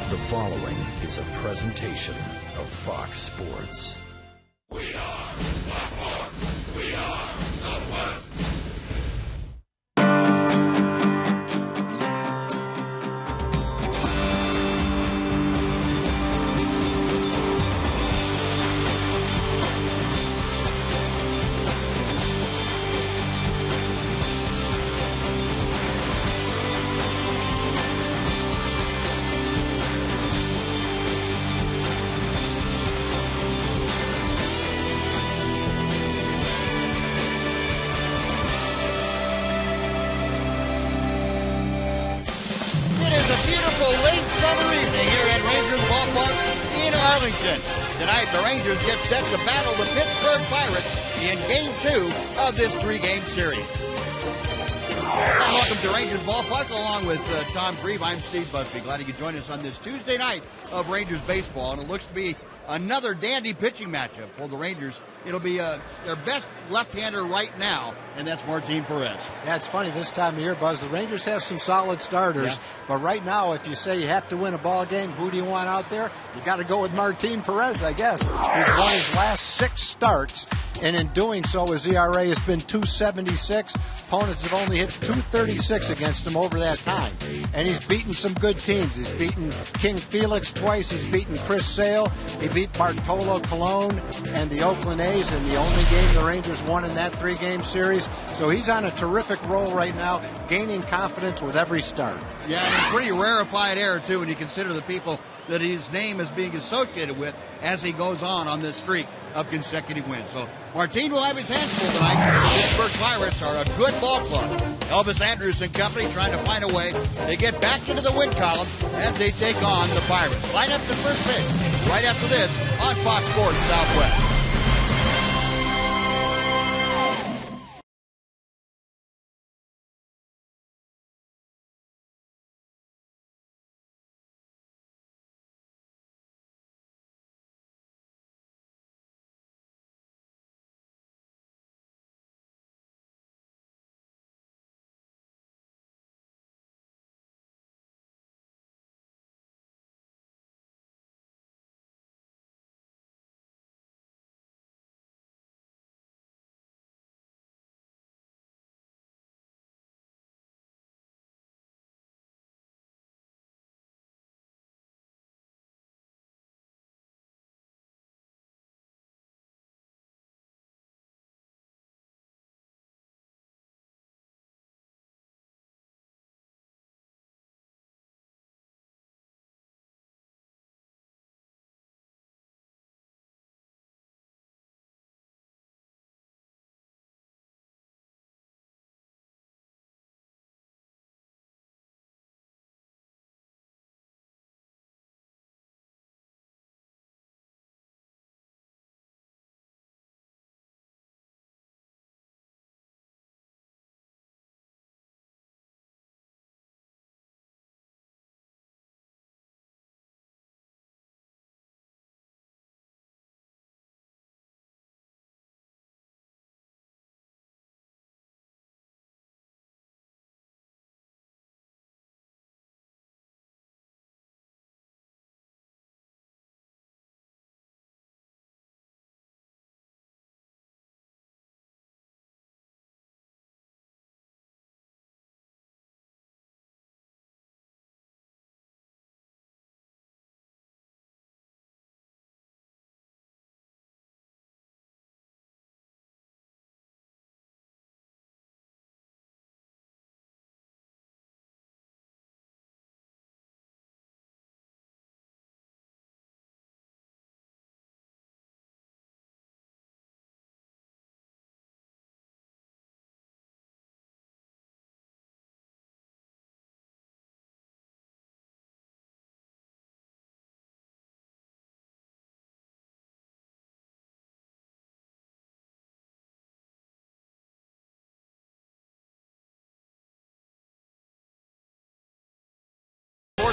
The following is a presentation of Fox Sports. We are the Fox. We are the West. Tonight, the Rangers get set to battle the Pittsburgh Pirates in Game 2 of this three-game series. And welcome to Rangers Ballpark, along with Tom Grieve. I'm Steve Busby. Glad you could join us on this Tuesday night of Rangers baseball, and it looks to be another dandy pitching matchup for the Rangers. It'll be their best left-hander right now, and that's Martin Perez. Yeah, it's funny this time of year, Buzz. The Rangers have some solid starters, but right now, if you say you have to win a ball game, who do you want out there? You got to go with Martin Perez, I guess. He's won his last 6 starts, and in doing so, his ERA has been .276. Opponents have only hit .236 against him over that time, and he's beaten some good teams. He's beaten King Felix twice. He's beaten Chris Sale. He beat Bartolo Colon and the Oakland A's in the only game the Rangers won in that 3-game series. So he's on a terrific roll right now, gaining confidence with every start. Yeah, and a pretty rarefied air, too, when you consider the people that his name is being associated with as he goes on this streak of consecutive wins. So Martin will have his hands full tonight. The Pittsburgh Pirates are a good ball club. Elvis Andrus and company trying to find a way to get back into the win column as they take on the Pirates. Line up to first pitch right after this on Fox Sports Southwest.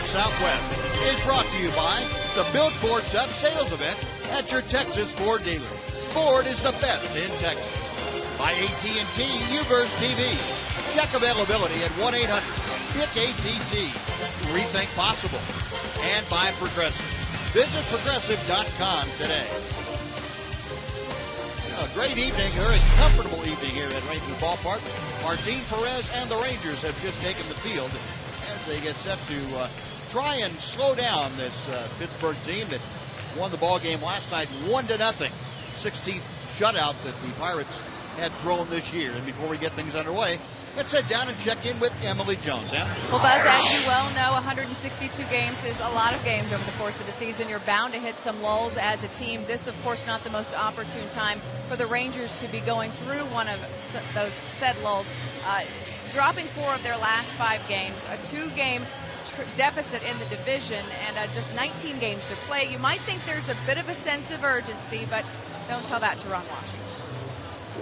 Southwest is brought to you by the Built Ford Tub Sales Event at your Texas Ford dealer. Ford is the best in Texas. By AT UVerse TV. Check availability at 1-800-PIC-ATT. Rethink possible. and by Progressive. Visit Progressive.com today. A great evening, a very comfortable evening here at Rangers Ballpark. Martin Perez and the Rangers have just taken the field as they get set to try and slow down this Pittsburgh team that won the ball game last night 1-0. 16th shutout that the Pirates had thrown this year. And before we get things underway, let's head down and check in with Emily Jones. Em? Well, Buzz, as you well know, 162 games is a lot of games over the course of the season. You're bound to hit some lulls as a team. This, of course, not the most opportune time for the Rangers to be going through one of those said lulls. Dropping 4 of their last 5 games, a 2-game deficit in the division, and just 19 games to play. You might think there's a bit of a sense of urgency, but don't tell that to Ron Washington.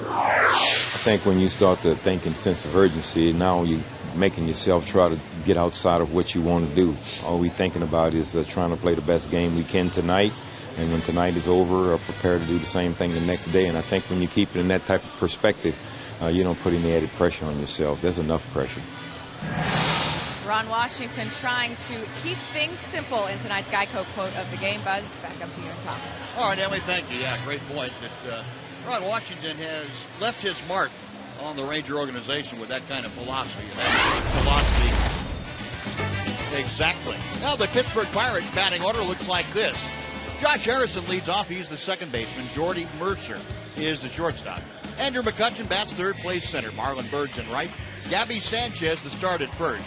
I think when you start to think in sense of urgency, now you're making yourself try to get outside of what you want to do. All we're thinking about is trying to play the best game we can tonight, and when tonight is over, prepare to do the same thing the next day. And I think when you keep it in that type of perspective, you don't put any added pressure on yourself. There's enough pressure. Ron Washington trying to keep things simple in tonight's Geico quote of the game. Buzz, back up to you and Tom. All right, Emily, thank you. Yeah, great point that Ron Washington has left his mark on the Ranger organization with that kind of philosophy. Exactly. Now the Pittsburgh Pirates batting order looks like this. Josh Harrison leads off. He's the second baseman. Jordy Mercer is the shortstop. Andrew McCutchen bats third, plays center. Marlon Bird's in right. Gabby Sanchez the start at first.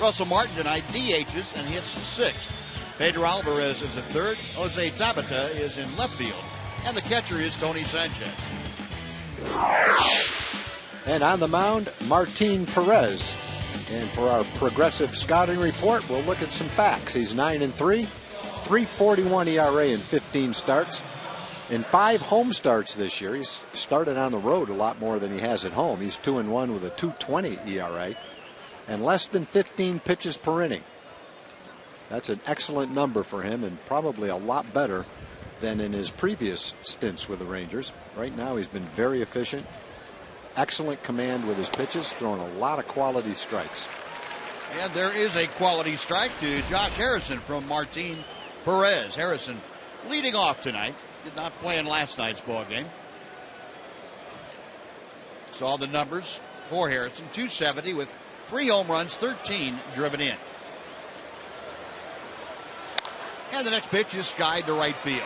Russell Martin tonight DHs and hits sixth. Pedro Alvarez is at third. Jose Tabata is in left field. And the catcher is Tony Sanchez. And on the mound, Martin Perez. And for our progressive scouting report, we'll look at some facts. He's 9-3, 3.41 ERA in 15 starts. In 5 home starts this year, he's started on the road a lot more than he has at home. He's 2-1 with a 2.20 ERA and less than 15 pitches per inning. That's an excellent number for him and probably a lot better than in his previous stints with the Rangers. Right now he's been very efficient, excellent command with his pitches, throwing a lot of quality strikes. And there is a quality strike to Josh Harrison from Martin Perez. Harrison leading off tonight. Did not play in last night's ball game. Saw the numbers for Harrison. 270 with 3 home runs, 13 driven in. And the next pitch is skied to right field.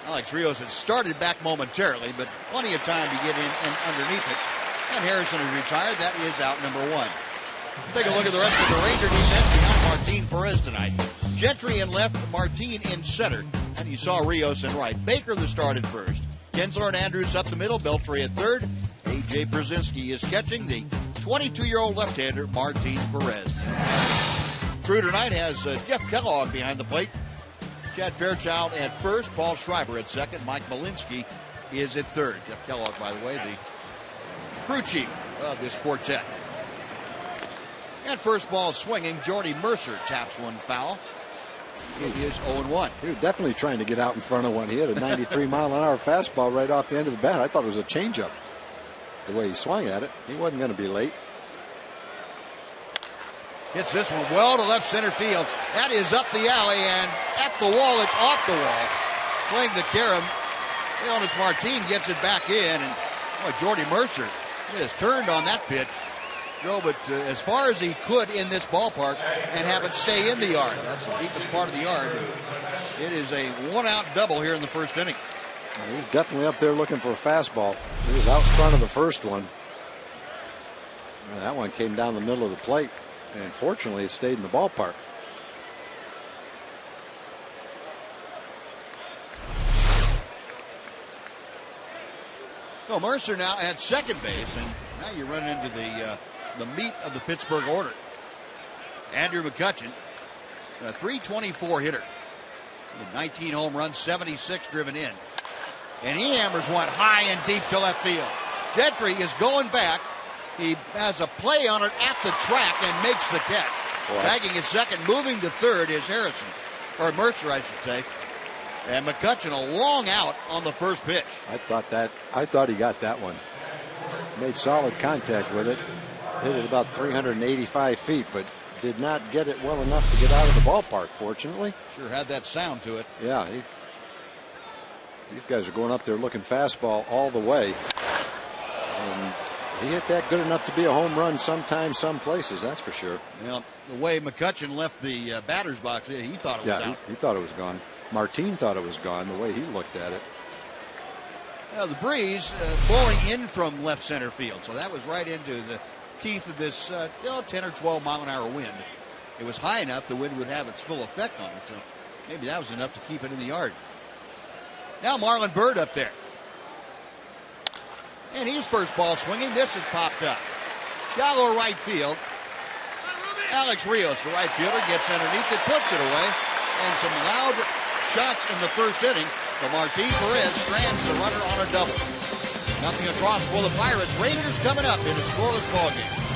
Alex Rios has started back momentarily, but plenty of time to get in and underneath it. And Harrison is retired. That is out number 1. Take a look at the rest of the Ranger defense behind Martin Perez tonight. Gentry in left, Martin in center. And you saw Rios in right. Baker the start at first. Kinsler and Andrews up the middle. Beltray at third. A.J. Brzezinski is catching the 22-year-old left-hander Martin Perez. Crew tonight has Jeff Kellogg behind the plate. Chad Fairchild at first. Paul Schreiber at second. Mike Malinsky is at third. Jeff Kellogg, by the way, the crew chief of this quartet. And first ball swinging. Jordy Mercer taps one foul. It is 0-1. He was definitely trying to get out in front of one. He had a 93-mile-an-hour fastball right off the end of the bat. I thought it was a changeup. The way he swung at it, he wasn't going to be late. Hits this one well to left center field. That is up the alley and at the wall. It's off the wall. Playing the carom. Leonis Martin gets it back in. And boy, Jordy Mercer has turned on that pitch. Drove it as far as he could in this ballpark and have it stay in the yard. That's the deepest part of the yard. It is a 1-out double here in the first inning. He was definitely up there looking for a fastball. He was out front of the first one. That one came down the middle of the plate, and fortunately it stayed in the ballpark. Well, Mercer now at second base, and now you run into the meat of the Pittsburgh order. Andrew McCutchen, a 324 hitter. 19 home runs, 76 driven in. And he hammers one high and deep to left field. Gentry is going back. He has a play on it at the track and makes the catch. Bagging his second, moving to third is Harrison. Or Mercer, I should say. And McCutchen a long out on the first pitch. I thought he got that one. Made solid contact with it. Hit it about 385 feet, but did not get it well enough to get out of the ballpark, fortunately. Sure had that sound to it. Yeah, these guys are going up there looking fastball all the way. And he hit that good enough to be a home run sometimes, some places, that's for sure. Well, the way McCutcheon left the batter's box, he thought it was out. He thought it was gone. Martin thought it was gone the way he looked at it. The breeze blowing in from left center field, so that was right into the teeth of this 10 or 12 mile an hour wind. It was high enough the wind would have its full effect on it, so maybe that was enough to keep it in the yard. Now Marlon Byrd up there. And his first ball swinging. This has popped up. Shallow right field. Alex Rios, the right fielder, gets underneath it, puts it away. And some loud shots in the first inning. But Martin Perez strands the runner on a double. Nothing across for the Pirates. Rangers coming up in a scoreless ballgame.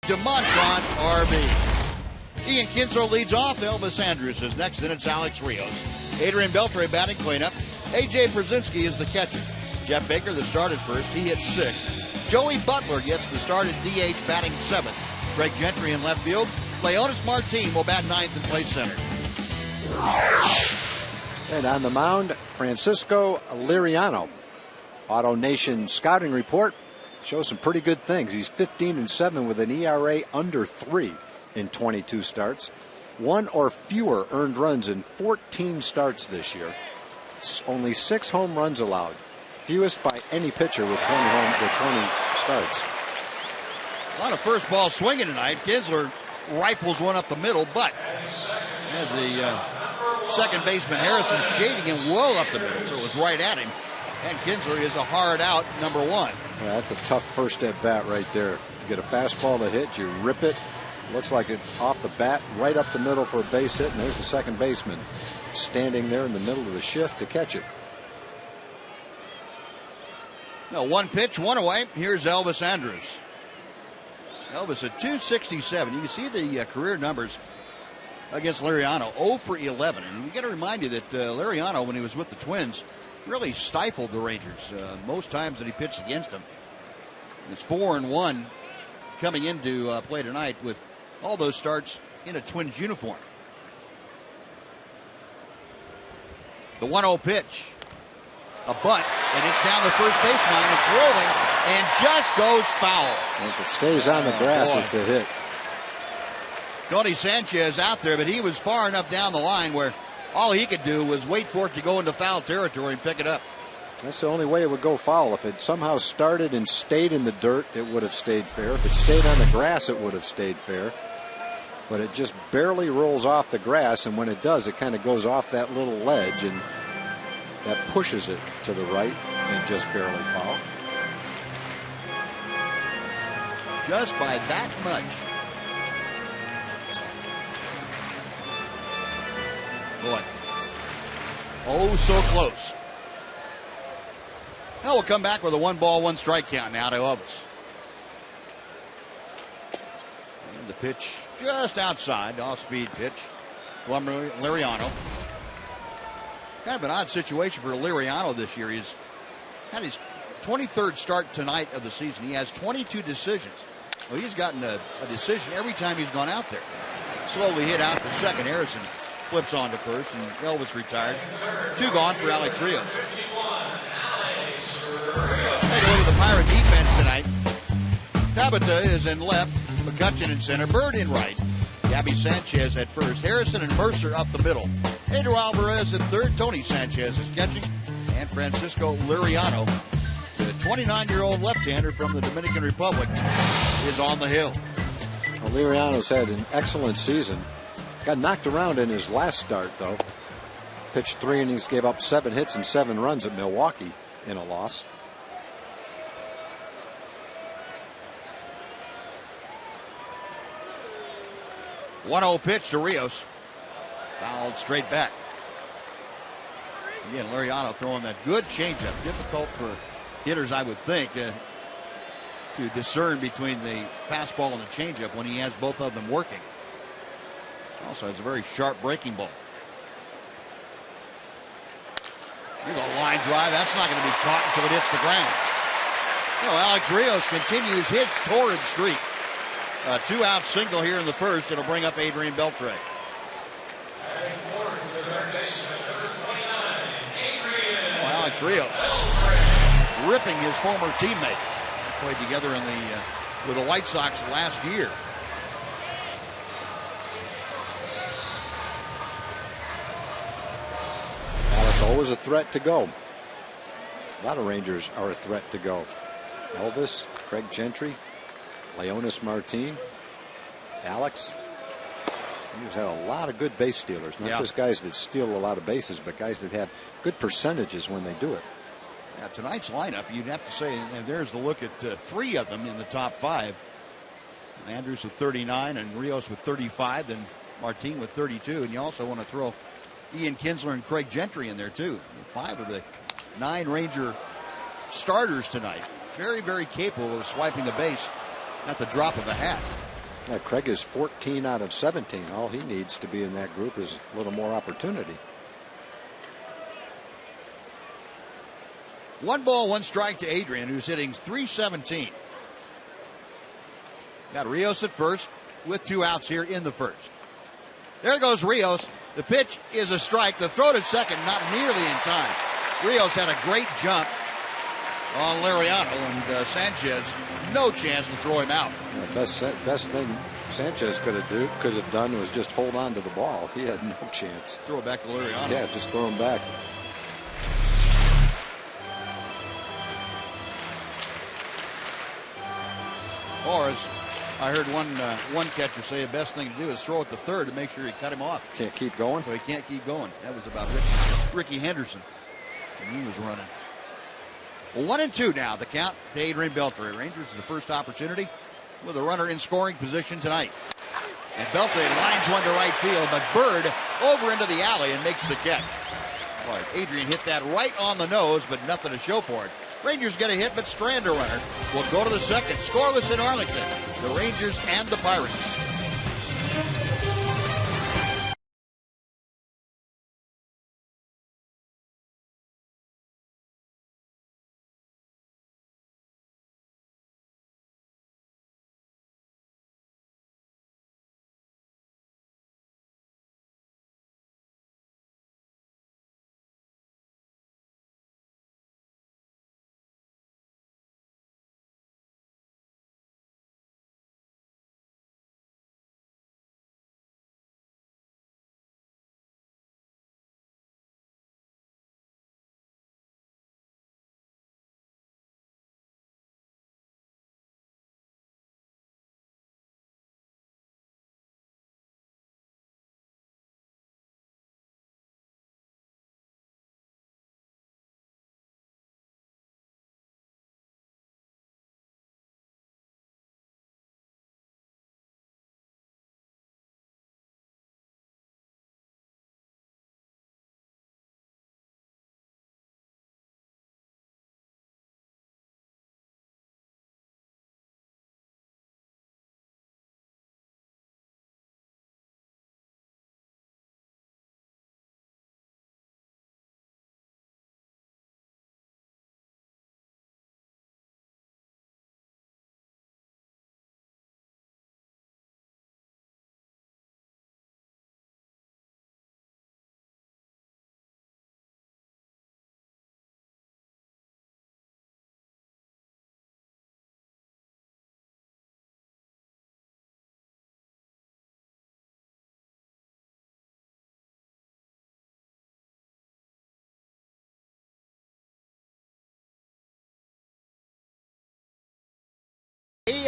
DeMontron RB. Ian Kinsler leads off. Elvis Andrus is next. Then it's Alex Rios. Adrian Beltre batting cleanup. A.J. Brzezinski is the catcher. Jeff Baker, the start at first. He hits sixth. Joey Butler gets the start at DH, batting seventh. Greg Gentry in left field. Leonis Martin will bat ninth and play center. And on the mound, Francisco Liriano. Auto Nation scouting report shows some pretty good things. He's 15-7 with an ERA under 3 in 22 starts. One or fewer earned runs in 14 starts this year. Only 6 home runs allowed. Fewest by any pitcher with 20 starts. A lot of first ball swinging tonight. Kinsler rifles one up the middle, but the second baseman Harrison shading him well up the middle, so it was right at him. And Kinsler is a hard out, number 1. Yeah, that's a tough first at bat right there. You get a fastball to hit, you rip it. Looks like it's off the bat, right up the middle for a base hit, and there's the second baseman standing there in the middle of the shift to catch it. Now, one pitch, one away. Here's Elvis Andrus. Elvis at 267. You can see the career numbers against Liriano, 0 for 11. And we got to remind you that Liriano, when he was with the Twins, really stifled the Rangers most times that he pitched against them. It's 4-1 coming into play tonight with all those starts in a Twins uniform. The 1-0 pitch. A bunt, and it's down the first baseline. It's rolling and just goes foul. If it stays on the grass, it's a hit. Tony Sanchez out there, but he was far enough down the line where all he could do was wait for it to go into foul territory and pick it up. That's the only way it would go foul. If it somehow started and stayed in the dirt, it would have stayed fair. If it stayed on the grass, it would have stayed fair. But it just barely rolls off the grass, and when it does, it kind of goes off that little ledge, and that pushes it to the right and just barely foul. just by that much. Boy. Oh, so close. Now we'll come back with a 1-ball, 1-strike count now to Elvis. And the pitch just outside, off-speed pitch from Liriano. Kind of an odd situation for Liriano this year. He's had his 23rd start tonight of the season. He has 22 decisions. Well, he's gotten a decision every time he's gone out there. Slowly hit out to second. Harrison flips on to first, and Elvis retired. 2 gone for Alex Rios. Take a look at the Pirate defense tonight. Tabata is in left, McCutcheon in center, Bird in right, Gabby Sanchez at first, Harrison and Mercer up the middle, Pedro Alvarez at third, Tony Sanchez is catching, and Francisco Liriano, the 29-year-old left-hander from the Dominican Republic, is on the hill. Well, Liriano's had an excellent season. Got knocked around in his last start, though. Pitched 3 innings, gave up 7 hits and 7 runs at Milwaukee in a loss. One-0 pitch to Rios. Fouled straight back. Again, Liriano throwing that good changeup. Difficult for hitters, I would think, to discern between the fastball and the changeup when he has both of them working. Also has a very sharp breaking ball. Here's a line drive. That's not going to be caught until it hits the ground. No, Alex Rios continues his torrid streak. A 2-out single here in the first. It'll bring up Adrian Beltre. Oh, Alex Rios ripping his former teammate. Played together in with the White Sox last year. Alex always a threat to go. A lot of Rangers are a threat to go. Elvis, Craig Gentry, Leonis Martin, Alex. He's had a lot of good base stealers. Not just guys that steal a lot of bases, but guys that have good percentages when they do it. Yeah, tonight's lineup, you'd have to say, and there's the look at 3 of them in the top 5. Andrews with 39 and Rios with 35, then Martin with 32. And you also want to throw Ian Kinsler and Craig Gentry in there, too. 5 of the 9 Ranger starters tonight. Very, very capable of swiping a base at the drop of a hat. Yeah, Craig is 14 out of 17. All he needs to be in that group is a little more opportunity. 1-ball, 1-strike to Adrian, who's hitting .317. Got Rios at first with 2 outs here in the first. There goes Rios. The pitch is a strike. The throw to second, not nearly in time. Rios had a great jump on Liriano, and Sanchez, no chance to throw him out. The best thing Sanchez could have done was just hold on to the ball. He had no chance. Throw it back to Liriano. Yeah, just throw him back. Or as I heard one catcher say, the best thing to do is throw it to third to make sure you cut him off. Can't keep going. So he can't keep going. That was about Ricky Henderson when he was running. Well, 1-2 now, the count to Adrian Beltre. Rangers the first opportunity with a runner in scoring position tonight. And Beltre lines one to right field, but Bird over into the alley and makes the catch. Boy, Adrian hit that right on the nose, but nothing to show for it. Rangers get a hit, but Strander runner will go to the second. Scoreless in Arlington. The Rangers and the Pirates.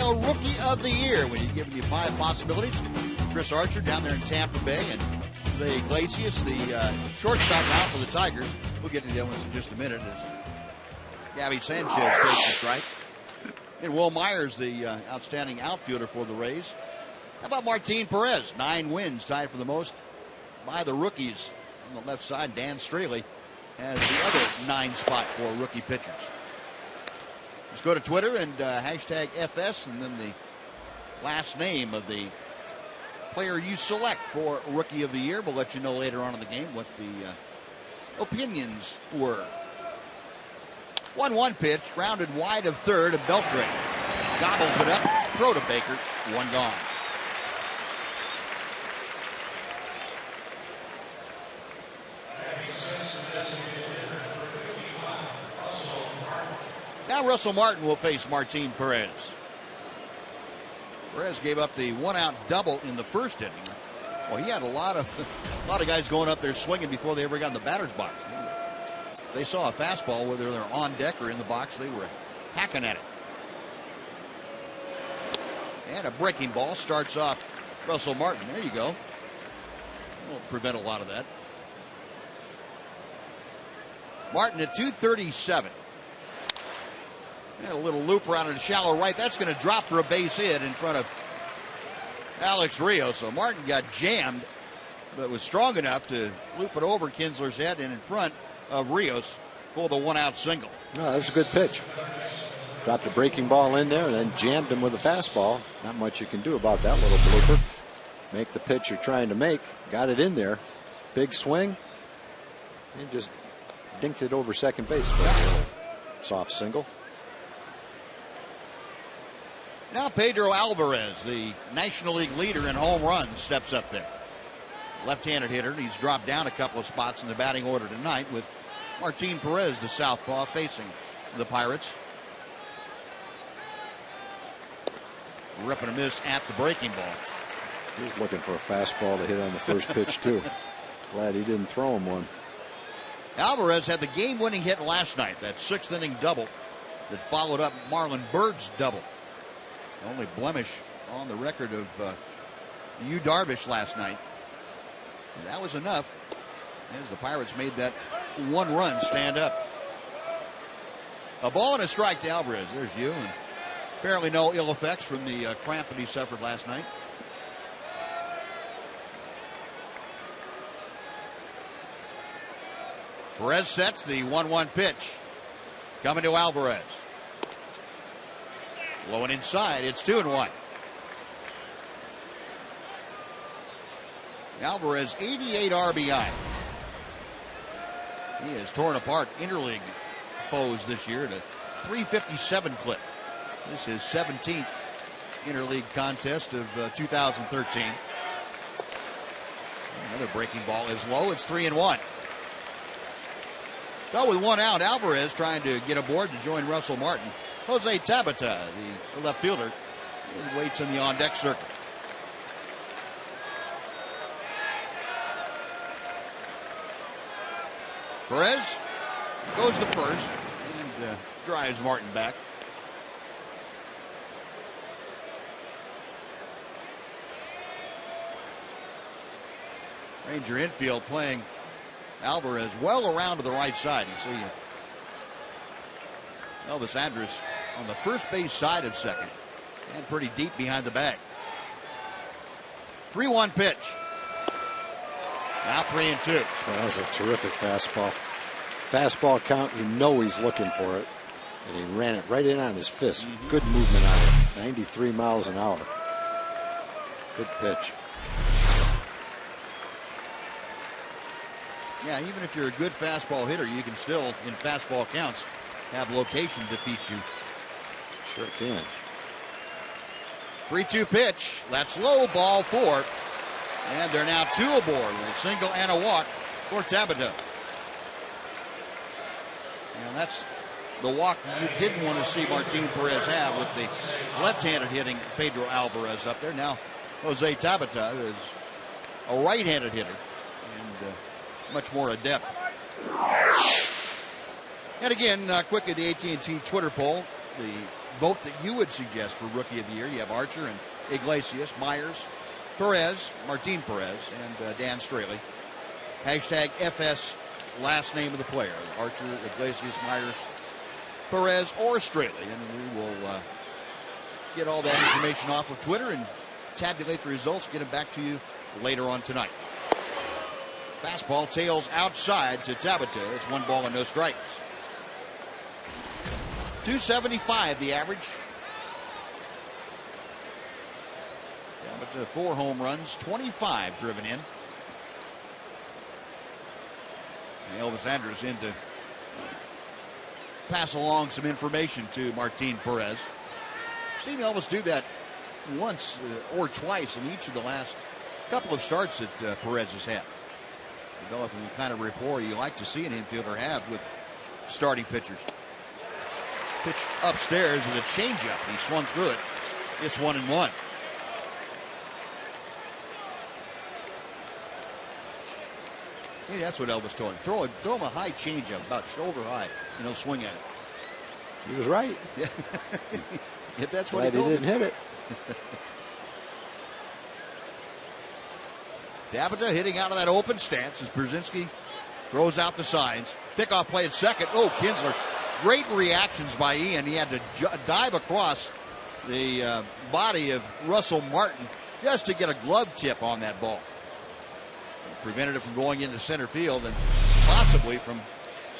Ohio Rookie of the Year. When you're giving you 5 possibilities, Chris Archer down there in Tampa Bay, and the Iglesias, the shortstop now for the Tigers. We'll get to the other ones in just a minute as Gabby Sanchez takes the strike. And Will Myers, the outstanding outfielder for the Rays. How about Martin Perez? 9 wins, tied for the most by the rookies. On the left side, Dan Straley has the other 9 spot for rookie pitchers. Just go to Twitter and hashtag FS, and then the last name of the player you select for Rookie of the Year. We'll let you know later on in the game what the opinions were. 1-1 pitch, grounded wide of third, and Beltran gobbles it up, throw to Baker, 1 gone. Now Russell Martin will face Martin Perez. Perez gave up the 1-out double in the first inning. Well, he had a lot of guys going up there swinging before they ever got in the batter's box. They saw a fastball, whether they're on deck or in the box, they were hacking at it. And a breaking ball starts off Russell Martin. There you go. Will prevent a lot of that. Martin at 237. And a little loop around in shallow right. That's going to drop for a base hit in front of Alex Rios. So Martin got jammed, but was strong enough to loop it over Kinsler's head and in front of Rios for the 1-out single. No, that was a good pitch. Dropped a breaking ball in there and then jammed him with a fastball. Not much you can do about that little blooper. Make the pitch you're trying to make. Got it in there. Big swing. And just dinked it over second base for a little soft single. Now Pedro Alvarez, the National League leader in home runs, steps up there. Left-handed hitter. He's dropped down a couple of spots in the batting order tonight with Martin Perez, the southpaw, facing the Pirates. Ripping a miss at the breaking ball. He was looking for a fastball to hit on the first pitch, too. Glad he didn't throw him one. Alvarez had the game-winning hit last night, that 6th-inning double that followed up Marlon Byrd's double. The only blemish on the record of Yu Darvish last night. And that was enough as the Pirates made that 1 run stand up. A ball and a strike to Alvarez. There's Yu, and apparently no ill effects from the cramp that he suffered last night. Perez sets the 1-1 pitch. Coming to Alvarez. Low and inside. It's 2-1. Alvarez, 88 RBI. He has torn apart interleague foes this year at a 357 clip. This is his 17th interleague contest of 2013. Another breaking ball is low. It's 3-1. So with 1 out, Alvarez trying to get aboard to join Russell Martin. Jose Tabata, the left fielder, waits in the on-deck circle. Perez goes to first and drives Martin back. Ranger infield playing Alvarez well around to the right side. You see Elvis Andrus on the first base side of second and pretty deep behind the bag. 3-1 pitch. Now 3-2. Well, that was a terrific fastball. Fastball count, you know he's looking for it. And he ran it right in on his fist. Good movement on it. 93 miles an hour. Good pitch. Yeah, even if you're a good fastball hitter, you can still, in fastball counts, have location defeat you. Sure can. 3-2 pitch. That's low, ball 4. And they're now 2 aboard with a single and a walk for Tabata. And that's the walk you didn't want to see Martin Perez have with the left-handed hitting Pedro Alvarez up there. Now Jose Tabata is a right-handed hitter and much more adept. And again, quickly, the AT Twitter poll. The vote that you would suggest for Rookie of the Year. You have Archer and Iglesias, Myers, Perez, Martin Perez, and Dan Straley. Hashtag FS, last name of the player. Archer, Iglesias, Myers, Perez, or Straley. And we will get all that information off of Twitter and tabulate the results, get them back to you later on tonight. Fastball tails outside to Tabata. It's 1 ball and no strikes. 275 the average. Tabata 4 home runs, 25 driven in. And Elvis Andrus in to pass along some information to Martin Perez. I've seen Elvis do that once or twice in each of the last couple of starts that Perez has had. Developing the kind of rapport you like to see an infielder have with starting pitchers. Pitch upstairs with a changeup. He swung through it. It's 1-1. Maybe that's what Elvis told him. Throw him a high changeup, about shoulder high, and he'll swing at it. He was right. If that's what Glad he told didn't hit it. Tabata hitting out of that open stance as Brzezinski throws out the signs. Pickoff play at second. Oh, Kinsler. Great reactions by Ian. He had to dive across the body of Russell Martin just to get a glove tip on that ball. Prevented it from going into center field and possibly from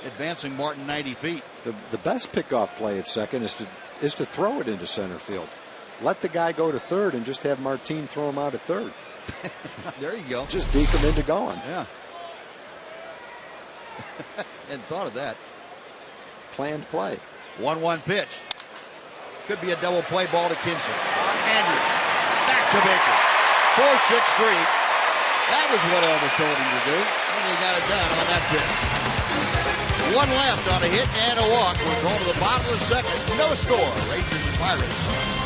advancing Martin 90 feet. The best pickoff play at second is to throw it into center field. Let the guy go to third and just have Martin throw him out at third. There you go. Just deke him into going. Yeah. Hadn't thought of that. Planned play. 1-1 pitch. Could be a double play ball to Kinsler. Andrews. Back to Baker. 4-6-3. That was what Elvis told him to do. And he got it done on that pitch. 1 left on a hit and a walk. We're going to the bottom of the second. No score. Rangers and Pirates.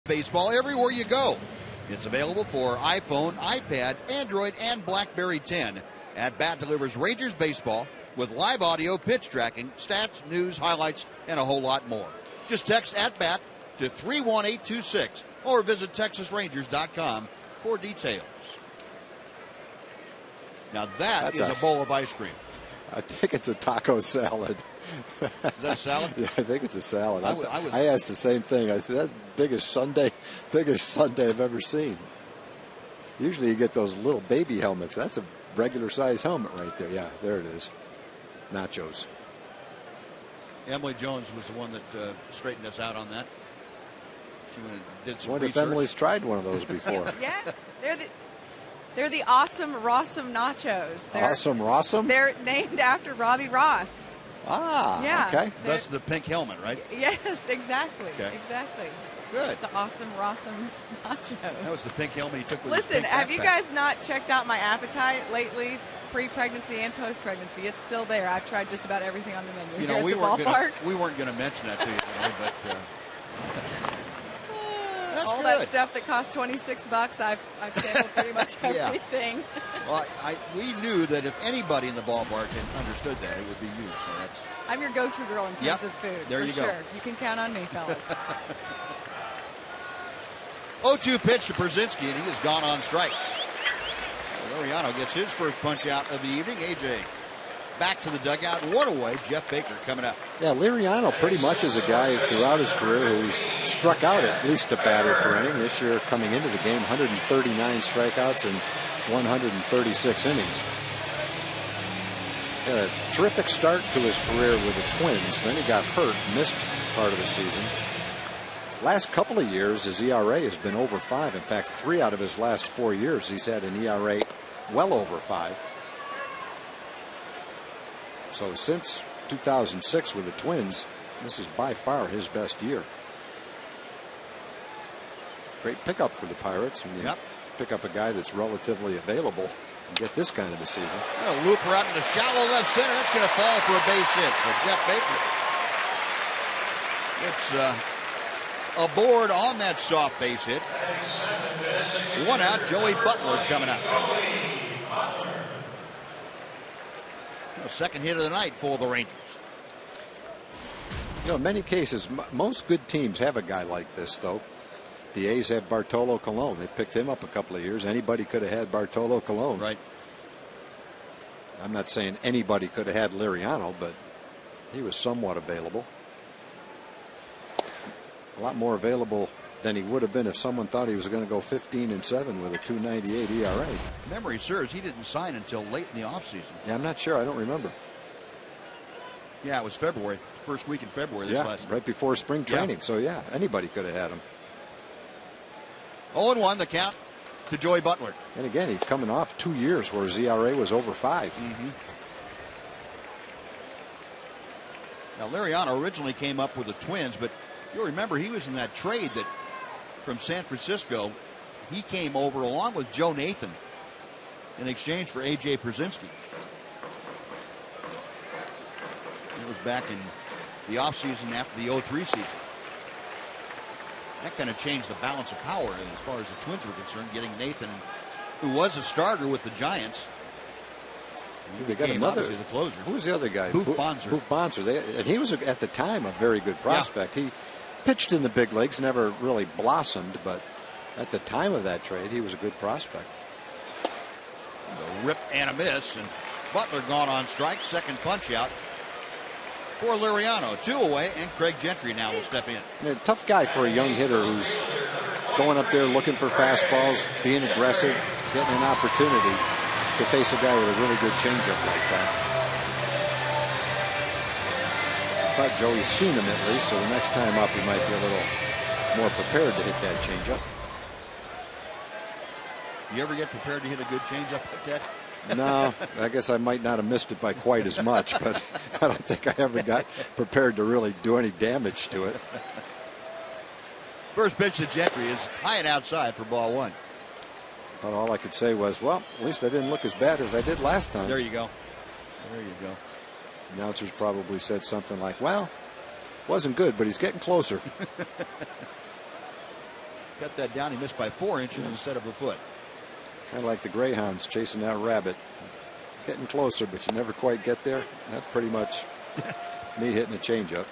Baseball everywhere you go. It's available for iPhone, iPad, Android, and BlackBerry 10. At Bat delivers Rangers baseball with live audio, pitch tracking, stats, news, highlights, and a whole lot more. Just text at Bat to 31826 or visit TexasRangers.com for details. Now that's a bowl of ice cream. I think it's a taco salad. Is that a salad? Yeah, I think it's a salad. I asked the same thing. I said, that's the biggest sundae I've ever seen. Usually you get those little baby helmets. That's a regular size helmet right there. Yeah, there it is. Nachos. Emily Jones was the one that straightened us out on that. She went and did some What if research. Emily's tried one of those before? Yeah, they're They're the Awesome Rossum nachos. Awesome Rossum? They're named after Robbie Ross. Ah, yeah, okay. That's the pink helmet, right? Yes, exactly. Okay. Exactly. Good. The Awesome Rossum nachos. That was the pink helmet he took with Listen, his pink have you backpack. guys not checked out my appetite lately? Pre-pregnancy and post-pregnancy, it's still there. I've tried just about everything on the menu. You here know, at we the weren't ballpark. going to mention that to you today, but that's all good. that stuff that costs $26, I've sampled pretty much Yeah. everything. Well, we knew that if anybody in the ballpark had understood that, it would be you. So that's I'm your go-to girl in terms Yep. of food. There for you go. sure. You can count on me, fellas. 0-2 pitch to Brzezinski, and he has gone on strikes. Liriano gets his first punch out of the evening. AJ back to the dugout. One away. Jeff Baker coming up. Yeah, Liriano pretty much is a guy throughout his career who's struck out at least a batter per inning. This year, coming into the game, 139 strikeouts and 136 innings. Had a terrific start to his career with the Twins. Then he got hurt, missed part of the season. Last couple of years, his ERA has been over 5. In fact, 3 out of his last 4 years, he's had an ERA well over 5. So since 2006 with the Twins, this is by far his best year. Great pickup for the Pirates. When you pick up a guy that's relatively available and get this kind of a season. A looper out in the shallow left center. That's going to fall for a base hit. So Jeff Baker gets aboard on that soft base hit. One out. Joey Butler coming out. Second hit of the night for the Rangers. You know, in many cases, most good teams have a guy like this, though. The A's have Bartolo Colon. They picked him up a couple of years. Anybody could have had Bartolo Colon. Right. I'm not saying anybody could have had Liriano, but he was somewhat available. A lot more available than he would have been if someone thought he was going to go 15-7 with a 2.98 ERA. Memory serves, he didn't sign until late in the offseason. Yeah, I'm not sure. I don't remember. Yeah, it was February. First week in February this last right before spring training. Yeah. So, yeah, anybody could have had him. 0-1 the count to Joey Butler. And again, he's coming off 2 years where his ERA was over 5. Now, Liriano originally came up with the Twins, but you'll remember he was in that trade that from San Francisco. He came over along with Joe Nathan in exchange for AJ Brzezinski. It was back in the offseason after the 0-3 season. That kind of changed the balance of power as far as the Twins were concerned, getting Nathan, who was a starter with the Giants. They got another, the closer. Who was the other guy? Booth Bonser. Booth Bonser. And he was, at the time, a very good prospect. He pitched in the big leagues, never really blossomed, but at the time of that trade, he was a good prospect. The rip and a miss, and Butler gone on strike. Second punch out for Liriano. 2 away, and Craig Gentry now will step in. Yeah, tough guy for a young hitter who's going up there looking for fastballs, being aggressive, getting an opportunity to face a guy with a really good changeup like that. I thought Joey's seen him at least, so the next time up he might be a little more prepared to hit that changeup. You ever get prepared to hit a good changeup like that? No, I guess I might not have missed it by quite as much, but I don't think I ever got prepared to really do any damage to it. First pitch to Gentry is high and outside for ball 1. But all I could say was, well, at least I didn't look as bad as I did last time. There you go. There you go. Announcers probably said something like, well, wasn't good, but he's getting closer. Cut that down. He missed by 4 inches instead of a foot. Kind of like the Greyhounds chasing that rabbit. Getting closer, but you never quite get there. That's pretty much me hitting a changeup.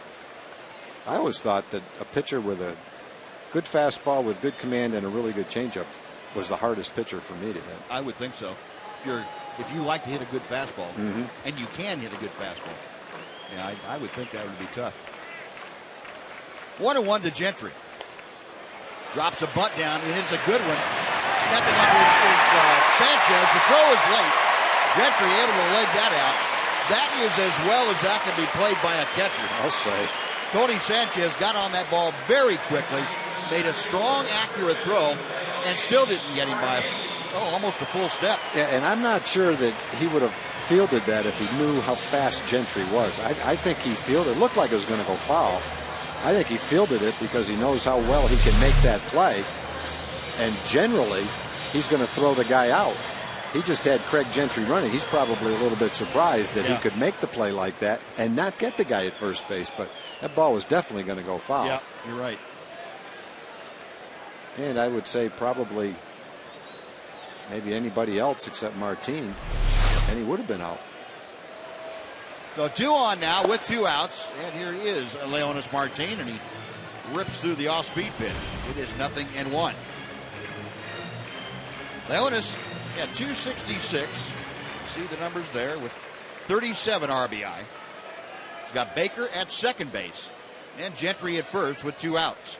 I always thought that a pitcher with a good fastball with good command and a really good changeup was the hardest pitcher for me to hit. I would think so. If you like to hit a good fastball, and you can hit a good fastball, yeah, I would think that would be tough. 1-1 to Gentry. Drops a butt down, and it's a good one. Stepping up is Sanchez. The throw is late. Gentry able to leg that out. That is as well as that can be played by a catcher. I'll say. Tony Sanchez got on that ball very quickly, made a strong, accurate throw, and still didn't get him by Oh, almost a full step. Yeah, and I'm not sure that he would have fielded that if he knew how fast Gentry was. I think he fielded. It looked like it was going to go foul. I think he fielded it because he knows how well he can make that play. And generally, he's going to throw the guy out. He just had Craig Gentry running. He's probably a little bit surprised that he could make the play like that and not get the guy at first base. But that ball was definitely going to go foul. Yeah, you're right. And I would say probably maybe anybody else except Martin, and he would have been out. So 2 on now with 2 outs. And here he is, Leonis Martin, and he rips through the off-speed pitch. It is 0-1. Leonis at 266. See the numbers there with 37 RBI. He's got Baker at second base and Gentry at first with 2 outs.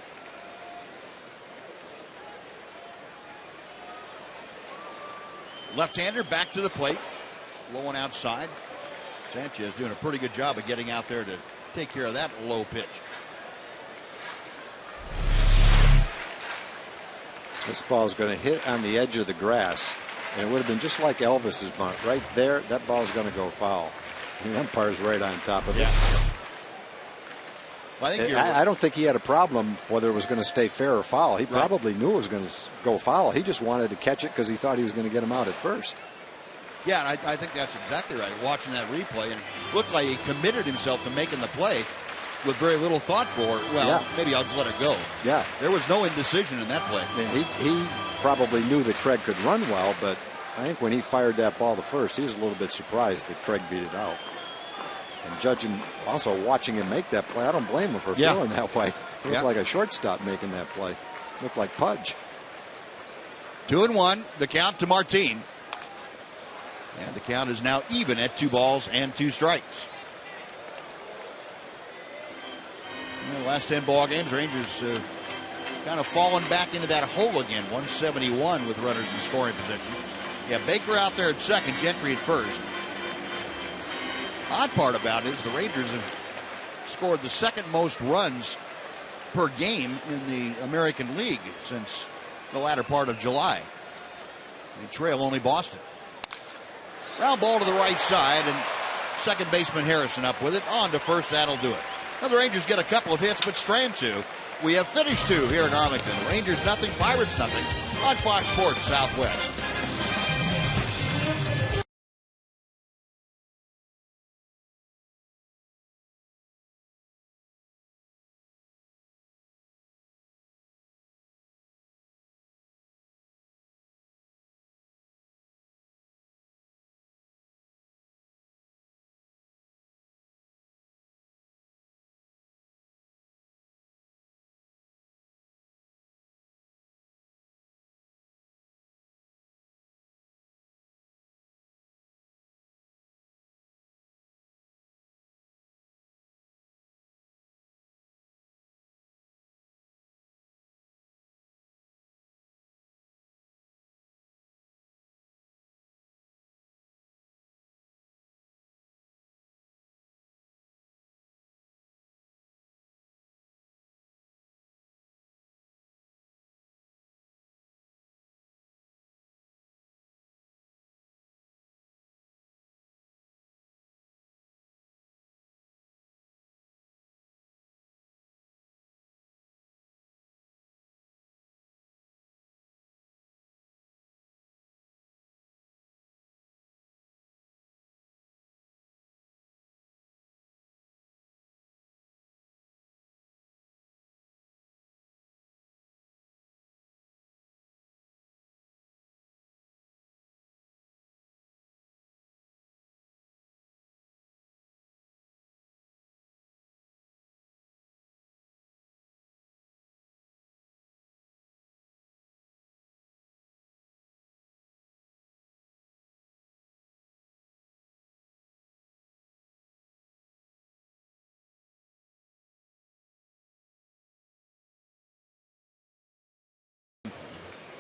Left-hander back to the plate. Low one outside. Sanchez doing a pretty good job of getting out there to take care of that low pitch. This ball is going to hit on the edge of the grass, and it would have been just like Elvis's bunt right there. That ball is going to go foul. The umpire's right on top of it. Well, I don't think he had a problem whether it was going to stay fair or foul. He probably knew it was going to go foul. He just wanted to catch it because he thought he was going to get him out at first. Yeah, and I think that's exactly right. Watching that replay, and it looked like he committed himself to making the play with very little thought for, maybe I'll just let it go. Yeah. There was no indecision in that play. And he probably knew that Craig could run well, but I think when he fired that ball to first, he was a little bit surprised that Craig beat it out. And judging, also watching him make that play, I don't blame him for feeling that way. It looked like a shortstop making that play. Looked like Pudge. 2-1, the count to Martin. And the count is now even at 2 balls and 2 strikes. In the last 10 ball games, Rangers kind of fallen back into that hole again. 171 with runners in scoring position. Yeah, Baker out there at second, Gentry at first. Odd part about it is the Rangers have scored the second most runs per game in the American League since the latter part of July. They trail only Boston. Ground ball to the right side, and second baseman Harrison up with it. On to first, that'll do it. Now the Rangers get a couple of hits, but strand 2. We have finished 2 here in Arlington. Rangers nothing, Pirates nothing on Fox Sports Southwest.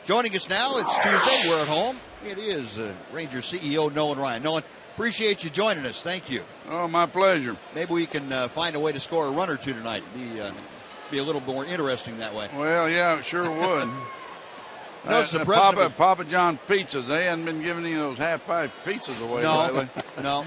Joining us now, it's Tuesday. We're at home. It is Rangers CEO Nolan Ryan. Nolan, appreciate you joining us. Thank you. Oh, my pleasure. Maybe we can find a way to score a run or 2 tonight. Be a little more interesting that way. Well, yeah, it sure would. Notice the president. Papa John pizzas. They hadn't been giving any of those half-pipe pizzas away lately. No.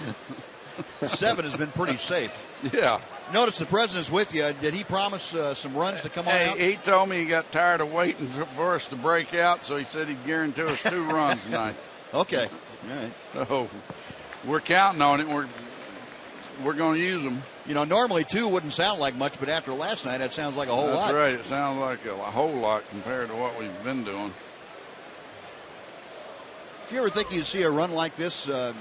7 has been pretty safe. Yeah. Notice the president's with you. Did he promise some runs to come on out? He told me he got tired of waiting for us to break out, so he said he'd guarantee us 2 runs tonight. Okay. All right. So we're counting on it. We're going to use them. You know, normally 2 wouldn't sound like much, but after last night, that sounds like a whole lot. That's right. It sounds like a whole lot compared to what we've been doing. Do you ever think you'd see a run like this, the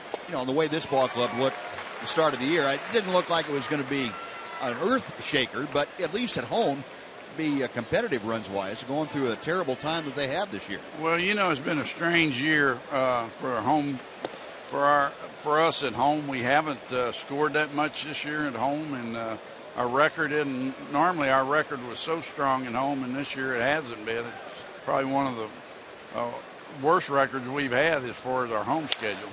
way this ball club looked at the start of the year? It didn't look like it was going to be an earth shaker, but at least at home, be competitive runs-wise, going through a terrible time that they have this year. Well, it's been a strange year for home, for us at home. We haven't scored that much this year at home, and our record isn't. Normally, our record was so strong at home, and this year it hasn't been. It's probably one of the worst records we've had as far as our home schedule.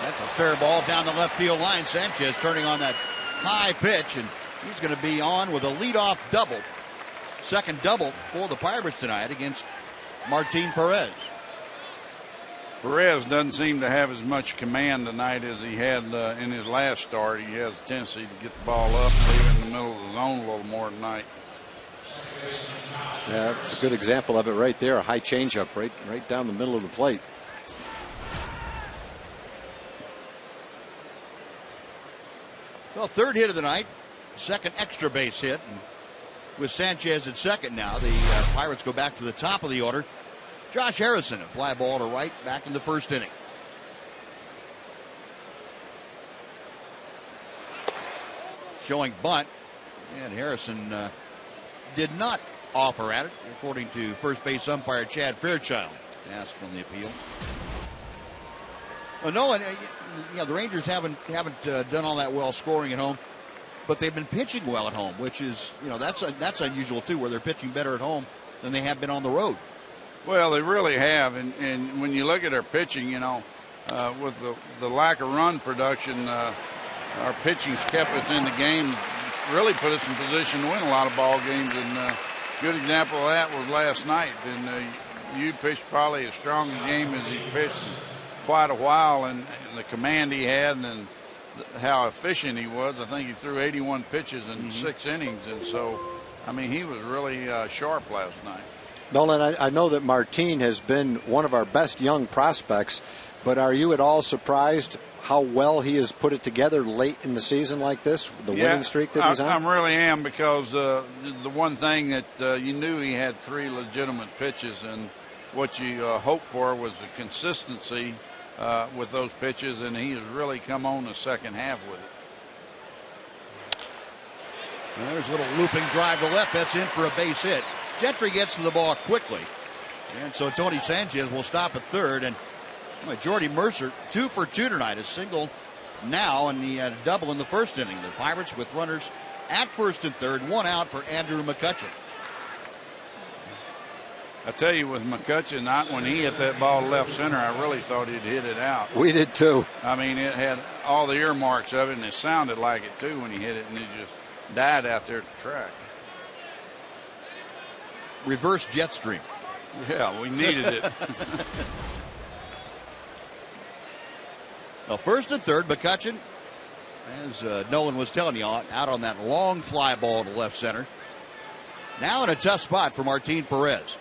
That's a fair ball down the left field line. Sanchez turning on that high pitch, and he's going to be on with a leadoff double. Second double for the Pirates tonight against Martin Perez. Perez doesn't seem to have as much command tonight as he had in his last start. He has a tendency to get the ball up and leave it in the middle of the zone a little more tonight. Yeah, it's a good example of it right there. A high changeup right down the middle of the plate. Well, third hit of the night, second extra base hit. And with Sanchez at second now, the Pirates go back to the top of the order. Josh Harrison, a fly ball to right, back in the first inning. Showing bunt, and Harrison did not offer at it, according to first base umpire Chad Fairchild. Asked from the appeal. Well, no, and the Rangers haven't done all that well scoring at home, but they've been pitching well at home, which is that's unusual too, where they're pitching better at home than they have been on the road. Well, they really have, and when you look at their pitching, with the lack of run production, our pitching's kept us in the game, really put us in position to win a lot of ball games, and a good example of that was last night. And you pitched probably as strong a game as he pitched in quite a while, and the command he had and how efficient he was. I think he threw 81 pitches in 6 innings, and so, he was really sharp last night. Nolan, I know that Martin has been one of our best young prospects, but are you at all surprised how well he has put it together late in the season like this, the winning streak that he's on? I really am, because the one thing that you knew he had 3 legitimate pitches, and what you hoped for was the consistency with those pitches, and he has really come on the second half with it. There's a little looping drive to left. That's in for a base hit. Gentry gets to the ball quickly, and so Tony Sanchez will stop at third. And Jordy Mercer, 2 for 2 tonight, a single now, and he had a double in the first inning. The Pirates with runners at first and third, 1 out for Andrew McCutchen. I tell you, with McCutchen, when he hit that ball to left center, I really thought he'd hit it out. We did too. It had all the earmarks of it, and it sounded like it too when he hit it, and it just died out there at the track. Reverse jet stream. Yeah, we needed it. Now, first and third, McCutchen, as Nolan was telling you, out on that long fly ball to left center. Now in a tough spot for Martin Perez.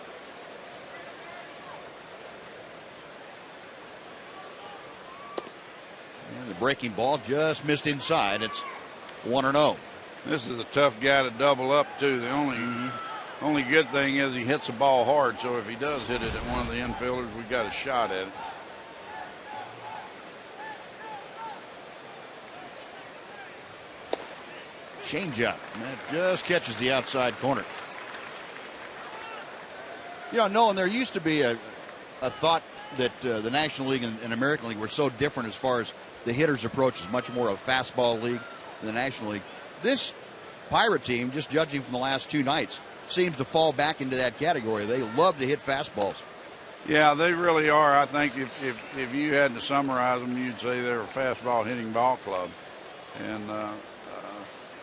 And the breaking ball just missed inside. It's 1-0. This is a tough guy to double up to. The only good thing is he hits the ball hard, so if he does hit it at one of the infielders, we got a shot at it. Changeup. That just catches the outside corner. Nolan, there used to be a thought that the National League and American League were so different as far as the hitter's approach is much more of a fastball league than the National League. This Pirate team, just judging from the last 2 nights, seems to fall back into that category. They love to hit fastballs. Yeah, they really are. I think if you had to summarize them, you'd say they're a fastball hitting ball club. And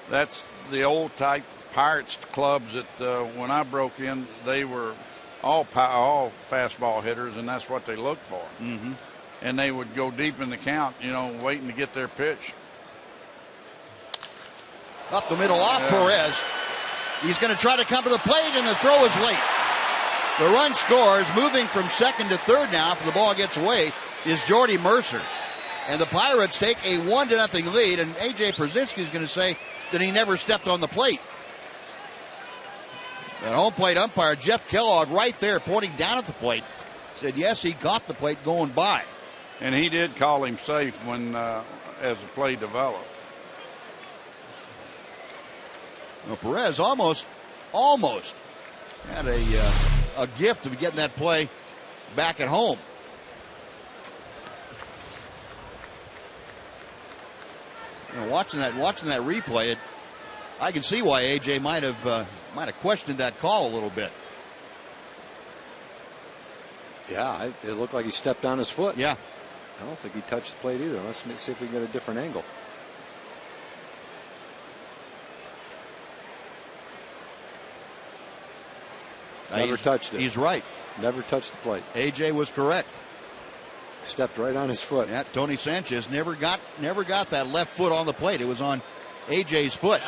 that's the old type Pirates clubs that when I broke in, they were all fastball hitters, and that's what they look for. Mm-hmm. And they would go deep in the count, waiting to get their pitch. Up the middle off Perez. He's going to try to come to the plate, and the throw is late. The run scores, moving from second to third now after the ball gets away, is Jordy Mercer. And the Pirates take a 1-0 lead, and A.J. Przinsky is going to say that he never stepped on the plate. That home plate umpire, Jeff Kellogg, right there pointing down at the plate, said yes, he got the plate going by. And he did call him safe when as the play developed. Well, Perez almost had a gift of getting that play back at home. Watching that replay, I can see why AJ might have questioned that call a little bit. Yeah, it looked like he stepped on his foot. Yeah. I don't think he touched the plate either. Let's see if we can get a different angle. Never touched it. He's right. Never touched the plate. AJ was correct. Stepped right on his foot. Yeah, Tony Sanchez never got that left foot on the plate. It was on AJ's foot.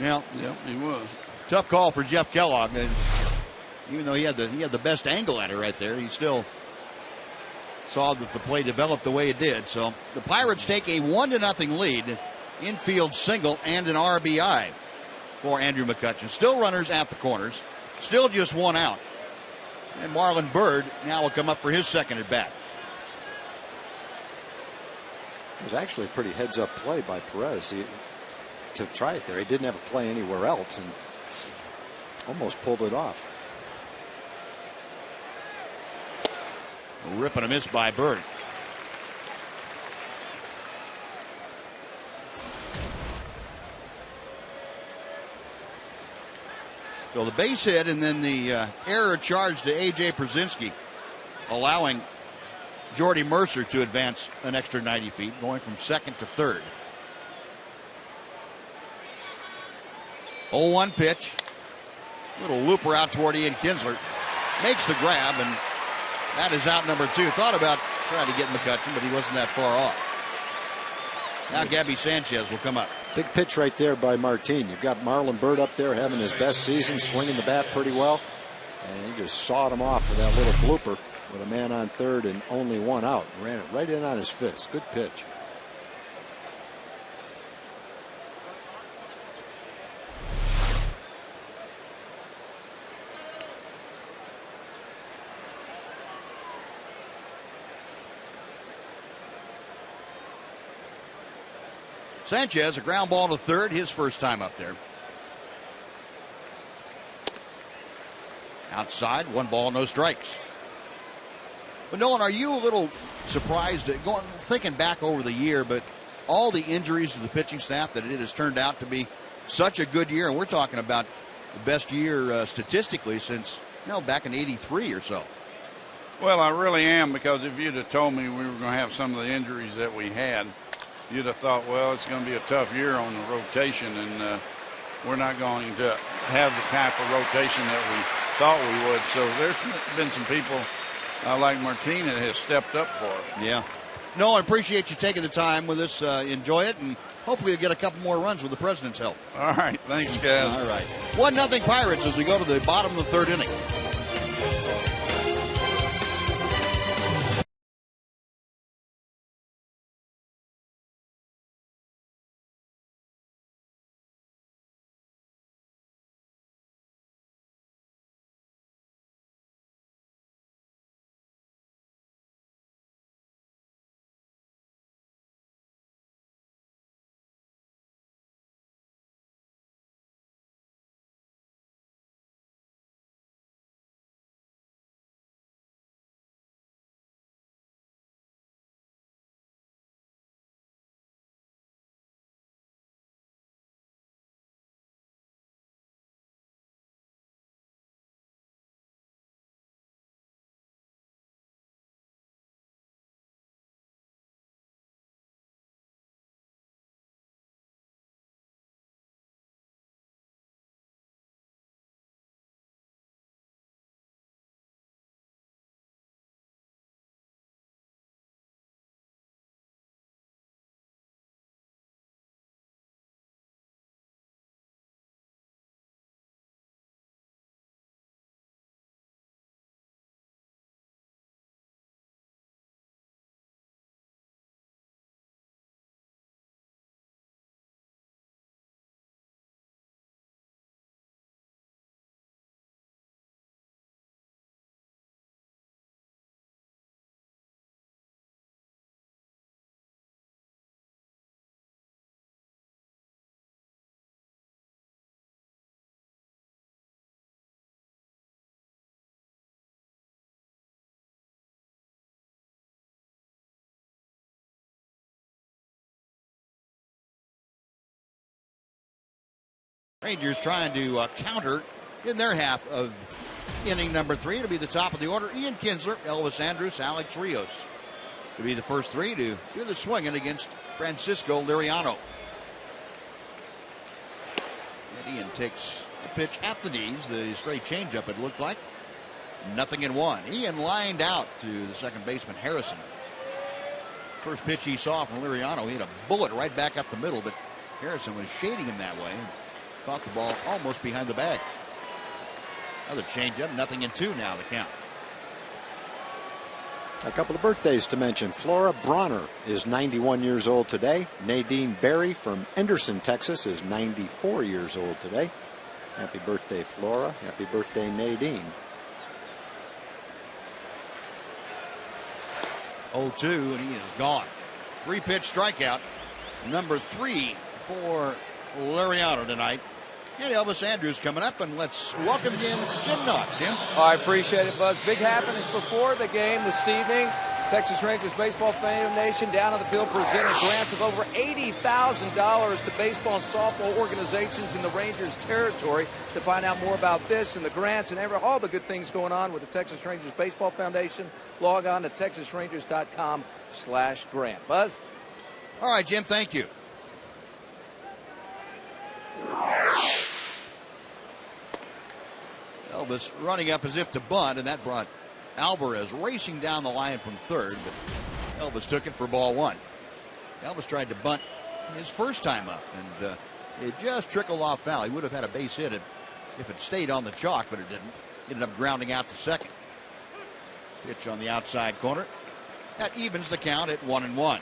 Yeah, he was. Tough call for Jeff Kellogg. And even though he had the best angle at it right there, he still saw that the play developed the way it did. So the Pirates take a 1-0 lead. Infield single and an RBI for Andrew McCutchen. Still runners at the corners. Still just one out. And Marlon Byrd now will come up for his second at bat. It was actually a pretty heads-up play by Perez to try it there. He didn't have a play anywhere else and almost pulled it off. A rip and a miss by Byrd. So the base hit and then the error charge to A.J. Przinsky, allowing Jordy Mercer to advance an extra 90 feet, going from second to third. 0-1 pitch. Little looper out toward Ian Kinsler. Makes the grab, and that is out number 2. Thought about trying to get McCutchen, but he wasn't that far off. Now Gabby Sanchez will come up. Big pitch right there by Martin. You've got Marlon Byrd up there having his best season, swinging the bat pretty well. And he just sawed him off with that little blooper with a man on third and only one out. Ran it right in on his fist. Good pitch. Sanchez, a ground ball to third, his first time up there. Outside, 1 ball, no strikes. But Nolan, are you a little surprised thinking back over the year, but all the injuries to the pitching staff, that it has turned out to be such a good year? And we're talking about the best year statistically since back in '83 or so. Well, I really am, because if you'd have told me we were going to have some of the injuries that we had, you'd have thought, well, it's going to be a tough year on the rotation, and we're not going to have the type of rotation that we thought we would. So there's been some people like Martin that has stepped up for us. Yeah. No, I appreciate you taking the time with us. Enjoy it, and hopefully you'll get a couple more runs with the president's help. All right. Thanks, guys. All right. 1-0 Pirates as we go to the bottom of the third inning. Rangers trying to counter in their half of inning number 3. It'll be the top of the order. Ian Kinsler, Elvis Andrus, Alex Rios to be the first 3 to do the swinging against Francisco Liriano. And Ian takes a pitch at the knees, the straight changeup it looked like. 0-1. Ian lined out to the second baseman Harrison. First pitch he saw from Liriano, he had a bullet right back up the middle, but Harrison was shading him that way and caught the ball almost behind the bag. Another changeup, 0-2 now the count. A couple of birthdays to mention. Flora Bronner is 91 years old today. Nadine Berry from Henderson, Texas is 94 years old today. Happy birthday, Flora. Happy birthday, Nadine. 0-2, and he is gone. 3-pitch strikeout. Number 3 for Liriano tonight. And Elvis Andrus coming up, and let's welcome in Jim Knox. Jim? I appreciate it, Buzz. Big happenings before the game this evening. Texas Rangers Baseball Foundation down on the field presented grants of over $80,000 to baseball and softball organizations in the Rangers territory. To find out more about this and the grants and all the good things going on with the Texas Rangers Baseball Foundation, log on to texasrangers.com/grant. Buzz? All right, Jim, thank you. Elvis running up as if to bunt, and that brought Alvarez racing down the line from third, but Elvis took it for ball 1. Elvis tried to bunt his first time up, and it just trickled off foul. He would have had a base hit if it stayed on the chalk, but it didn't. Ended up grounding out to second. Pitch on the outside corner. That evens the count at 1-1.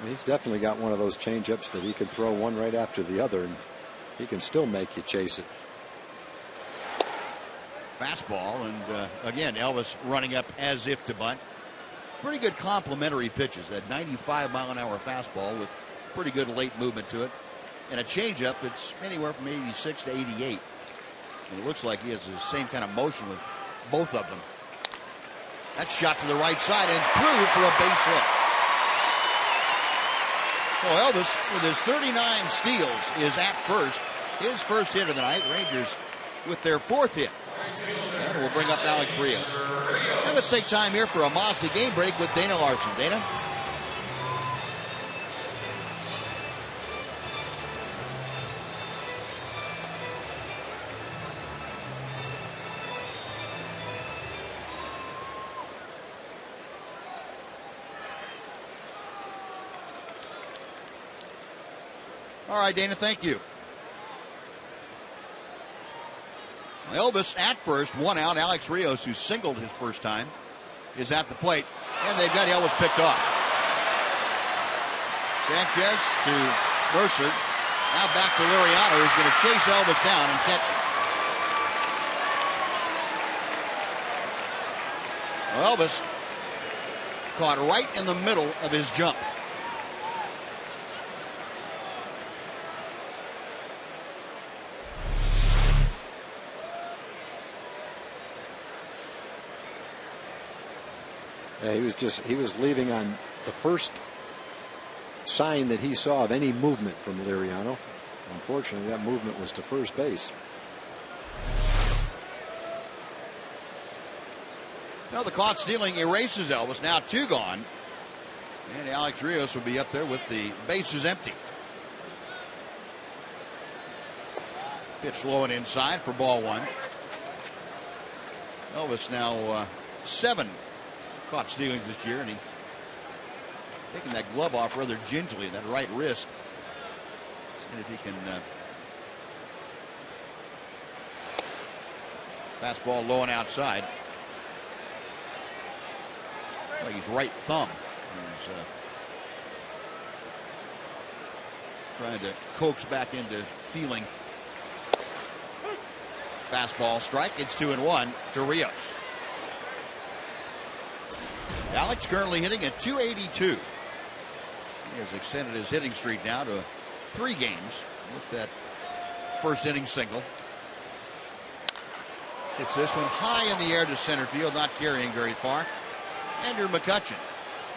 He's definitely got one of those changeups that he can throw one right after the other, and he can still make you chase it. Fastball, and again, Elvis running up as if to bunt. Pretty good complementary pitches. That 95-mile-an-hour fastball with pretty good late movement to it. And a changeup, it's anywhere from 86 to 88. And it looks like he has the same kind of motion with both of them. That shot to the right side and through for a base hit. Well, Elvis, with his 39 steals, is at first. His first hit of the night. Rangers with their 4th hit. And we'll bring up Alex Rios. Now let's take time here for a Mazda game break with Dana Larson. Dana? All right, Dana, thank you. Elvis at first, 1 out. Alex Rios, who singled his first time, is at the plate, and they've got Elvis picked off. Sanchez to Mercer. Now back to Liriano, who's going to chase Elvis down and catch him. Well, Elvis caught right in the middle of his jump. Yeah, he was leaving on the first sign that he saw of any movement from Liriano. Unfortunately, that movement was to first base. Now the caught stealing erases Elvis. Now 2 gone. And Alex Rios will be up there with the bases empty. Pitch low and inside for ball 1. Elvis now 7 caught stealings this year, and he taking that glove off rather gingerly, that right wrist. See if he can fastball low and outside. Like his right thumb. He's trying to coax back into feeling. Fastball strike. It's 2-1 to Rios. Alex currently hitting at .282. He has extended his hitting streak now to 3 games with that first inning single. It's this one high in the air to center field, not carrying very far. Andrew McCutchen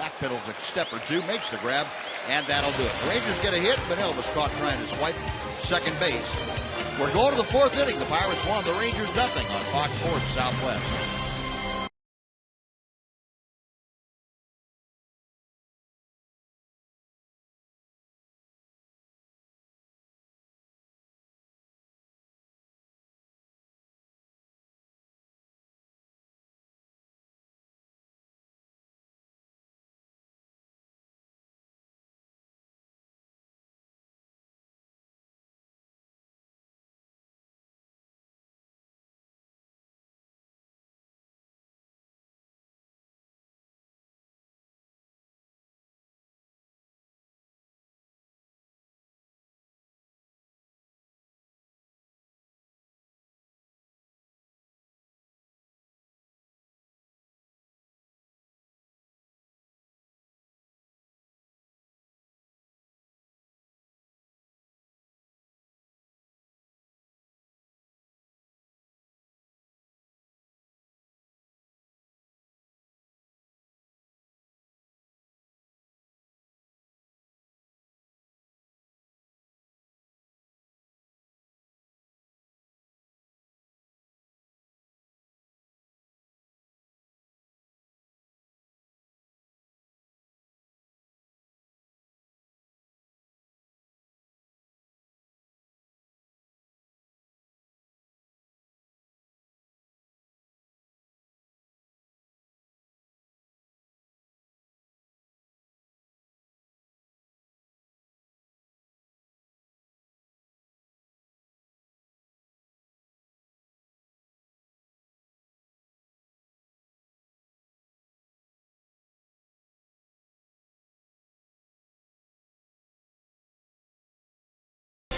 Backpedals a step or two, makes the grab, and that'll do it. The Rangers get a hit. Bunnell was caught trying to swipe second base. We're going to the fourth inning. The Pirates won, the Rangers nothing on Fox Sports Southwest.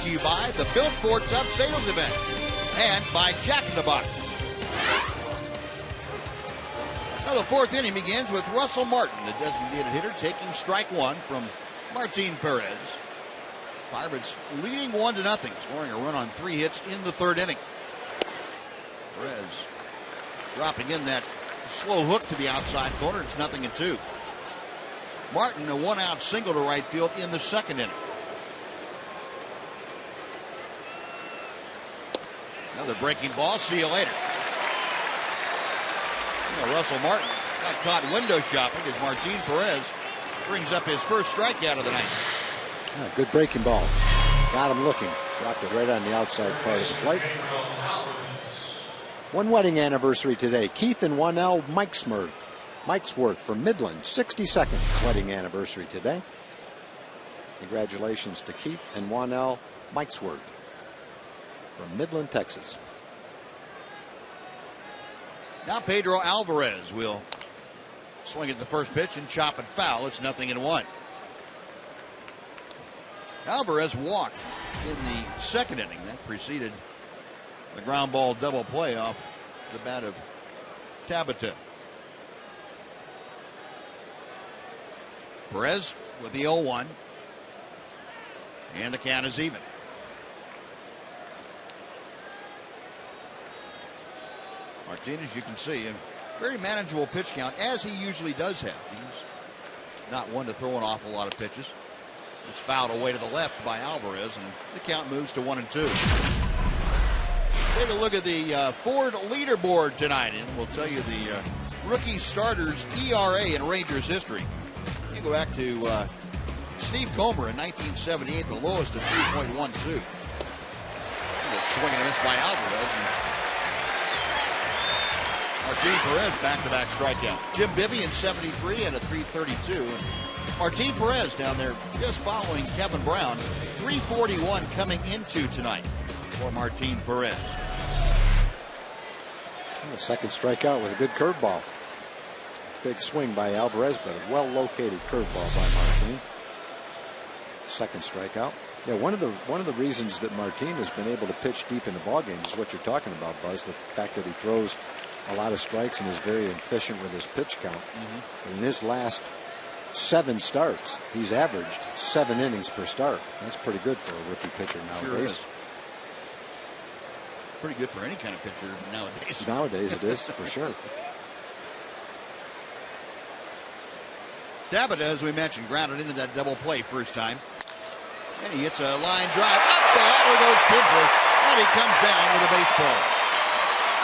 To you by the Built Ford Sub Sales Event and by Jack in the Box. Now the fourth inning begins with Russell Martin, the designated hitter, taking strike one from Martin Perez. Pirates leading 1-0, scoring a run on 3 hits in the third inning. Perez dropping in that slow hook to the outside corner. It's 0-2. Martin, a 1-out single to right field in the second inning. Another breaking ball. See you later. Russell Martin got caught window shopping as Martin Perez brings up his first strikeout of the night. Yeah, good breaking ball. Got him looking. Dropped it right on the outside part of the plate. One wedding anniversary today. Keith and Wanell Mikesworth from Midland. 62nd wedding anniversary today. Congratulations to Keith and Wanell Mikesworth from Midland, Texas. Now Pedro Alvarez will swing at the first pitch and chop it foul. It's 0-1. Alvarez walked in the second inning. That preceded the ground ball double play off the bat of Tabata. Perez with the 0-1. And the count is even. Martinez, you can see, a very manageable pitch count, as he usually does have. He's not one to throw an awful lot of pitches. It's fouled away to the left by Alvarez, and the count moves to 1-2. Take a look at the Ford leaderboard tonight, and we'll tell you the rookie starters ERA in Rangers history. You go back to Steve Comer in 1978, the lowest of 3.12. Swing and a miss by Alvarez. Martin Perez back-to-back strikeout. Jim Bibby in 73 and a 3.32. And Martin Perez down there just following Kevin Brown. 3.41 coming into tonight for Martin Perez. And a second strikeout with a good curveball. Big swing by Alvarez, but a well-located curveball by Martin. Second strikeout. Yeah, one of the reasons that Martin has been able to pitch deep in the ballgame is what you're talking about, Buzz. The fact that he throws a lot of strikes and is very efficient with his pitch count. In his last 7 starts, he's averaged 7 innings per start. That's pretty good for a rookie pitcher nowadays. Sure is. Pretty good for any kind of pitcher nowadays. Nowadays it is, for sure. Tabata, as we mentioned, grounded into that double play first time. And he hits a line drive. Up the ladder goes Kinzer, and he comes down with a baseball.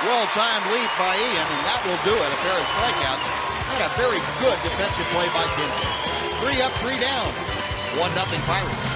Well-timed leap by Ian, and that will do it. A pair of strikeouts and a very good defensive play by Kinzer. 3 up, 3 down. 1-0 Pirates.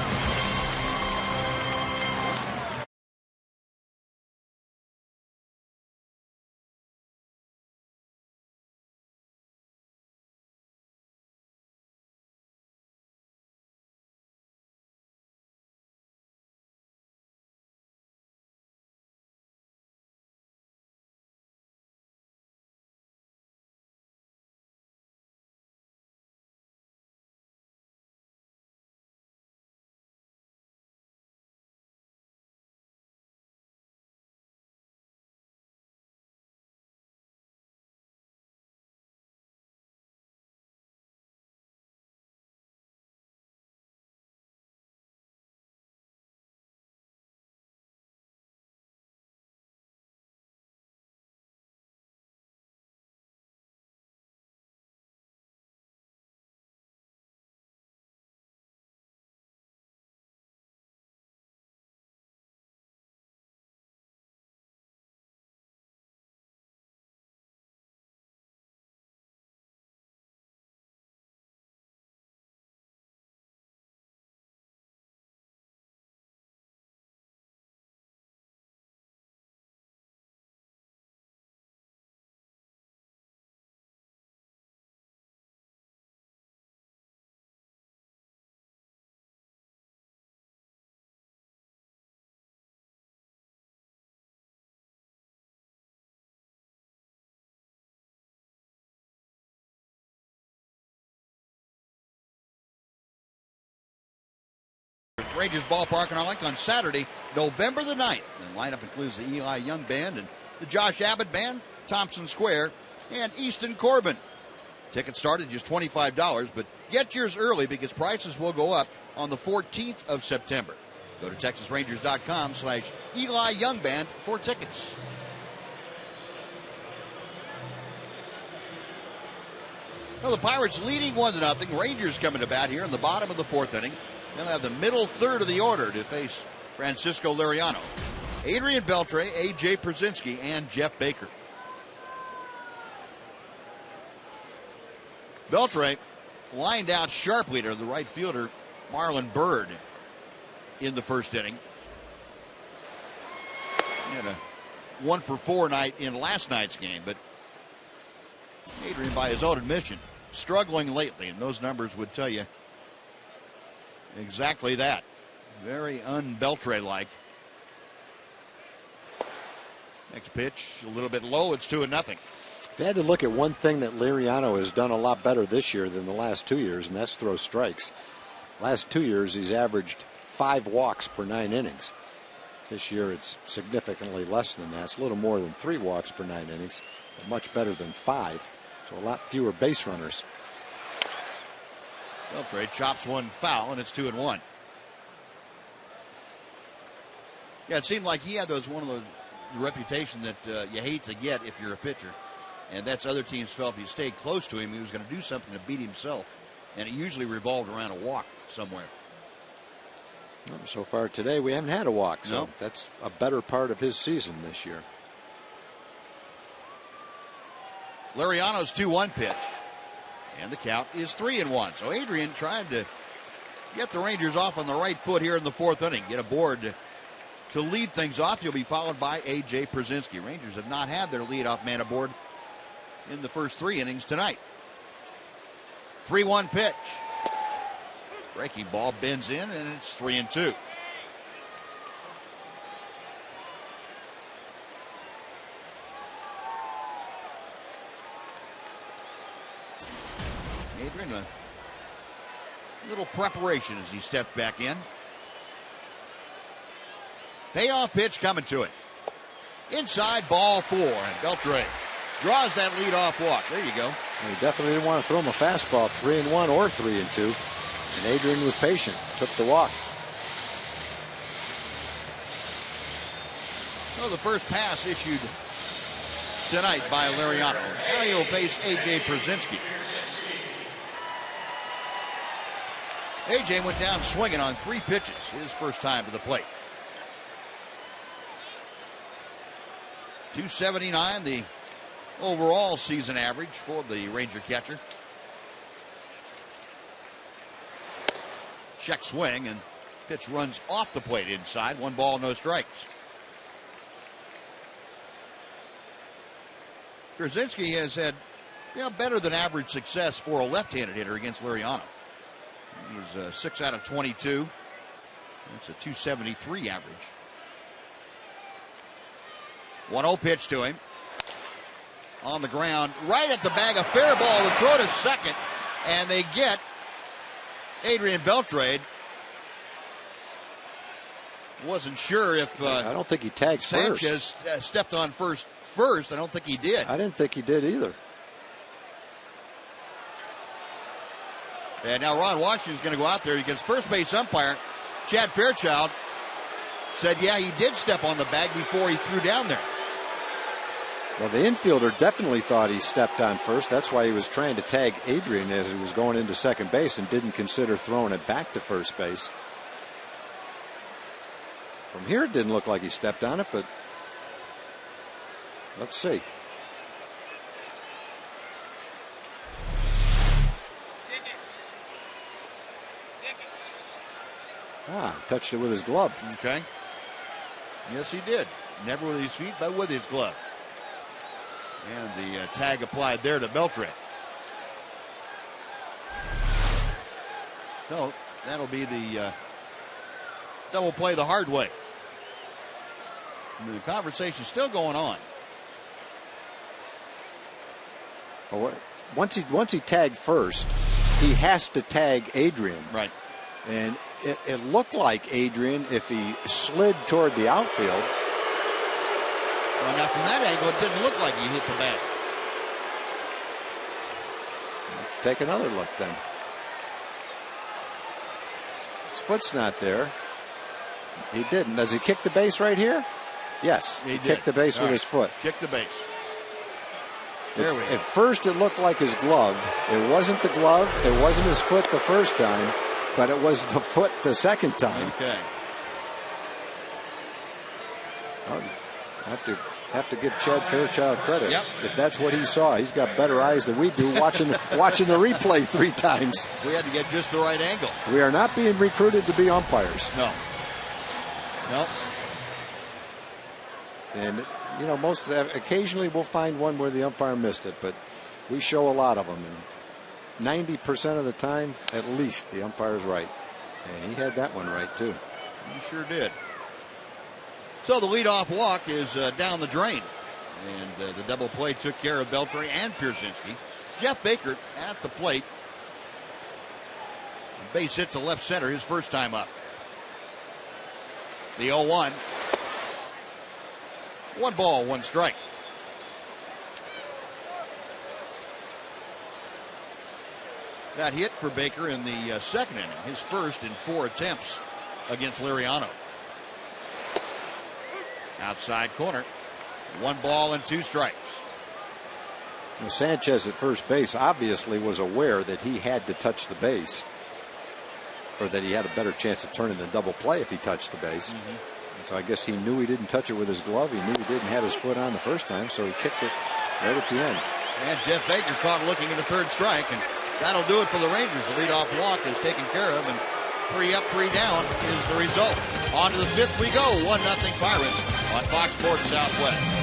Rangers ballpark in Arlington on Saturday, November the 9th. The lineup includes the Eli Young Band and the Josh Abbott Band, Thompson Square, and Easton Corbin. Tickets start at just $25, but get yours early because prices will go up on the 14th of September. Go to TexasRangers.com/Eli Young Band for tickets. Well, the Pirates leading 1-0. Rangers coming to bat here in the bottom of the 4th inning. They'll have the middle third of the order to face Francisco Liriano, Adrian Beltre, A.J. Przinsky, and Jeff Baker. Beltre lined out sharply to the right fielder, Marlon Byrd, in the first inning. He had a 1-for-4 night in last night's game, but Adrian, by his own admission, struggling lately, and those numbers would tell you exactly that. Very un-Beltre-like. Next pitch, a little bit low. It's 2-0. If you had to look at one thing that Liriano has done a lot better this year than the last 2 years, and that's throw strikes. Last 2 years, he's averaged 5 walks per 9 innings. This year, it's significantly less than that. It's a little more than 3 walks per 9 innings, but much better than 5. So a lot fewer base runners. Beltre chops one foul, and it's 2-1. Yeah, it seemed like he had one of those reputation that you hate to get if you're a pitcher, and that's other teams felt if you stayed close to him, he was going to do something to beat himself, and it usually revolved around a walk somewhere. So far today, we haven't had a walk, so nope. That's a better part of his season this year. Liriano's 2-1 pitch. And the count is 3-1. So Adrian trying to get the Rangers off on the right foot here in the 4th inning. Get aboard to lead things off. He'll be followed by A.J. Przinsky. Rangers have not had their leadoff man aboard in the first 3 innings tonight. 3-1 pitch. Breaking ball bends in, and it's 3-2. Adrian, a little preparation as he steps back in. Payoff pitch coming to it. Inside, ball 4, and Beltre draws that leadoff walk. There you go. Well, he definitely didn't want to throw him a fastball, 3-1 or 3-2. And Adrian was patient, took the walk. Well, the first pass issued tonight by Liriano. Now he'll face A.J. Przinsky. AJ went down swinging on 3 pitches, his first time to the plate. 279, the overall season average for the Ranger catcher. Check swing, and pitch runs off the plate inside. 1 ball, no strikes. Pierzynski has had better than average success for a left-handed hitter against Liriano. He's 6 out of 22. That's a 273 average. 1-0 pitch to him. On the ground, right at the bag, a fair ball. The throw to second, and they get Adrian Beltrade. Wasn't sure if I don't think he tagged Sanchez stepped on first. I don't think he did. I didn't think he did either. And now Ron Washington's going to go out there against first base umpire Chad Fairchild. Said, yeah, he did step on the bag before he threw down there. Well, the infielder definitely thought he stepped on first. That's why he was trying to tag Adrian as he was going into second base and didn't consider throwing it back to first base. From here, it didn't look like he stepped on it, but let's see. Touched it with his glove. Okay. Yes, he did. Never with his feet, but with his glove. And the tag applied there to Beltrade. So that'll be the double play the hard way. The conversation's still going on. Well, once he tagged first, he has to tag Adrian. Right. And it looked like Adrian, if he slid toward the outfield. Well, now from that angle, it didn't look like he hit the bag. Let's take another look then. His foot's not there. He didn't. Does he kick the base right here? Yes. He kicked the base with his foot. Kick the base. There we go. At first, it looked like his glove. It wasn't the glove. It wasn't his foot the first time, but it was the foot the second time. Okay. I'll have to give Chad Fairchild credit. Yep. If that's what he saw, he's got better eyes than we do watching the replay 3 times. We had to get just the right angle. We are not being recruited to be umpires. No. Nope. And, occasionally we'll find one where the umpire missed it, but we show a lot of them. And 90% of the time, at least, the umpire's right. And he had that one right, too. He sure did. So the leadoff walk is down the drain. And the double play took care of Beltrade and Pierzynski. Jeff Baker at the plate. Base hit to left center, his first time up. The 0-1. 1 ball, 1 strike. That hit for Baker in the second inning, his first in 4 attempts against Liriano. Outside corner. 1 ball and 2 strikes. Well, Sanchez at first base obviously was aware that he had to touch the base, or that he had a better chance of turning the double play if he touched the base. Mm-hmm. So I guess he knew he didn't touch it with his glove. He knew he didn't have his foot on the first time, so he kicked it right at the end. And Jeff Baker caught looking at a 3rd strike, and that'll do it for the Rangers. The leadoff walk is taken care of, and 3 up, 3 down is the result. On to the 5th we go. 1-0 Pirates on Fox Sports Southwest.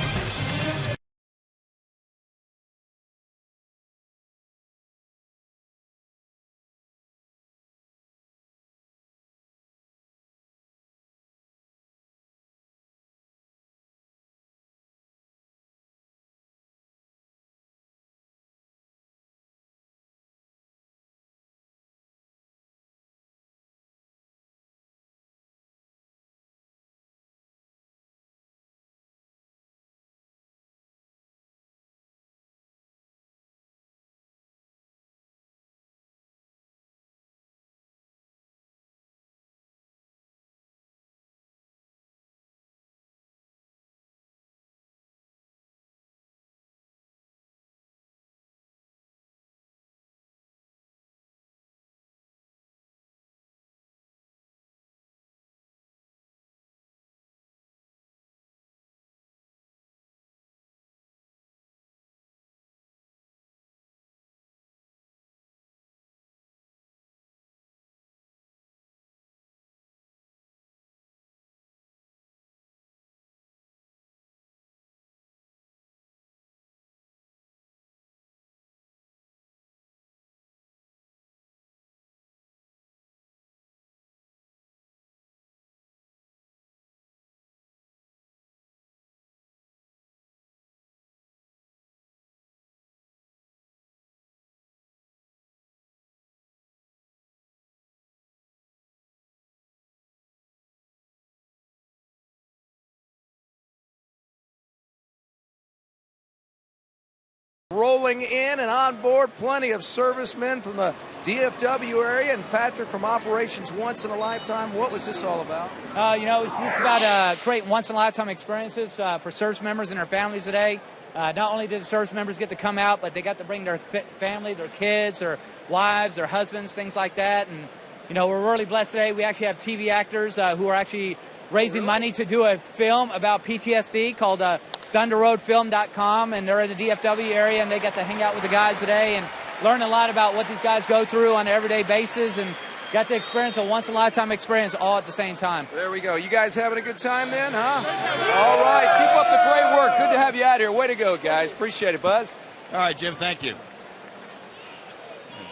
Rolling in and on board, plenty of servicemen from the DFW area, and Patrick from Operations Once in a Lifetime. What was this all about? It's just about creating once-in-a-lifetime experiences for service members and their families today. Not only did the service members get to come out, but they got to bring their family, their kids, their wives, their husbands, things like that. And, we're really blessed today. We actually have TV actors who are actually raising money to do a film about PTSD called thunderroadfilm.com, and they're in the DFW area, and they got to hang out with the guys today and learn a lot about what these guys go through on an everyday basis, and got to experience a once-in-a-lifetime experience all at the same time. There we go. You guys having a good time then, huh? All right. Keep up the great work. Good to have you out here. Way to go, guys. Appreciate it, Buzz. All right, Jim, thank you. A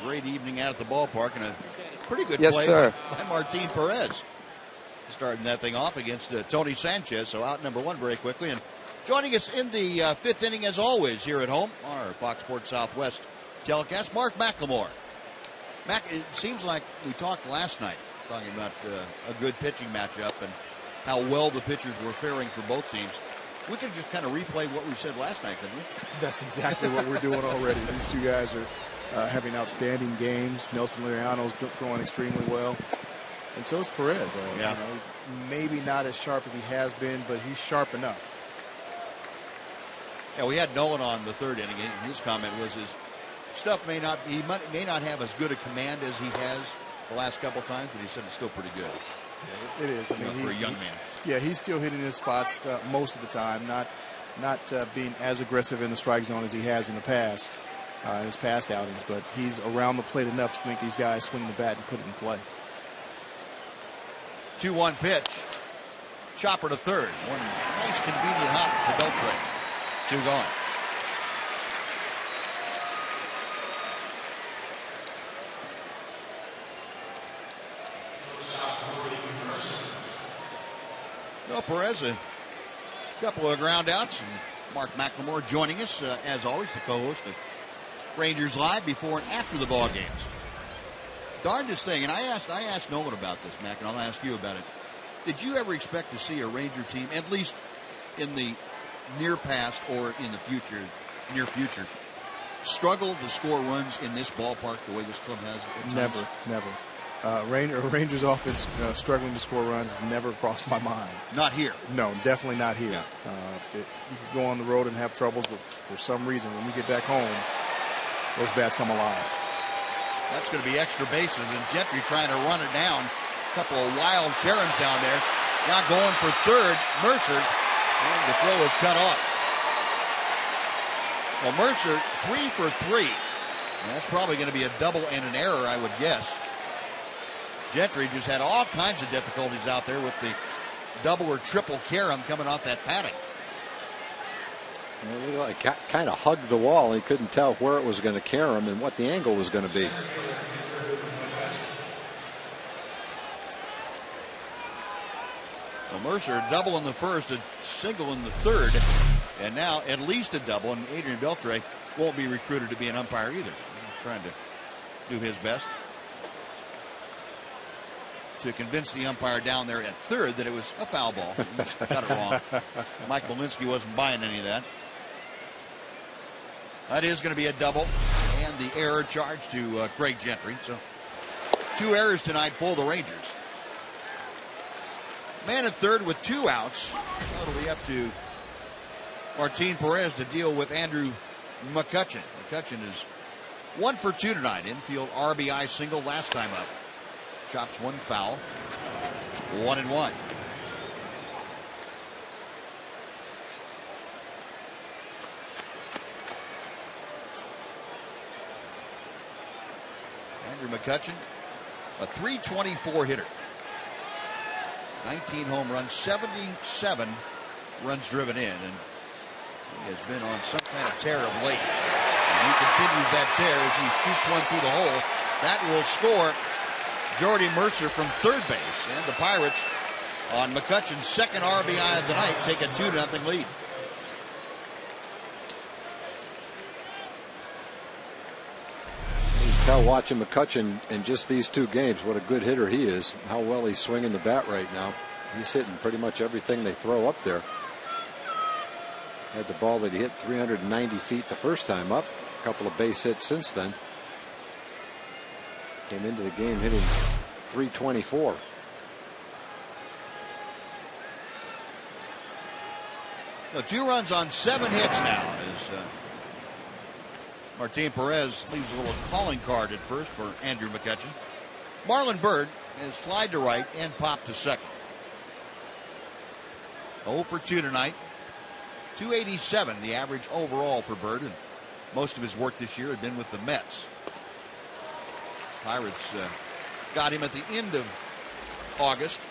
great evening out at the ballpark, and a pretty good play by Martin Perez. Starting that thing off against Tony Sanchez, so out number one very quickly. And joining us in the fifth inning, as always, here at home, our Fox Sports Southwest telecast, Mark McLemore. Mac, it seems like we talked last night, talking about a good pitching matchup and how well the pitchers were faring for both teams. We could just kind of replay what we said last night, couldn't we? That's exactly what we're doing already. These two guys are having outstanding games. Nelson Liriano's throwing extremely well. And so is Perez. He's maybe not as sharp as he has been, but he's sharp enough. Yeah, we had Nolan on the third inning, and his comment was his stuff may not have as good a command as he has the last couple times, but he said it's still pretty good. Yeah, it is. I mean, for a young man. Yeah, he's still hitting his spots most of the time, not being as aggressive in the strike zone as he has in the past, in his past outings, but he's around the plate enough to make these guys swing the bat and put it in play. 2-1 pitch. Chopper to third. One nice convenient hop to Beltray. 2 gone. Well, Perez, a couple of ground outs, and Mark McLemore joining us, as always, the co-host of Rangers Live before and after the ball games. Darndest thing, and I asked Nolan about this, Mac, and I'll ask you about it. Did you ever expect to see a Ranger team, at least in the near past or in the near future, struggle to score runs in this ballpark the way this club has at times? Never. Rangers offense struggling to score runs has never crossed my mind. Not here. No, definitely not here. Yeah. You could go on the road and have troubles, but for some reason, when we get back home, those bats come alive. That's going to be extra bases, and Gentry trying to run it down. A couple of wild Karens down there. Now going for third, Mercer, and the throw is cut off. Well, Mercer 3 for 3. And that's probably going to be a double and an error, I would guess. Gentry just had all kinds of difficulties out there with the double or triple Karen coming off that padding. Well, he kind of hugged the wall. He couldn't tell where it was going to carry him and what the angle was going to be. Well, Mercer double in the first, a single in the third, and now at least a double. And Adrian Beltre won't be recruited to be an umpire either. He's trying to do his best to convince the umpire down there at third that it was a foul ball. He got it wrong. Mike Lelinski wasn't buying any of that. That is going to be a double, and the error charged to Craig Gentry. So 2 errors tonight for the Rangers. Man at third with 2 outs. That'll be up to Martin Perez to deal with Andrew McCutchen. McCutchen is 1 for 2 tonight. Infield RBI single last time up. Chops 1 foul. 1-1. Andrew McCutchen, a .324 hitter. 19 home runs, 77 runs driven in, and he has been on some kind of tear of late. And he continues that tear as he shoots one through the hole. That will score Jordy Mercer from third base, and the Pirates, on McCutchen's second RBI of the night, take a 2-0 lead. You can tell watching McCutchen in just these 2 games what a good hitter he is, how well he's swinging the bat right now. He's hitting pretty much everything they throw up there. Had the ball that he hit 390 feet the first time up. A couple of base hits since then. Came into the game hitting 324. So 2 runs on 7 hits now as Martin Perez leaves a little calling card at first for Andrew McCutchen. Marlon Byrd has flied to right and popped to second. 0 for 2 tonight. 287 the average overall for Byrd, and most of his work this year had been with the Mets. Pirates got him at the end of August.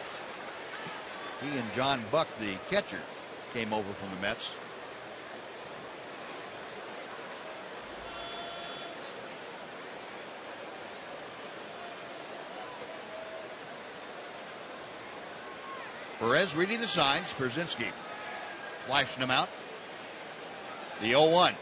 He and John Buck, the catcher, came over from the Mets. Perez reading the signs. Brzezinski flashing him out. The 0-1.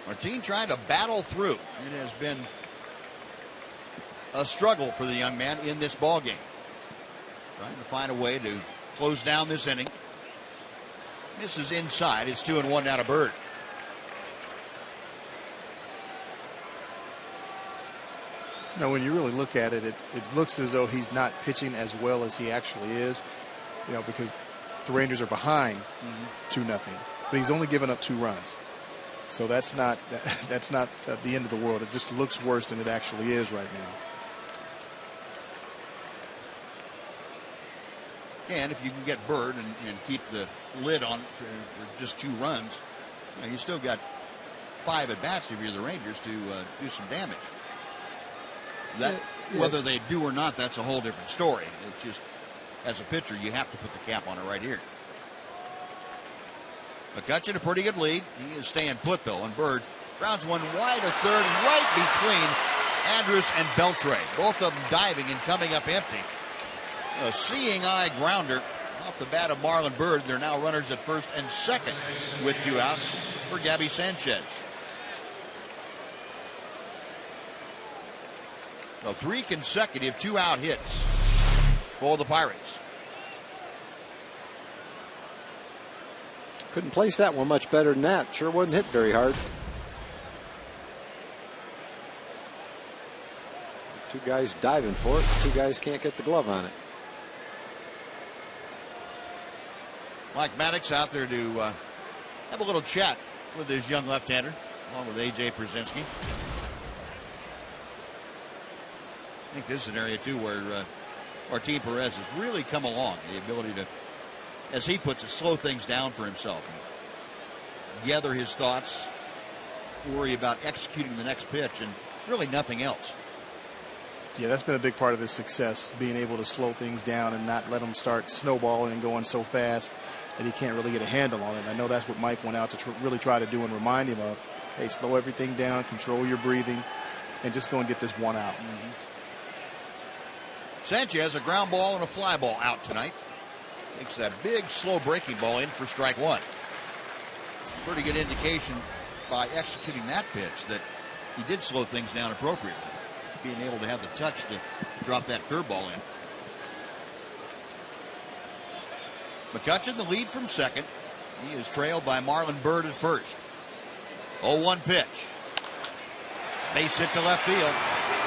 Martin trying to battle through. It has been a struggle for the young man in this ball game. Trying to find a way to close down this inning. Misses inside. It's 2-1 now to Byrd. Now, when you really look at it, it looks as though he's not pitching as well as he actually is, because the Rangers are behind 2-0, but he's only given up 2 runs. So that's not the end of the world. It just looks worse than it actually is right now. And if you can get Byrd and keep the lid on for just 2 runs, you still got 5 at bats if you're the Rangers to do some damage. Whether they do or not, that's a whole different story. It's just, as a pitcher, you have to put the cap on it right here. McCutchen, a pretty good lead. He is staying put, though, and Byrd grounds one wide of third and right between Andrus and Beltre. Both of them diving and coming up empty. A seeing eye grounder off the bat of Marlon Byrd. They're now runners at first and second with 2 outs for Gabby Sanchez. So 3 consecutive 2-out hits for the Pirates. Couldn't place that one much better than that. Sure wasn't hit very hard. 2 guys diving for it. 2 guys can't get the glove on it. Mike Maddox out there to have a little chat with his young left-hander, along with A.J. Brzezinski. I think this is an area, too, where Martin Perez has really come along. The ability to, as he puts it, slow things down for himself and gather his thoughts, worry about executing the next pitch, and really nothing else. Yeah, that's been a big part of his success, being able to slow things down and not let him start snowballing and going so fast that he can't really get a handle on it. And I know that's what Mike went out to really try to do and remind him of. Hey, slow everything down, control your breathing, and just go and get this one out. Sanchez, a ground ball and a fly ball out tonight. Takes that big, slow breaking ball in for strike 1. Pretty good indication by executing that pitch that he did slow things down appropriately. Being able to have the touch to drop that curveball in. McCutchen, the lead from second. He is trailed by Marlon Byrd at first. 0-1 pitch. Base hit to left field.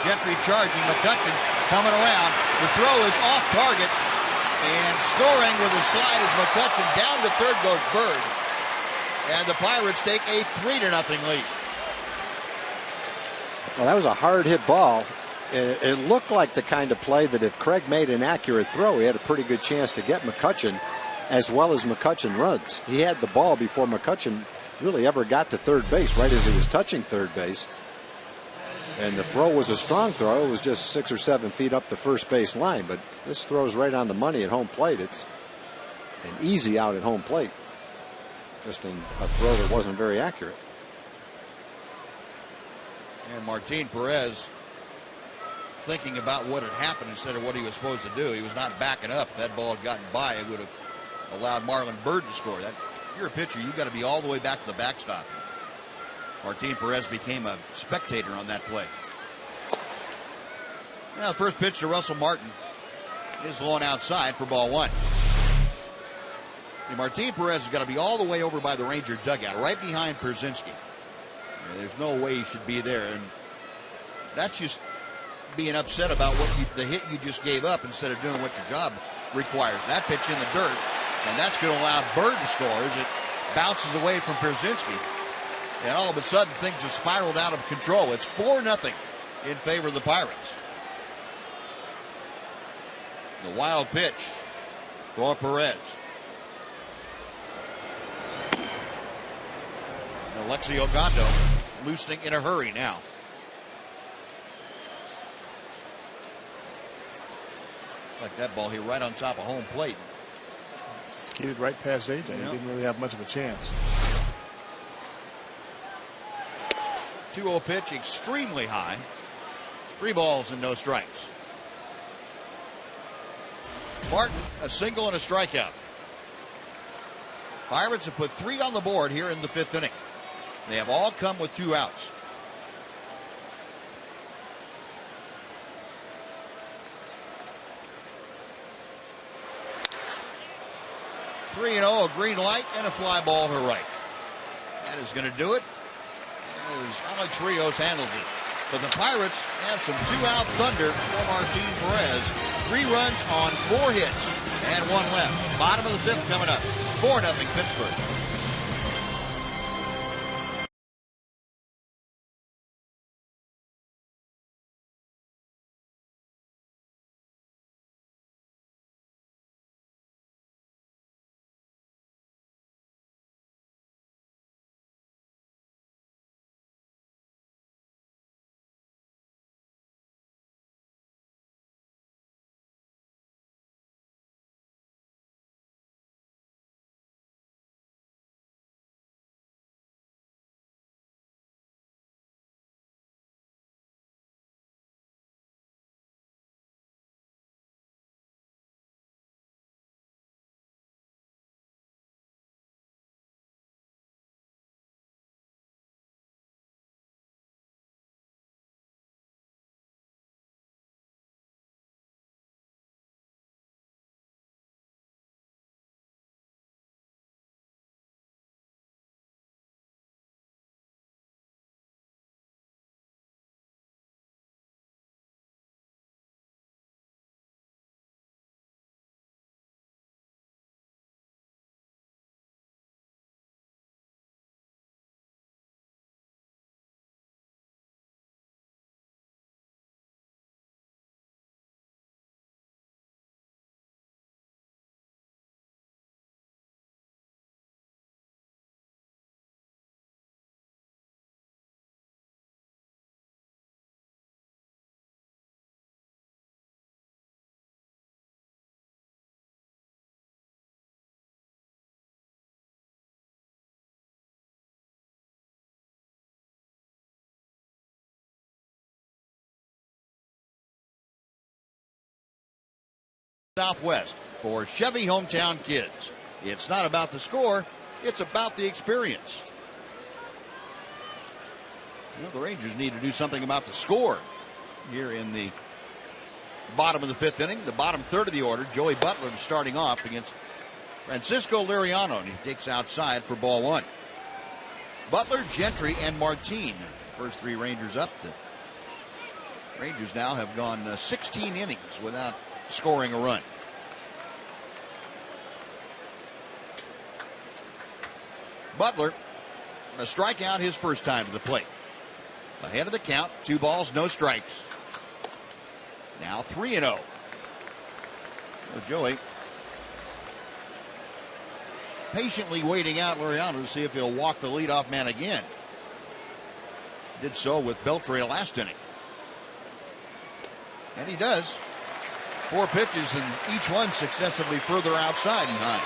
Gentry charging. McCutchen coming around. The throw is off target. And scoring with a slide is McCutchen. Down to third goes Byrd. And the Pirates take a 3-0 lead. Well, that was a hard hit ball. It looked like the kind of play that if Craig made an accurate throw, he had a pretty good chance to get McCutchen, as well as McCutchen runs. He had the ball before McCutchen really ever got to third base, right as he was touching third base. And the throw was a strong throw. It was just 6 or 7 feet up the first base line, but this throw's right on the money at home plate. It's an easy out at home plate. Just a throw that wasn't very accurate. And Martin Perez thinking about what had happened instead of what he was supposed to do. He was not backing up. If that ball had gotten by, it would have allowed Marlon Byrd to score. That you're a pitcher, you've got to be all the way back to the backstop. Martin Perez became a spectator on that play. Now, first pitch to Russell Martin is low and outside for ball one. Martin Perez has got to be all the way over by the Ranger dugout, right behind Pierzynski. There's no way he should be there, and that's just being upset about the hit you just gave up instead of doing what your job requires. That pitch in the dirt, and that's going to allow Bird to score as it bounces away from Pierzynski. And all of a sudden, things have spiraled out of control. It's 4-0 in favor of the Pirates. The wild pitch for Perez. Alexi Ogando loosening in a hurry now. Like that ball here right on top of home plate. Skidded right past AJ. He didn't really have much of a chance. 2-0 pitch, extremely high. 3 balls and no strikes. Martin, a single and a strikeout. Pirates have put 3 on the board here in the 5th inning. They have all come with 2 outs. Three and 0, a green light and a fly ball to right. That is going to do it. As Alex Rios handles it. But the Pirates have some 2-out thunder from Martin Perez. 3 runs on 4 hits and 1 left. Bottom of the 5th coming up. 4-0 Pittsburgh. Southwest for Chevy Hometown Kids. It's not about the score, it's about the experience. You know, the Rangers need to do something about the score here in the bottom of the 5th inning, the bottom third of the order. Joey Butler starting off against Francisco Liriano, and he takes outside for ball one. Butler, Gentry, and Martin, first 3 Rangers up. The Rangers now have gone 16 innings without scoring a run. Butler, a strikeout his first time to the plate. Ahead of the count, 2 balls, no strikes. Now 3-0. So Joey patiently waiting out Liriano to see if he'll walk the leadoff man again. Did so with Beltray last inning. And he does. 4 pitches, and each one successively further outside and high.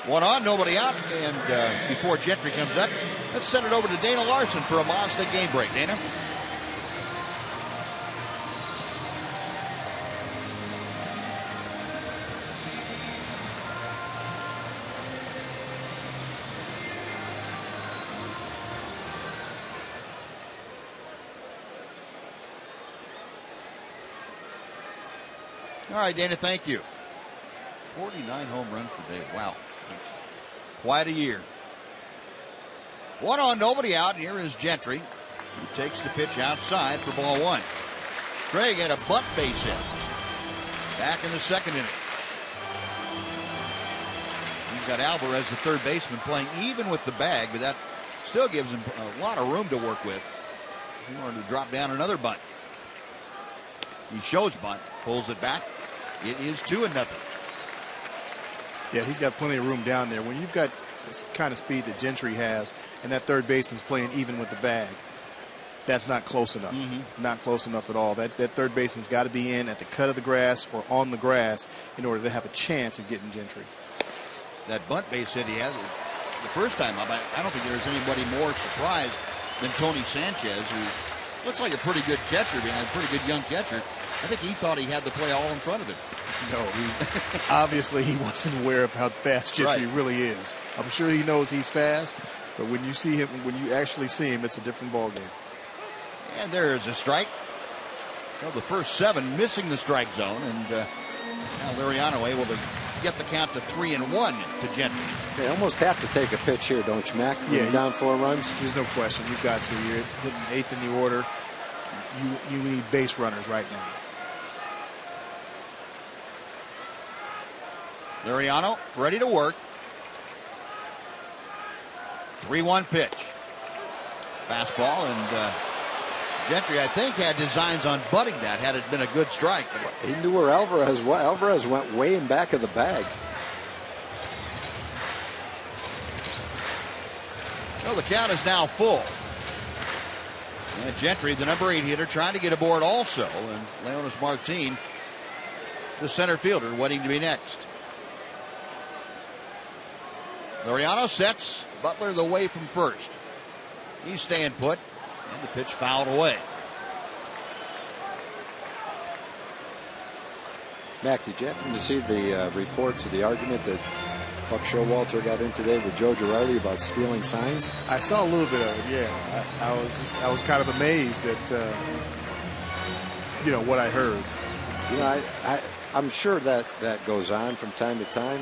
1 on, nobody out, and before Gentry comes up, let's send it over to Dana Larson for a Mazda game break. Dana? All right, Dana, thank you. 49 home runs for Dave. Wow. That's quite a year. 1 on, nobody out. Here is Gentry, who takes the pitch outside for ball 1. Craig had a bunt base hit back in the 2nd inning. He's got Alvarez, the third baseman, playing even with the bag, but that still gives him a lot of room to work with. He wanted to drop down another bunt. He shows bunt, pulls it back. It is 2-0. Yeah, he's got plenty of room down there. When you've got this kind of speed that Gentry has, and that third baseman's playing even with the bag, that's not close enough. Not close enough at all. That third baseman's got to be in at the cut of the grass or on the grass in order to have a chance of getting Gentry. That bunt base hit he has the first time up, I don't think there's anybody more surprised than Tony Sanchez, who looks like a pretty good catcher, behind a pretty good young catcher. I think he thought he had the play all in front of him. No, obviously he wasn't aware of how fast Gentry really is. I'm sure he knows he's fast, but when you see him, when you actually see him, it's a different ball game. And there is a strike. Well, the first 7 missing the strike zone, and now Liriano able to get the count to 3-1 to Gentry. They almost have to take a pitch here, don't you, Mac? Yeah, down 4 runs. There's no question. You've got to. You're hitting 8th in the order. You need base runners right now. Liriano ready to work. 3-1 pitch. Fastball, and Gentry, I think, had designs on butting that had it been a good strike. But he knew where Alvarez was. Alvarez went way in back of the bag. Well, the count is now full. And Gentry, the number 8 hitter, trying to get aboard also. And Leonis Martin, the center fielder, waiting to be next. Liriano sets. Butler the way from first. He's staying put. And the pitch fouled away. Mac, did you happen to see the reports of the argument that Buck Showalter got in today with Joe Girardi about stealing signs? I saw a little bit of it. Yeah, I was kind of amazed at what I heard. I'm sure that goes on from time to time.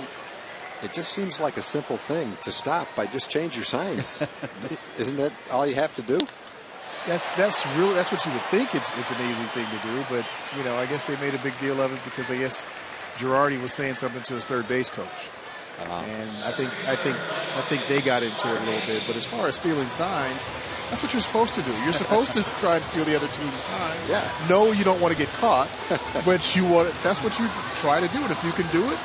It just seems like a simple thing to stop by just change your signs. Isn't that all you have to do? That's what you would think it's an easy thing to do, but I guess they made a big deal of it because I guess Girardi was saying something to his third base coach, and I think they got into it a little bit. But as far as stealing signs, that's what you're supposed to do. You're supposed to try and steal the other team's signs. Yeah. No, you don't want to get caught, but that's what you try to do, and if you can do it,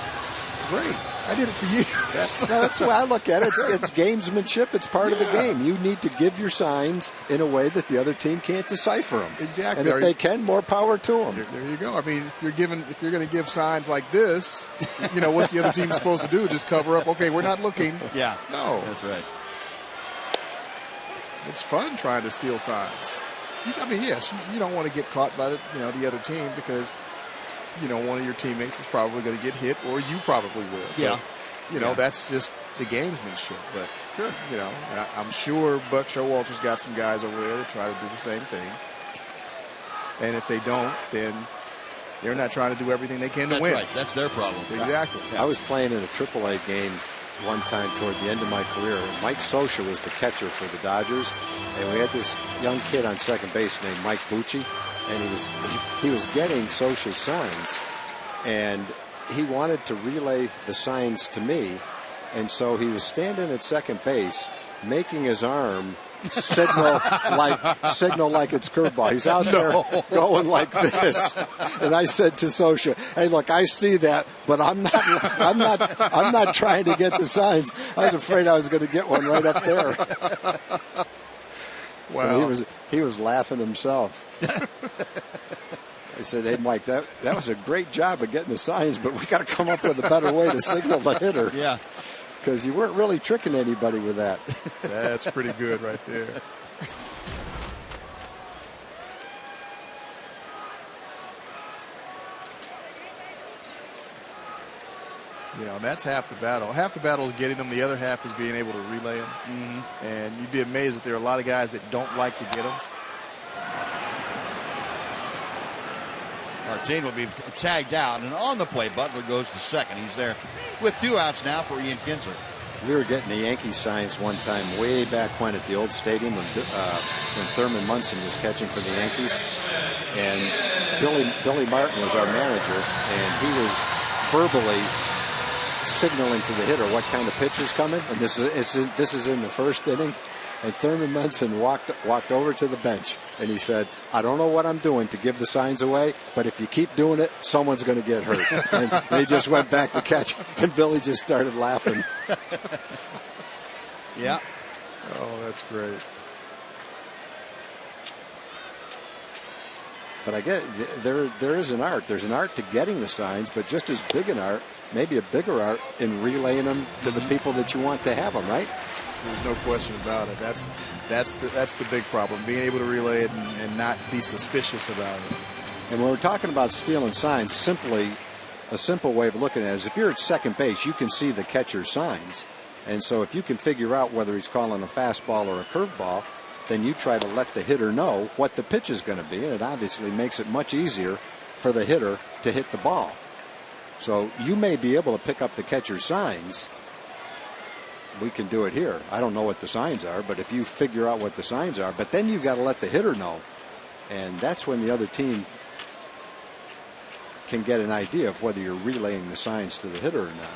great. I did it for you. That's the way I look at it. It's gamesmanship. It's part of the game. You need to give your signs in a way that the other team can't decipher them. Exactly. And if they can, more power to them. There you go. I mean, if you're going to give signs like this, what's the other team supposed to do? Just cover up. Okay, we're not looking. Yeah. No. That's right. It's fun trying to steal signs. I mean, yes, you don't want to get caught by the other team because one of your teammates is probably going to get hit, or you probably will. Yeah. But, that's just the gamesmanship. But, sure. I'm sure Buck Showalter's got some guys over there that try to do the same thing. And if they don't, then they're not trying to do everything they can to win. That's right. That's their problem. Exactly. I was playing in a AAA game one time toward the end of my career. Mike Scioscia was the catcher for the Dodgers, and we had this young kid on second base named Mike Bucci. And he was getting Scioscia's signs, and he wanted to relay the signs to me, and so he was standing at second base, making his arm signal like it's curveball. He's out there going like this, and I said to Scioscia, "Hey, look, I see that, but I'm not trying to get the signs. I was afraid I was going to get one right up there." Wow. He was laughing himself. I said, "Hey, Mike, that was a great job of getting the signs, but we got to come up with a better way to signal the hitter." Yeah. Because you weren't really tricking anybody with that. That's pretty good right there. That's half the battle. Half the battle is getting them. The other half is being able to relay them. Mm-hmm. And you'd be amazed that there are a lot of guys that don't like to get them. Martin will be tagged out, and on the play, Butler goes to second. He's there with 2 outs now for Ian Kinsler. We were getting the Yankee signs one time way back when at the old stadium when Thurman Munson was catching for the Yankees, and Billy Martin was our manager, and he was verbally signaling to the hitter what kind of pitch is coming. And this is in the first inning. And Thurman Munson walked over to the bench, and he said, "I don't know what I'm doing to give the signs away, but if you keep doing it, someone's going to get hurt." And they just went back to catch, and Billy just started laughing. Yeah. Oh, that's great. But I get there is an art. There's an art to getting the signs, but just as big an art, maybe a bigger art, in relaying them to the people that you want to have them, right? There's no question about it. That's the big problem, being able to relay it and not be suspicious about it. And when we're talking about stealing signs, a simple way of looking at it is if you're at second base, you can see the catcher's signs. And so if you can figure out whether he's calling a fastball or a curveball, then you try to let the hitter know what the pitch is going to be. And it obviously makes it much easier for the hitter to hit the ball. So you may be able to pick up the catcher's signs. We can do it here. I don't know what the signs are, but if you figure out what the signs are, but then you've got to let the hitter know. And that's when the other team can get an idea of whether you're relaying the signs to the hitter or not.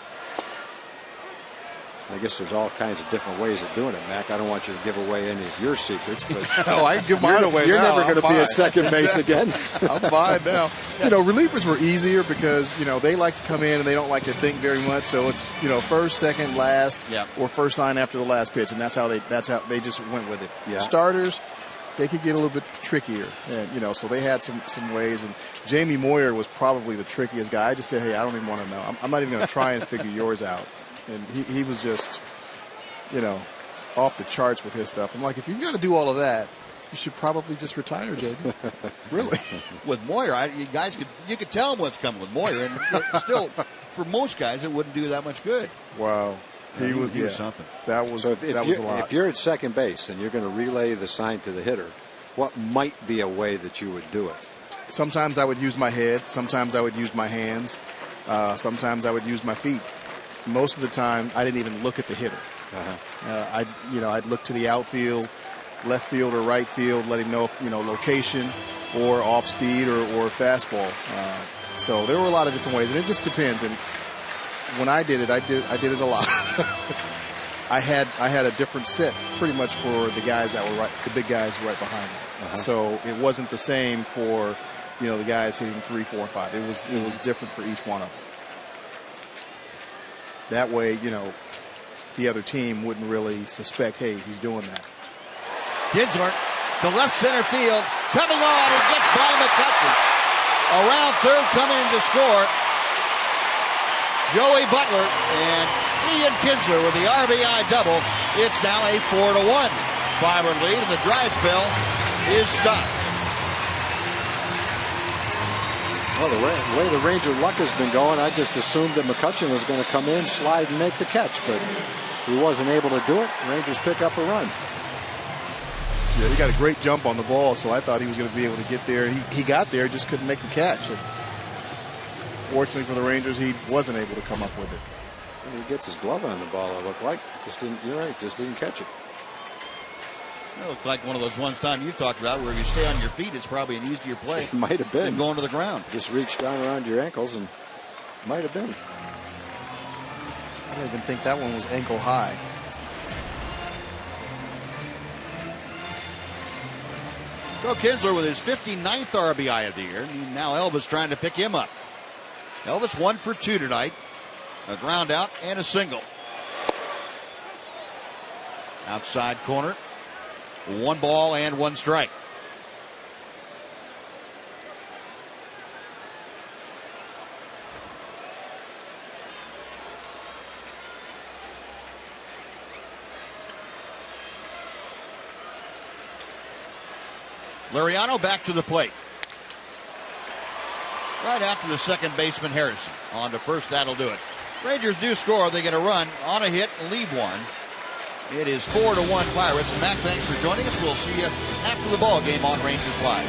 I guess there's all kinds of different ways of doing it, Mac. I don't want you to give away any of your secrets, but oh, I can give mine away. You're now. never going to be at second base again. I'm fine now. Relievers were easier because they like to come in and they don't like to think very much. So it's first, second, last, or first sign after the last pitch, and that's how they just went with it. Yeah. Starters, they could get a little bit trickier, and so they had some ways. And Jamie Moyer was probably the trickiest guy. I just said, hey, I don't even want to know. I'm not even going to try and figure yours out. And he was just, off the charts with his stuff. I'm like, if you've got to do all of that, you should probably just retire, JB. Really? With Moyer, you could tell him what's coming with Moyer, and still, for most guys, it wouldn't do that much good. Wow. He was something. That was a lot. If you're at second base and you're going to relay the sign to the hitter, what might be a way that you would do it? Sometimes I would use my head. Sometimes I would use my hands. Sometimes I would use my feet. Most of the time, I didn't even look at the hitter. I'd look to the outfield, left field or right field, let him know, location or off speed or fastball. So there were a lot of different ways, and it just depends. And when I did it, I did it a lot. I had a different set pretty much for the guys that were the big guys right behind me. So it wasn't the same for the guys hitting 3, 4, and 5. It was different for each one of them. That way, the other team wouldn't really suspect, hey, he's doing that. Kinsler to left center field, coming on, and gets by McCutchen. Around third, coming in to score, Joey Butler, and Ian Kinsler with the RBI double. It's now a 4-1 Firebird lead, and the dry spell is stopped. Well, the way the Ranger luck has been going, I just assumed that McCutchen was going to come in, slide, and make the catch, but he wasn't able to do it. Rangers pick up a run. Yeah, he got a great jump on the ball, so I thought he was going to be able to get there. He got there, just couldn't make the catch. And fortunately for the Rangers, he wasn't able to come up with it. And he gets his glove on the ball, it looked like. You're right, just didn't catch it. It looked like one of those ones time you talked about where if you stay on your feet, it's probably an easier play. It might have been. Than going to the ground. Just reach down around your ankles and might have been. I don't even think that one was ankle high. Joe Kinsler with his 59th RBI of the year. And now Elvis trying to pick him up. Elvis 1 for 2 tonight. A ground out and a single. Outside corner. 1 ball and 1 strike. Liriano back to the plate. Right out to the second baseman, Harrison. On to first, that'll do it. Rangers do score. They get a run on a hit and leave one. It is 4-1 Pirates. Mac, thanks for joining us. We'll see you after the ball game on Rangers Live.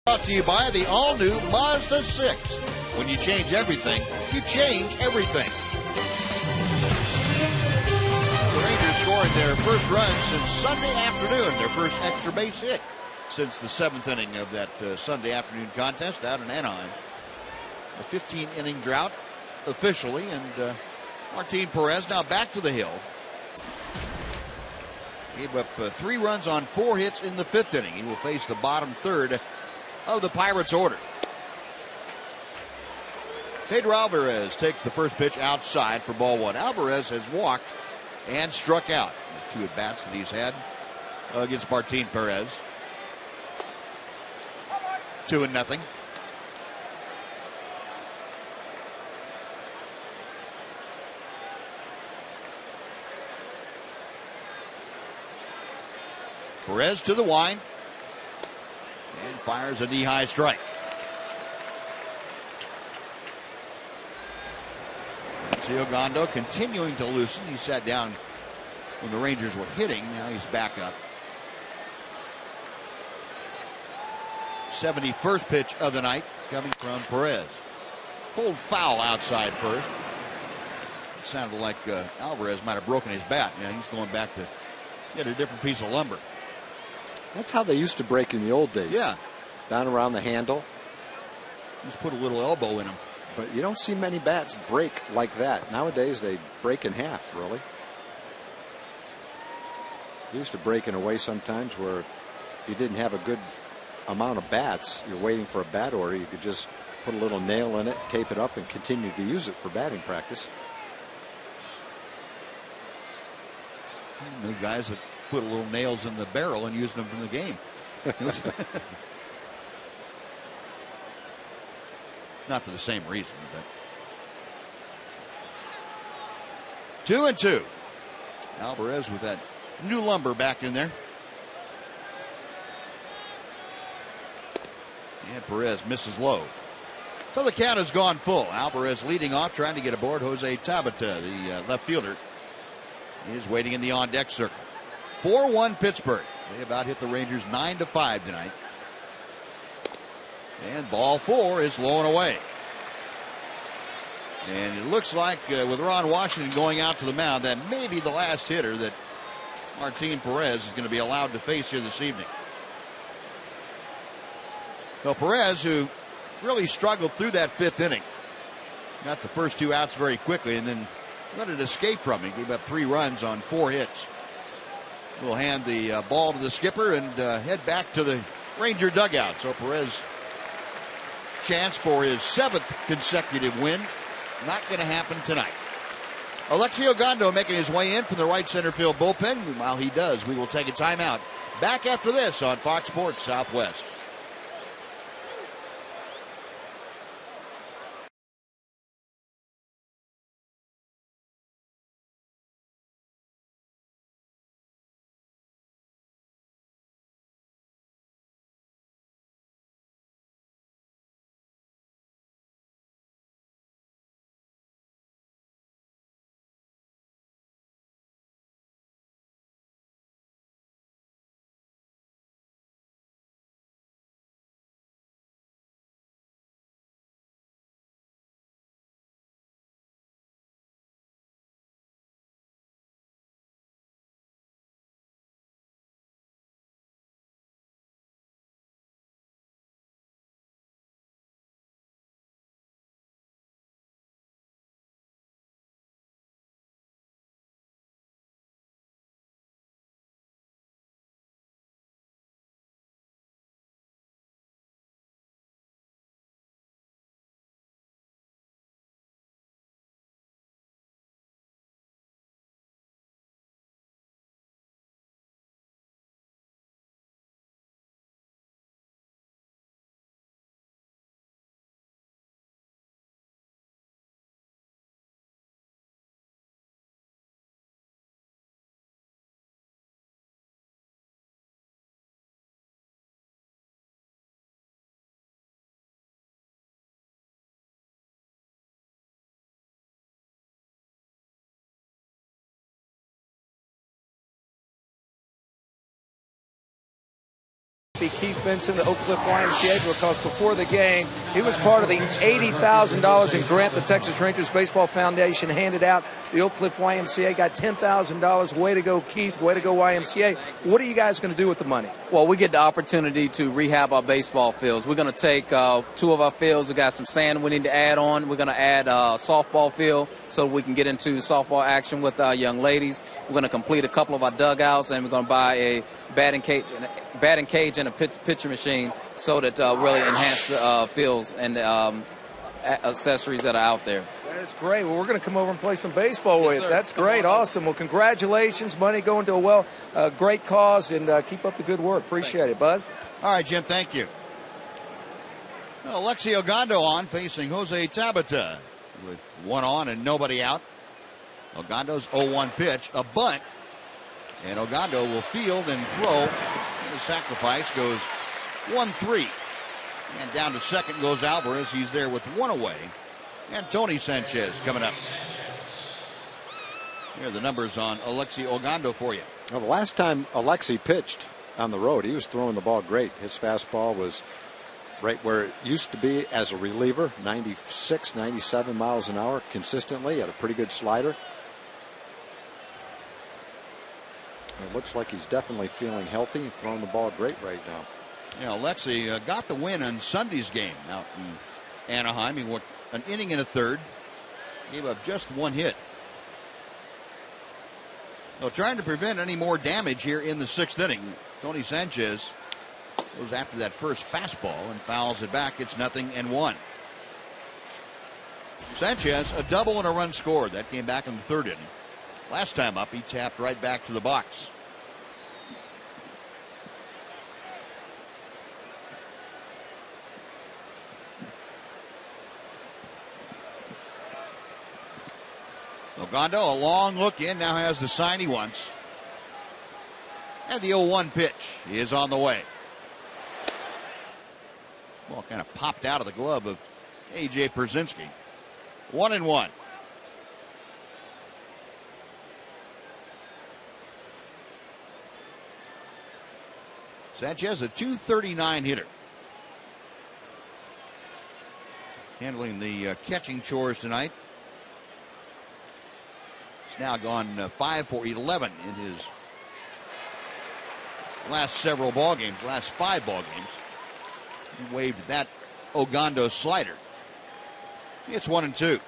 Brought to you by the all-new Mazda 6. When you change everything, you change everything. The Rangers scored their first run since Sunday afternoon, their first extra base hit since the 7th inning of that Sunday afternoon contest out in Anaheim. A 15-inning drought officially, and Martin Perez now back to the hill. Gave up 3 runs on 4 hits in the 5th inning. He will face the bottom third of the Pirates' order. Pedro Alvarez takes the first pitch outside for ball 1. Alvarez has walked and struck out. The 2 at-bats that he's had against Martin Perez. 2-0. Perez to the line and fires a knee-high strike. Gondo continuing to loosen. He sat down when the Rangers were hitting. Now he's back up. 71st pitch of the night coming from Perez. Pulled foul outside first. It sounded like Alvarez might have broken his bat. Yeah, he's going back to get a different piece of lumber. That's how they used to break in the old days. Yeah. Down around the handle. Just put a little elbow in him. But you don't see many bats break like that. Nowadays, they break in half, really. They used to break in a way sometimes where if you didn't have a good amount of bats, you're waiting for a bat order, you could just put a little nail in it, tape it up, and continue to use it for batting practice. New guys that put little nails in the barrel and using them in the game. Not for the same reason, but 2-2. Alvarez with that new lumber back in there. And Perez misses low. So the count has gone full. Alvarez leading off, trying to get aboard. Jose Tabata, the left fielder, is waiting in the on-deck circle. 4-1 Pittsburgh. They about hit the Rangers 9-5 tonight. And ball 4 is low and away. And it looks like with Ron Washington going out to the mound, that may be the last hitter that Martin Perez is going to be allowed to face here this evening. So Perez, who really struggled through that 5th inning, got the first 2 outs very quickly and then let it escape from him. He gave up 3 runs on 4 hits. We'll hand the ball to the skipper and head back to the Ranger dugout. So Perez, chance for his 7th consecutive win. Not going to happen tonight. Alexio Gondo making his way in from the right center field bullpen. While he does, we will take a timeout. Back after this on Fox Sports Southwest. Keith Benson, the Oak Cliff YMCA, because before the game, he was part of the $80,000 in grant the Texas Rangers Baseball Foundation handed out. The Oak Cliff YMCA got $10,000. Way to go, Keith. Way to go, YMCA. What are you guys going to do with the money? Well, we get the opportunity to rehab our baseball fields. We're going to take 2 of our fields. We got some sand we need to add on. We're going to add a softball field so we can get into softball action with our young ladies. We're going to complete a couple of our dugouts, and we're going to buy a batting cage and a pitcher machine so that really enhance the fields and the accessories that are out there. That's great. Well, we're going to come over and play some baseball with you. Sir. That's great. Awesome. Well, congratulations. Money going to a great cause, and keep up the good work. Appreciate it, Buzz. All right, Jim, thank you. Well, Alexi Ogando on, facing Jose Tabata with 1 on and nobody out. Ogando's 0-1 pitch, a bunt, and Ogando will field and throw. The sacrifice goes 1-3. And down to second goes Alvarez. He's there with 1 away. And Tony Sanchez coming up. Here are the numbers on Alexi Ogando for you. Well, the last time Alexi pitched on the road, he was throwing the ball great. His fastball was right where it used to be as a reliever, 96, 97 miles an hour consistently. He had a pretty good slider. It looks like he's definitely feeling healthy and throwing the ball great right now. Yeah, Alexi got the win on Sunday's game out in Anaheim. He went an inning and a third. Gave up just 1 hit. Well, trying to prevent any more damage here in the 6th inning, Tony Sanchez goes after that first fastball and fouls it back. It's 0-1. Sanchez, a double and a run scored. That came back in the 3rd inning. Last time up, he tapped right back to the box. Ogando, a long look in, now has the sign he wants. And the 0-1 pitch is on the way. Ball kind of popped out of the glove of A.J. Pierzynski. 1-1. Sanchez, a .239 hitter. Handling the catching chores tonight. He's now gone 5 for 11 in his last several ball games, last 5 ball games. He waved that Ogando slider. It's 1-2.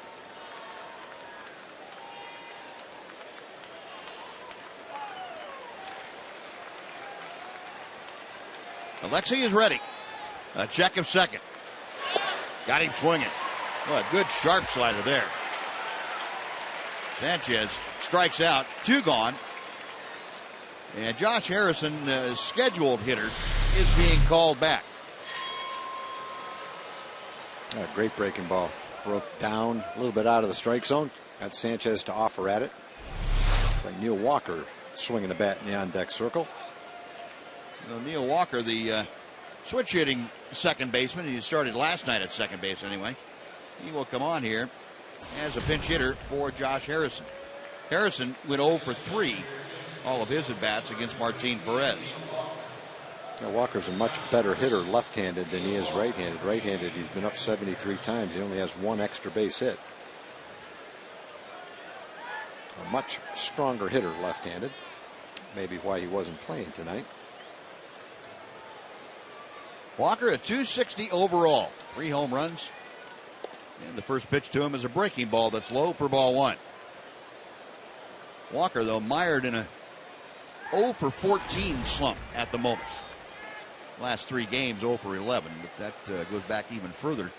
Alexi is ready. A check of second. Got him swinging. Well, a good sharp slider there. Sanchez strikes out. 2 gone. And Josh Harrison, scheduled hitter, is being called back. Great breaking ball. Broke down a little bit out of the strike zone. Got Sanchez to offer at it. Like Neil Walker swinging the bat in the on-deck circle. Neil Walker, the switch hitting second baseman. He started last night at second base anyway. He will come on here as a pinch hitter for Josh Harrison. Harrison went 0 for 3 all of his at-bats against Martin Perez. Now, Walker's a much better hitter left-handed than he is right-handed. Right-handed, he's been up 73 times. He only has 1 extra base hit. A much stronger hitter left-handed. Maybe why he wasn't playing tonight. Walker at .260 overall. 3 home runs. And the first pitch to him is a breaking ball that's low for ball 1. Walker, though, mired in a 0 for 14 slump at the moment. Last 3 games 0 for 11, but that goes back even further.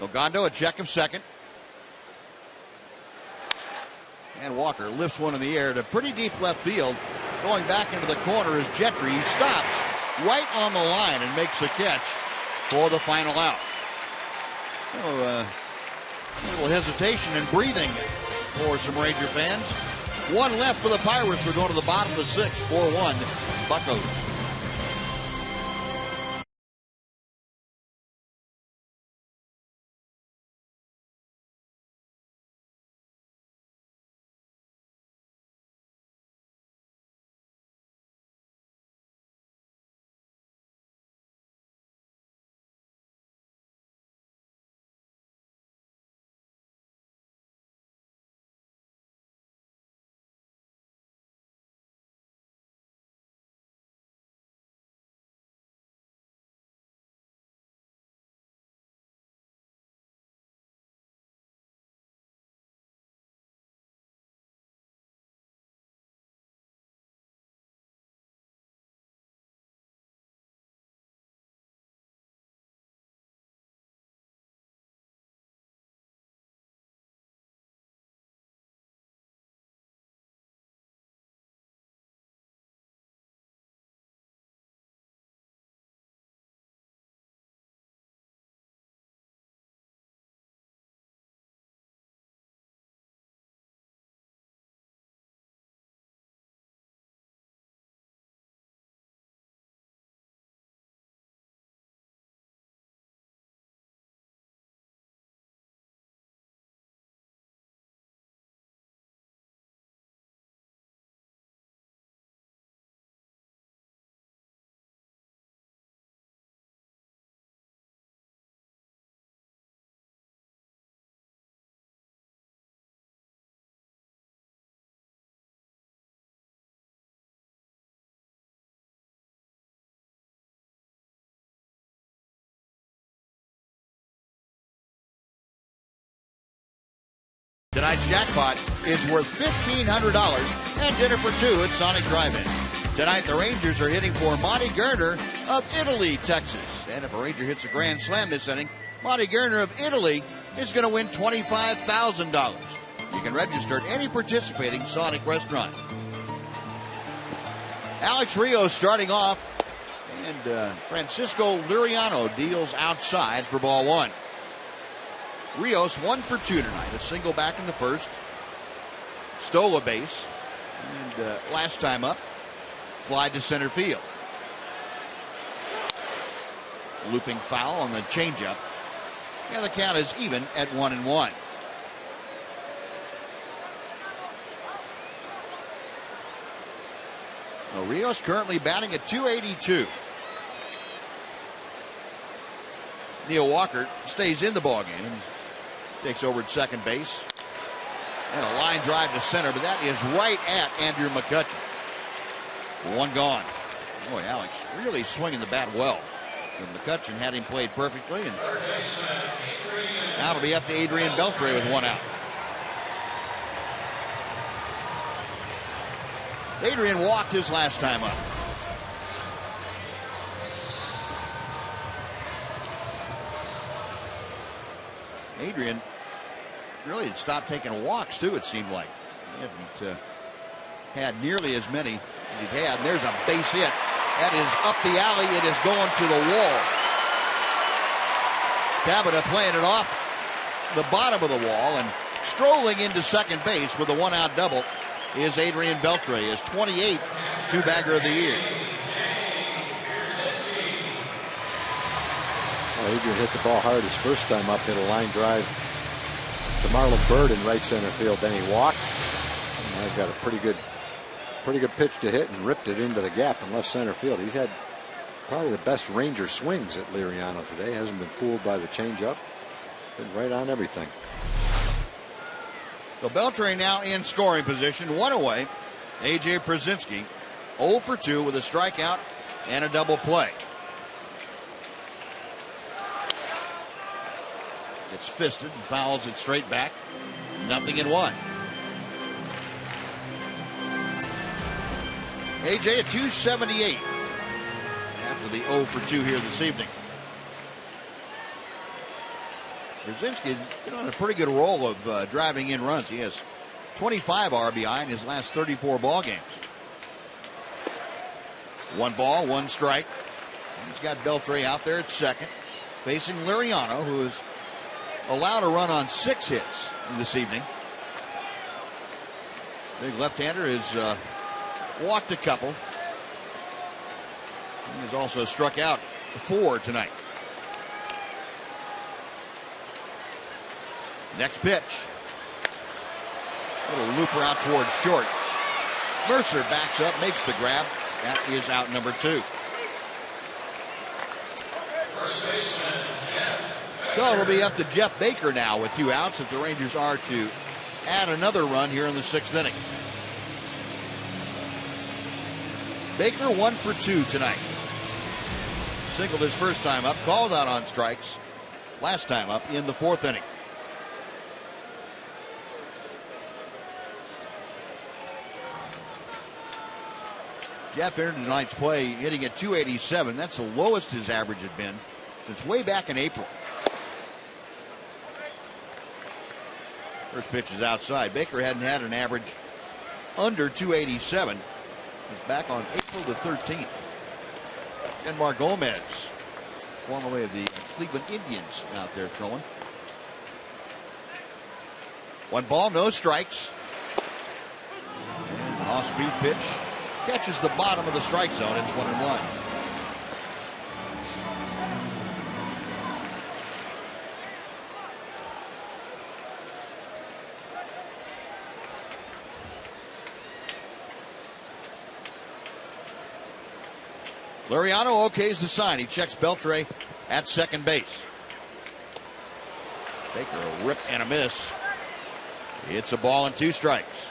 Ogando, a check of second. And Walker lifts one in the air to pretty deep left field. Going back into the corner is Gentry. He stops right on the line and makes the catch for the final out. A little hesitation and breathing for some Ranger fans. 1 left for the Pirates. We're going to the bottom of the 6th, 4-1 Buccos. Tonight's jackpot is worth $1,500 and dinner for two at Sonic Drive-In. Tonight, the Rangers are hitting for Monty Gerner of Italy, Texas. And if a Ranger hits a grand slam this inning, Monty Gerner of Italy is going to win $25,000. You can register at any participating Sonic restaurant. Alex Rios starting off, and Francisco Liriano deals outside for ball one. Rios 1 for 2 tonight, a single back in the first, stole a base, and last time up, fly to center field. Looping foul on the changeup, and the count is even at 1-1. Rios currently batting at .282. Neil Walker stays in the ballgame and takes over at second base. And a line drive to center, but that is right at Andrew McCutchen. One gone. Boy, Alex really swinging the bat well. And McCutchen had him played perfectly. And now it'll be up to Adrian Beltre with one out. Adrian walked his last time up. Adrian really had stopped taking walks, too, it seemed like. He hadn't had nearly as many as he'd had. And there's a base hit. That is up the alley. It is going to the wall. Cabana playing it off the bottom of the wall and strolling into second base with a one-out double is Adrian Beltre, his 28th two-bagger of the year. Well, Adrian hit the ball hard his first time up, hit a line drive to Marlon Byrd in right center field. Then he walked. And he's got a pretty good pitch to hit and ripped it into the gap in left center field. He's had probably the best Ranger swings at Liriano today. Hasn't been fooled by the changeup. Been right on everything. So Beltre now in scoring position, one away. A.J. Przinsky 0 for 2 with a strikeout and a double play. Gets fisted and fouls it straight back. 0-1. A.J. at 278 after the 0 for 2 here this evening. Brzezinski's been on a pretty good roll of driving in runs. He has 25 RBI in his last 34 ball games. 1 ball, 1 strike. He's got Beltre out there at second, facing Liriano, who is allowed to run on 6 hits this evening. Big left-hander has walked a couple. He has also struck out 4 tonight. Next pitch. Little looper out towards short. Mercer backs up, makes the grab. That is out number 2. So it'll be up to Jeff Baker now with 2 outs if the Rangers are to add another run here in the 6th inning. Baker 1 for 2 tonight. Singled his first time up, called out on strikes last time up in the 4th inning. Jeff entered tonight's play hitting at 287. That's the lowest his average had been since way back in April. First pitch is outside. Baker hadn't had an average under 287. He's back on April the 13th. Genmar Gomez, formerly of the Cleveland Indians, out there throwing. 1 ball, no strikes. And an off-speed pitch. Catches the bottom of the strike zone. It's 1-1. Liriano okays the sign. He checks Beltre at second base. Baker a rip and a miss. It's a ball and 2 strikes.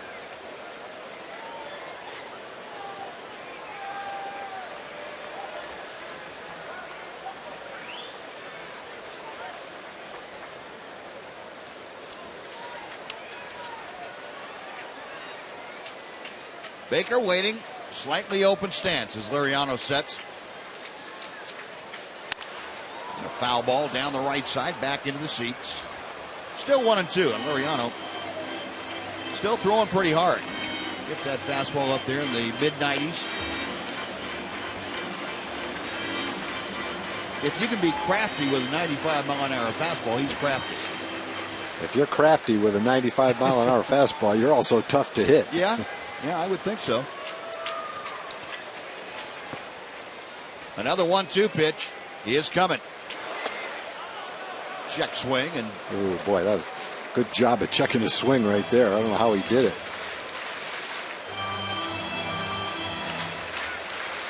Baker waiting, slightly open stance as Liriano sets. A foul ball down the right side, back into the seats. Still 1-2, and Liriano still throwing pretty hard. Get that fastball up there in the mid-90s. If you can be crafty with a 95-mile-an-hour fastball, he's crafty. If you're crafty with a 95-mile-an-hour fastball, you're also tough to hit. Yeah, I would think so. Another 1-2 pitch is coming. Check swing, and oh boy, that was a good job of checking his swing right there. I don't know how he did it.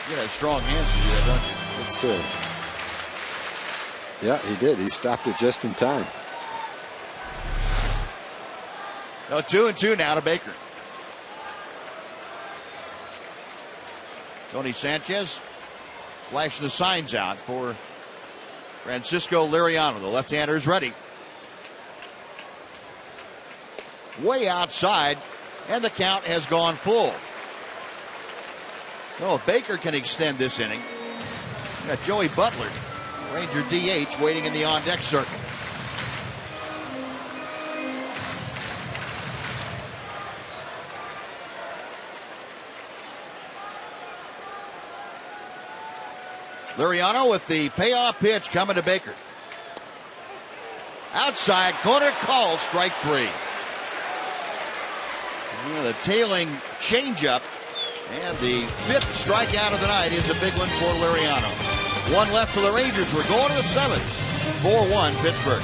You have strong hands to do that, don't you? Good save. Yeah, he did. He stopped it just in time. 2-2 now to Baker. Tony Sanchez flashing the signs out for Francisco Liriano. The left-hander is ready. Way outside, and the count has gone full. Oh, if Baker can extend this inning. We got Joey Butler, Ranger DH, waiting in the on-deck circle. Liriano with the payoff pitch coming to Baker. Outside corner call, strike 3. The tailing changeup, and the 5th strikeout of the night is a big one for Liriano. 1 left for the Rangers. We're going to the 7th. 4-1 Pittsburgh.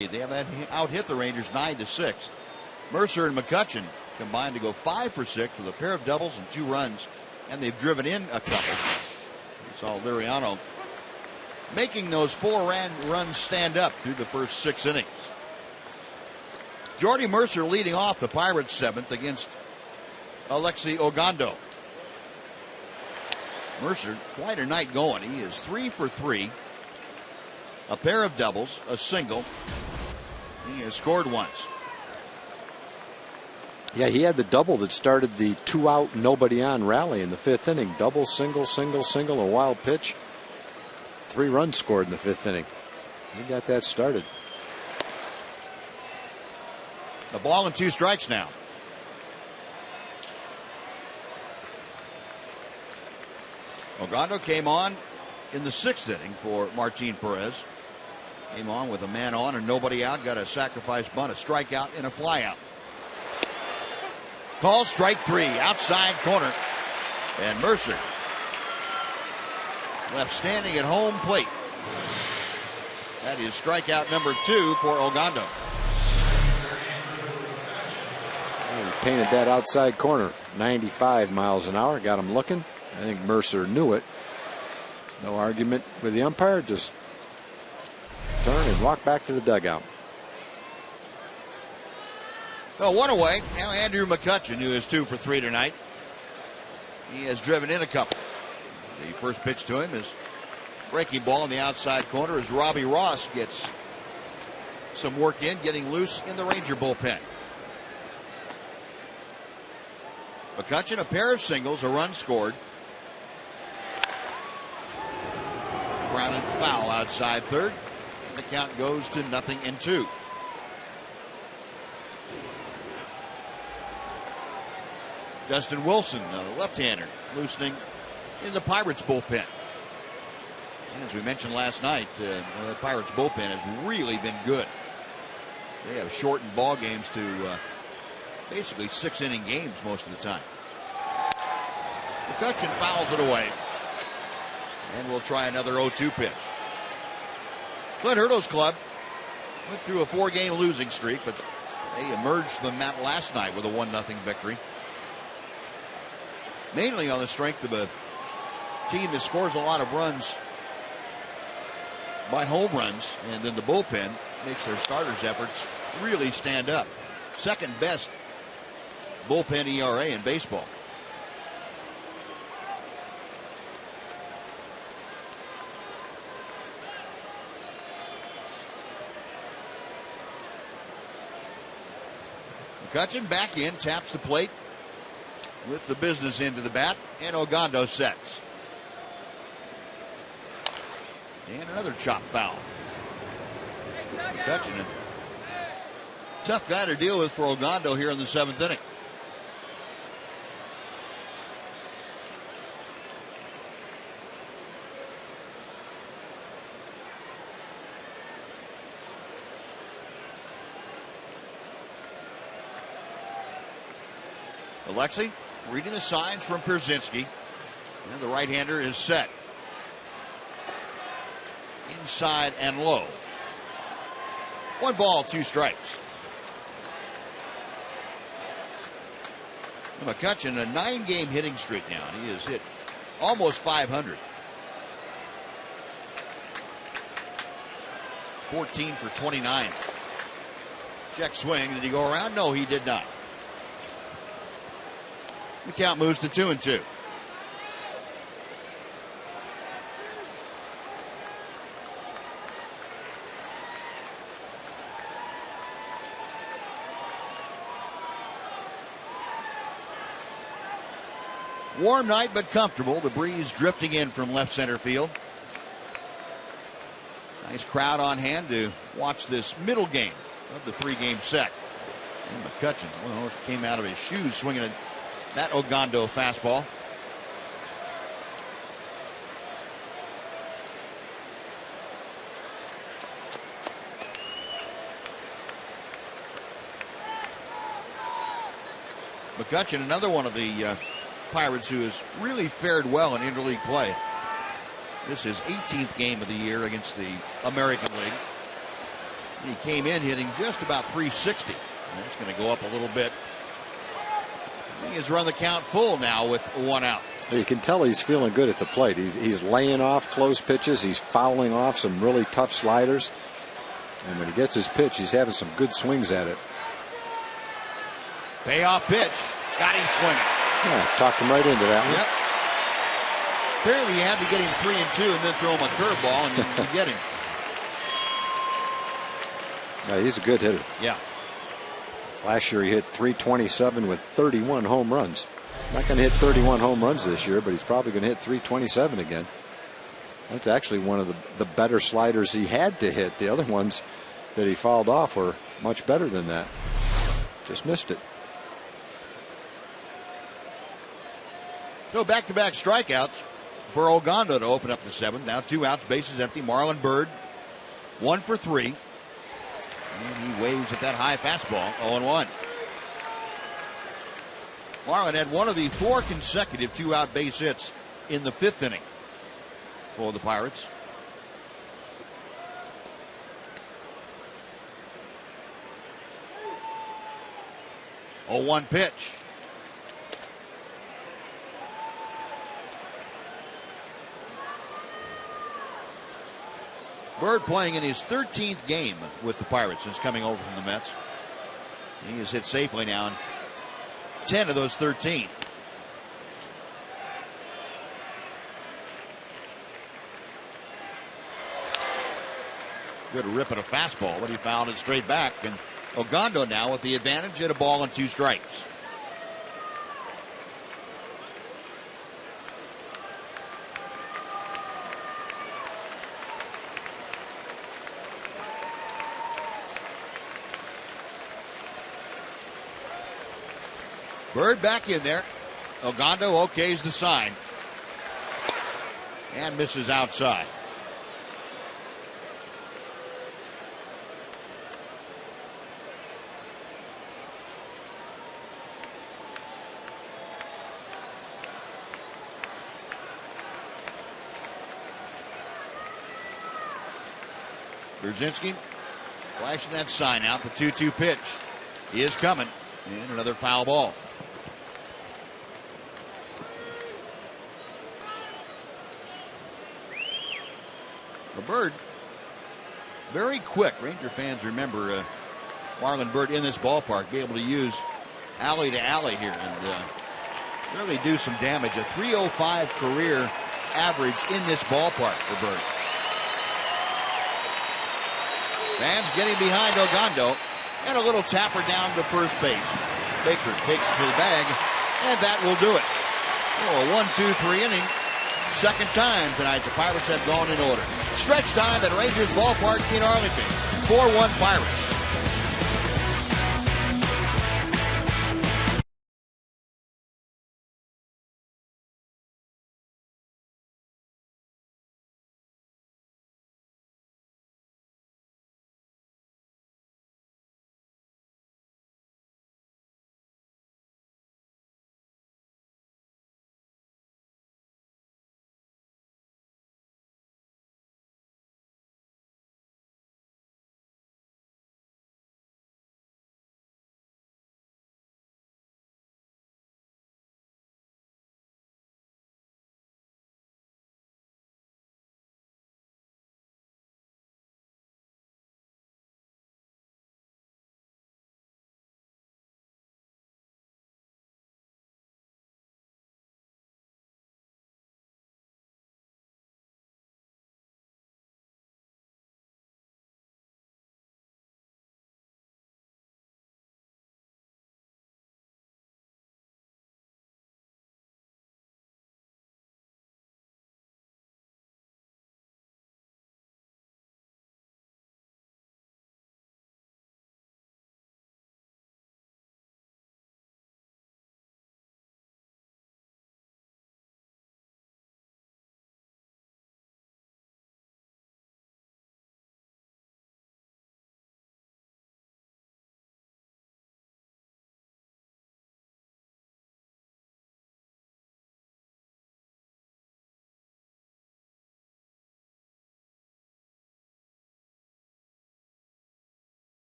They have out-hit the Rangers 9-6. Mercer and McCutcheon combined to go 5 for 6 with a pair of doubles and 2 runs, and they've driven in a couple. We saw Liriano making those 4 runs stand up through the first 6 innings. Jordy Mercer leading off the Pirates 7th against Alexi Ogando. Mercer, quite a night going. He is 3 for 3. A pair of doubles, a single. He has scored once. Yeah, he had the double that started the 2-out, nobody on rally in the 5th inning. Double, single, single, single, a wild pitch. 3 runs scored in the 5th inning. He got that started. A ball and 2 strikes now. Ogando came on in the 6th inning for Martin Perez. Came on with a man on and nobody out. Got a sacrifice bunt, a strikeout, and a flyout. Call strike 3, outside corner. And Mercer left standing at home plate. That is strikeout number 2 for Ogando. painted that outside corner 95 miles an hour. Got him looking. I think Mercer knew it. No argument with the umpire. Just turn and walk back to the dugout. Well, one away. Now Andrew McCutcheon, who is 2 for 3 tonight. He has driven in a couple. The first pitch to him is breaking ball in the outside corner as Robbie Ross gets some work in, getting loose in the Ranger bullpen. McCutcheon, a pair of singles, a run scored. Grounded foul outside third. And the count goes to 0-2. Justin Wilson, the left-hander, loosening in the Pirates bullpen. And as we mentioned last night, the Pirates bullpen has really been good. They have shortened ball games to basically 6-inning games most of the time. McCutcheon fouls it away. And we'll try another 0-2 pitch. Clint Hurdle's club went through a 4-game losing streak, but they emerged from that last night with a 1-0 victory. Mainly on the strength of a team that scores a lot of runs by home runs, and then the bullpen makes their starters' efforts really stand up. Second best bullpen ERA in baseball. McCutcheon back in, taps the plate with the business into the bat, and Ogando sets. And another chop foul. McCutcheon, a tough guy to deal with for Ogando here in the 7th inning. Alexi reading the signs from Pierzynski. And the right-hander is set. Inside and low. 1 ball, 2 strikes. McCutcheon, a 9-game hitting streak now. He has hit almost 500. 14 for 29. Check swing. Did he go around? No, he did not. The count moves to 2-2. Warm night, but comfortable. The breeze drifting in from left center field. Nice crowd on hand to watch this middle game of the 3-game set. And McCutcheon, well, came out of his shoes swinging at that Ogando fastball. McCutcheon, another one of the Pirates who has really fared well in interleague play. This is his 18th game of the year against the American League. He came in hitting just about 360. And it's going to go up a little bit. He has run the count full now with 1 out. You can tell he's feeling good at the plate. He's laying off close pitches. He's fouling off some really tough sliders. And when he gets his pitch, he's having some good swings at it. Payoff pitch. Got him swinging. Yeah, talked him right into that one. Yep. Apparently he had to get him 3-2 and then throw him a curveball and you get him. Yeah, he's a good hitter. Yeah. Last year he hit 327 with 31 home runs. Not going to hit 31 home runs this year, but he's probably going to hit 327 again. That's actually one of the better sliders he had to hit. The other ones that he fouled off were much better than that. Just missed it. So back-to-back strikeouts for Ogando to open up the 7th. Now 2 outs, bases empty. Marlon Byrd, 1 for 3. And he waves at that high fastball, 0-1. Marlon had one of the 4 consecutive 2-out base hits in the 5th inning for the Pirates. 0-1 pitch. Bird playing in his 13th game with the Pirates since coming over from the Mets. He has hit safely now in 10 of those 13. Good rip at a fastball, but he fouled it straight back. And Ogando now with the advantage at a ball and 2 strikes. Bird back in there. Ogando okays the sign. And misses outside. Brzezinski flashing that sign out. The 2-2 pitch is coming. And another foul ball. Bird, very quick. Ranger fans remember Marlon Bird in this ballpark, be able to use alley to alley here and really do some damage. A 305 career average in this ballpark for Bird. Fans getting behind Ogando, and a little tapper down to first base. Baker takes it to the bag, and that will do it. A 1-2-3 inning. Second time tonight the Pirates have gone in order. Stretch time at Rangers Ballpark in Arlington. 4-1 Pirates.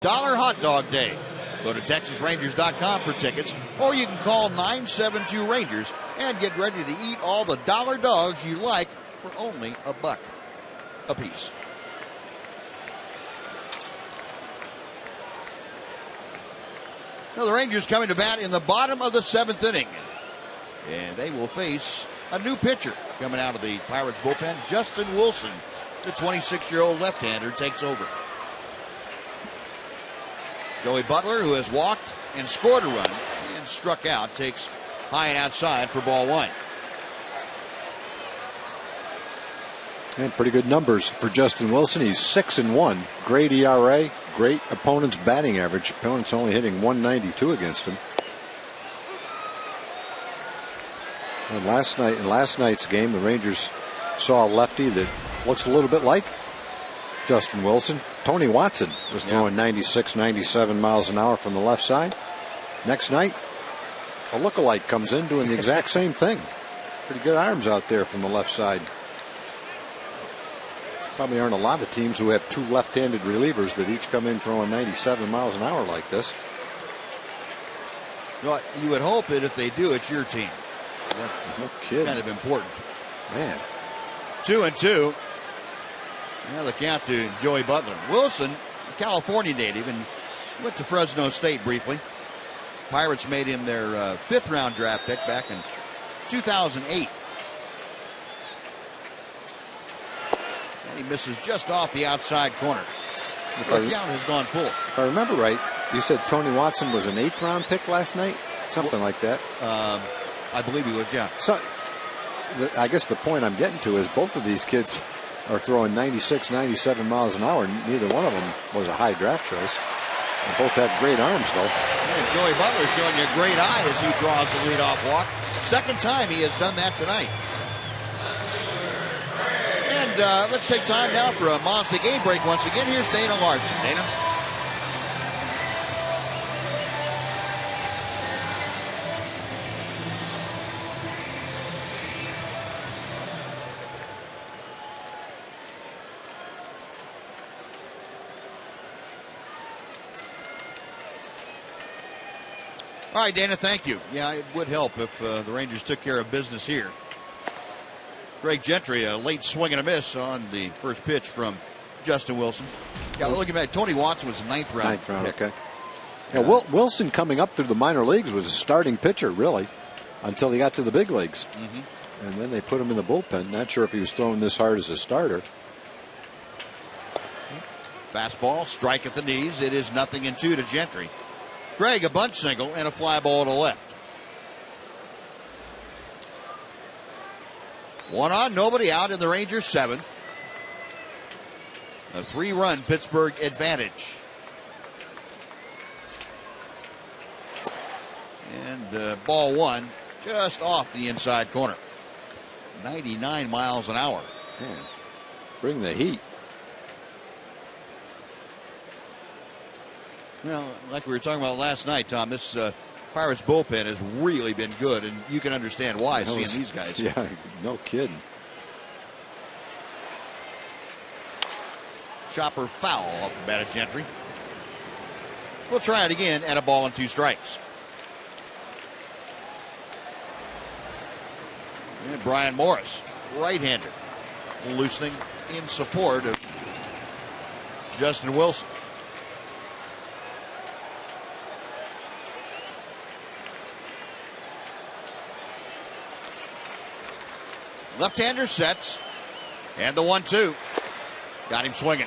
$1 Hot Dog Day. Go to TexasRangers.com for tickets, or you can call 972-RANGERS and get ready to eat all the dollar dogs you like for only $1 a piece. Now the Rangers coming to bat in the bottom of the 7th inning. And they will face a new pitcher coming out of the Pirates bullpen. Justin Wilson, the 26-year-old left-hander, takes over. Joey Butler, who has walked and scored a run and struck out, takes high and outside for ball 1. And pretty good numbers for Justin Wilson. He's 6-1. Great ERA, great opponent's batting average. Opponent's only hitting 192 against him. And in last night's game, the Rangers saw a lefty that looks a little bit like Justin Wilson. Tony Watson was throwing 96, 97 miles an hour from the left side. Next night, a lookalike comes in doing the exact same thing. Pretty good arms out there from the left side. Probably aren't a lot of teams who have two left-handed relievers that each come in throwing 97 miles an hour like this. Well, you would hope that if they do, it's your team. No kidding. Kind of important. Man. 2-2. Now the count to Joey Butler. Wilson, a California native, and went to Fresno State briefly. Pirates made him their 5th-round draft pick back in 2008. And he misses just off the outside corner. The count has gone full. If I remember right, you said Tony Watson was an 8th-round pick last night? Something like that. I believe he was, yeah. So, I guess the point I'm getting to is both of these kids are throwing 96, 97 miles an hour. Neither one of them was a high draft choice. They both have great arms, though. And Joey Butler showing you a great eye as he draws the leadoff walk. Second time he has done that tonight. And let's take time now for a Mazda game break once again. Here's Dana Larson. Dana? All right, Dana, thank you. Yeah, it would help if the Rangers took care of business here. Greg Gentry, a late swing and a miss on the first pitch from Justin Wilson. Yeah, looking back, Tony Watson was a 9th round. 9th round, pick. Okay. Yeah, Wilson coming up through the minor leagues was a starting pitcher, really, until he got to the big leagues. And then they put him in the bullpen. Not sure if he was throwing this hard as a starter. Fastball, strike at the knees. It is 0-2 to Gentry. Greg, a bunt single and a fly ball to left. 1 on, nobody out in the Rangers' 7th. A 3-run Pittsburgh advantage. And ball 1 just off the inside corner. 99 miles an hour. Man, bring the heat. Well, like we were talking about last night, Tom, this Pirates bullpen has really been good, and you can understand why seeing these guys. Yeah, no kidding. Chopper foul off the bat of Gentry. We'll try it again at a ball and 2 strikes. And Brian Morris, right-hander, loosening in support of Justin Wilson. Left-hander sets, and the 1-2. Got him swinging.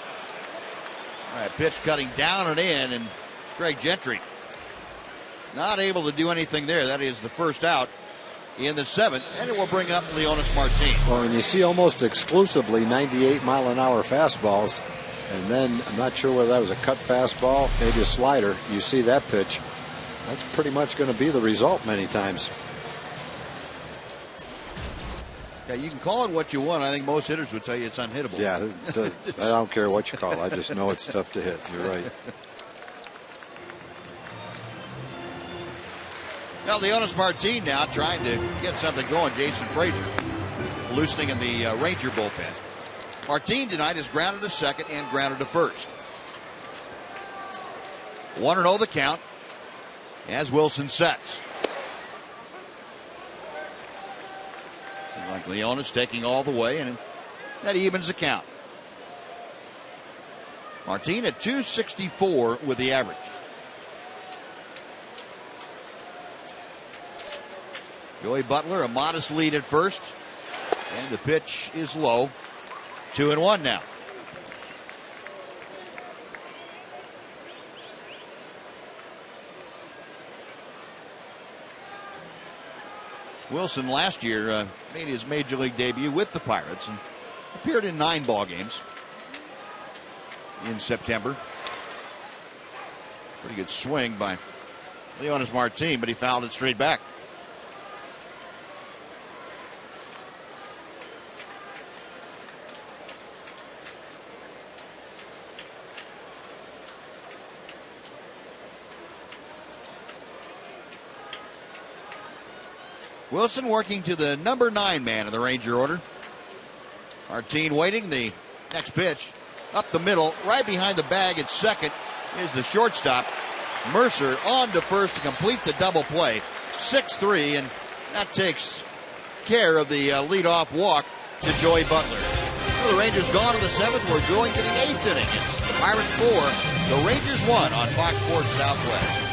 All right, pitch cutting down and in, and Greg Gentry not able to do anything there. That is the first out in the 7th, and it will bring up Leonis Martin. Well, and you see almost exclusively 98-mile-an-hour fastballs, and then I'm not sure whether that was a cut fastball, maybe a slider. You see that pitch. That's pretty much going to be the result many times. Yeah, you can call it what you want. I think most hitters would tell you it's unhittable. Yeah, I don't care what you call it. I just know it's tough to hit. You're right. Now, Leonis Martin now trying to get something going. Jason Frazier loosening in the Ranger bullpen. Martin tonight is grounded to second and grounded to first. 1-0 the count as Wilson sets. Like Leonis taking all the way, and that evens the count. Martin at 264 with the average. Joey Butler, a modest lead at first, and the pitch is low. 2-1 now. Wilson last year made his major league debut with the Pirates and appeared in 9 ball games in September. Pretty good swing by Leonis Martin, but he fouled it straight back. Wilson working to the number 9 man in the Ranger order. Martine waiting. The next pitch up the middle, right behind the bag at second is the shortstop. Mercer on to first to complete the double play. 6-3, and that takes care of the leadoff walk to Joey Butler. So the Rangers gone to the 7th. We're going to the 8th inning. It's the Pirates 4, the Rangers 1 on Fox Sports Southwest.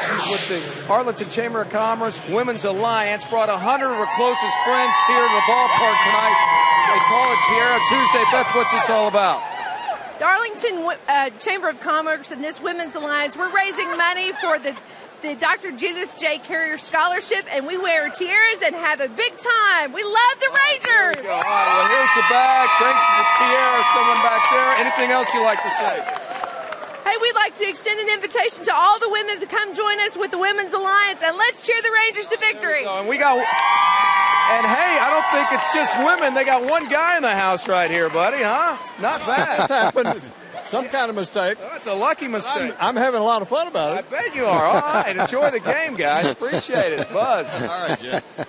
She's with the Arlington Chamber of Commerce Women's Alliance. Brought 100 of her closest friends here to the ballpark tonight. They call it Tierra Tuesday. Beth, what's this all about? The Arlington Chamber of Commerce and this Women's Alliance, we're raising money for the Dr. Judith J. Carrier Scholarship, and we wear tiaras and have a big time. We love the Rangers. All right, well, here's the bag. Thanks to the tiara, someone back there. Anything else you'd like to say? Hey, we'd like to extend an invitation to all the women to come join us with the Women's Alliance, and let's cheer the Rangers to victory. And hey, I don't think it's just women. They got one guy in the house right here, buddy, huh? Not bad. That's happened. Some kind of mistake. Oh, it's a lucky mistake. I'm having a lot of fun about it. I bet you are. All right, enjoy the game, guys. Appreciate it. Buzz. All right, Jeff. I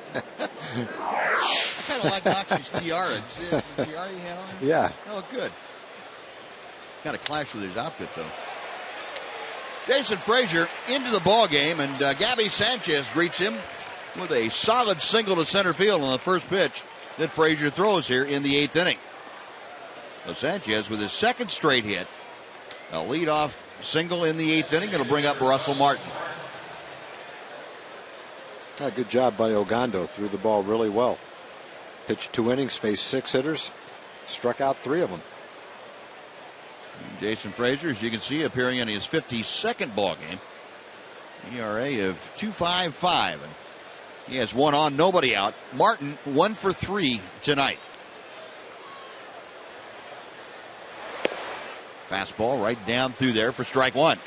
kind of like Knox's tiara. The tiara you had on? Yeah. Oh, good. Kind of clashed with his outfit, though. Jason Frazier into the ball game, and Gabby Sanchez greets him with a solid single to center field on the first pitch that Frazier throws here in the 8th inning. So Sanchez with his second straight hit, a leadoff single in the 8th inning. It'll bring up Russell Martin. Good job by Ogando. Threw the ball really well. Pitched 2 innings, faced 6 hitters, struck out 3 of them. Jason Frazier, as you can see, appearing in his 52nd ball game. ERA of 2.55, and he has 1 on, nobody out. Martin 1 for 3 tonight. Fastball right down through there for strike 1.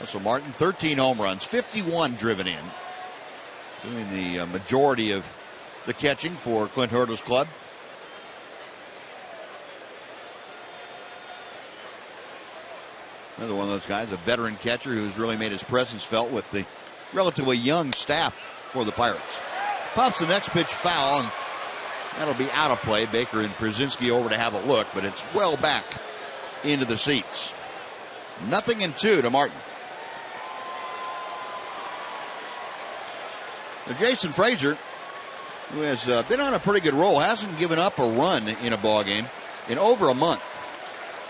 So Martin, 13 home runs, 51 driven in, doing the majority of the catching for Clint Hurdle's club. Another one of those guys, a veteran catcher who's really made his presence felt with the relatively young staff for the Pirates. Pops the next pitch foul, and that'll be out of play. Baker and Brzezinski over to have a look, but it's well back into the seats. 0-2 to Martin. Now Jason Frazier, who has been on a pretty good roll, hasn't given up a run in a ball game in over a month,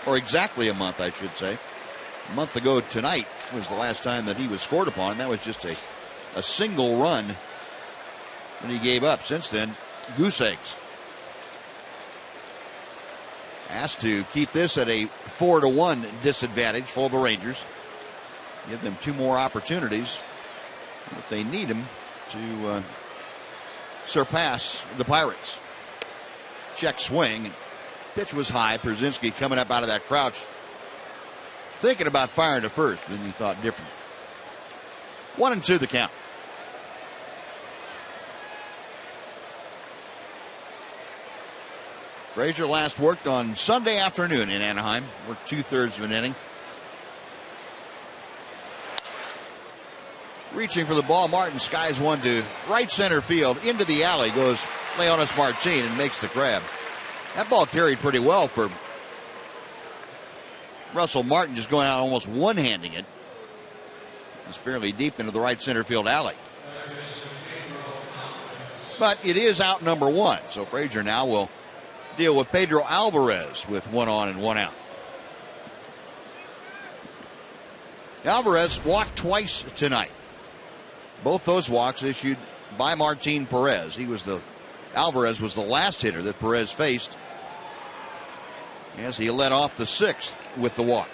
or exactly a month, I should say. A month ago tonight was the last time that he was scored upon, and that was just a single run that he gave up. Since then, goose eggs. Asked to keep this at a 4-1 disadvantage for the Rangers. Give them 2 more opportunities if they need them to surpass the Pirates. Check swing. Pitch was high. Pierzynski coming up out of that crouch, thinking about firing to first. Then he thought different. 1-2 the count. Frazier last worked on Sunday afternoon in Anaheim. Worked 2/3 of an inning. Reaching for the ball, Martin skies one to right center field. Into the alley goes Leonis Martin and makes the grab. That ball carried pretty well for Russell Martin, just going out almost one-handing it. It's fairly deep into the right center field alley. But it is out number one, so Frazier now will deal with Pedro Alvarez with 1 on and 1 out. Alvarez walked twice tonight. Both those walks issued by Martin Perez. Alvarez was the last hitter that Perez faced, as he led off the 6th with the walk.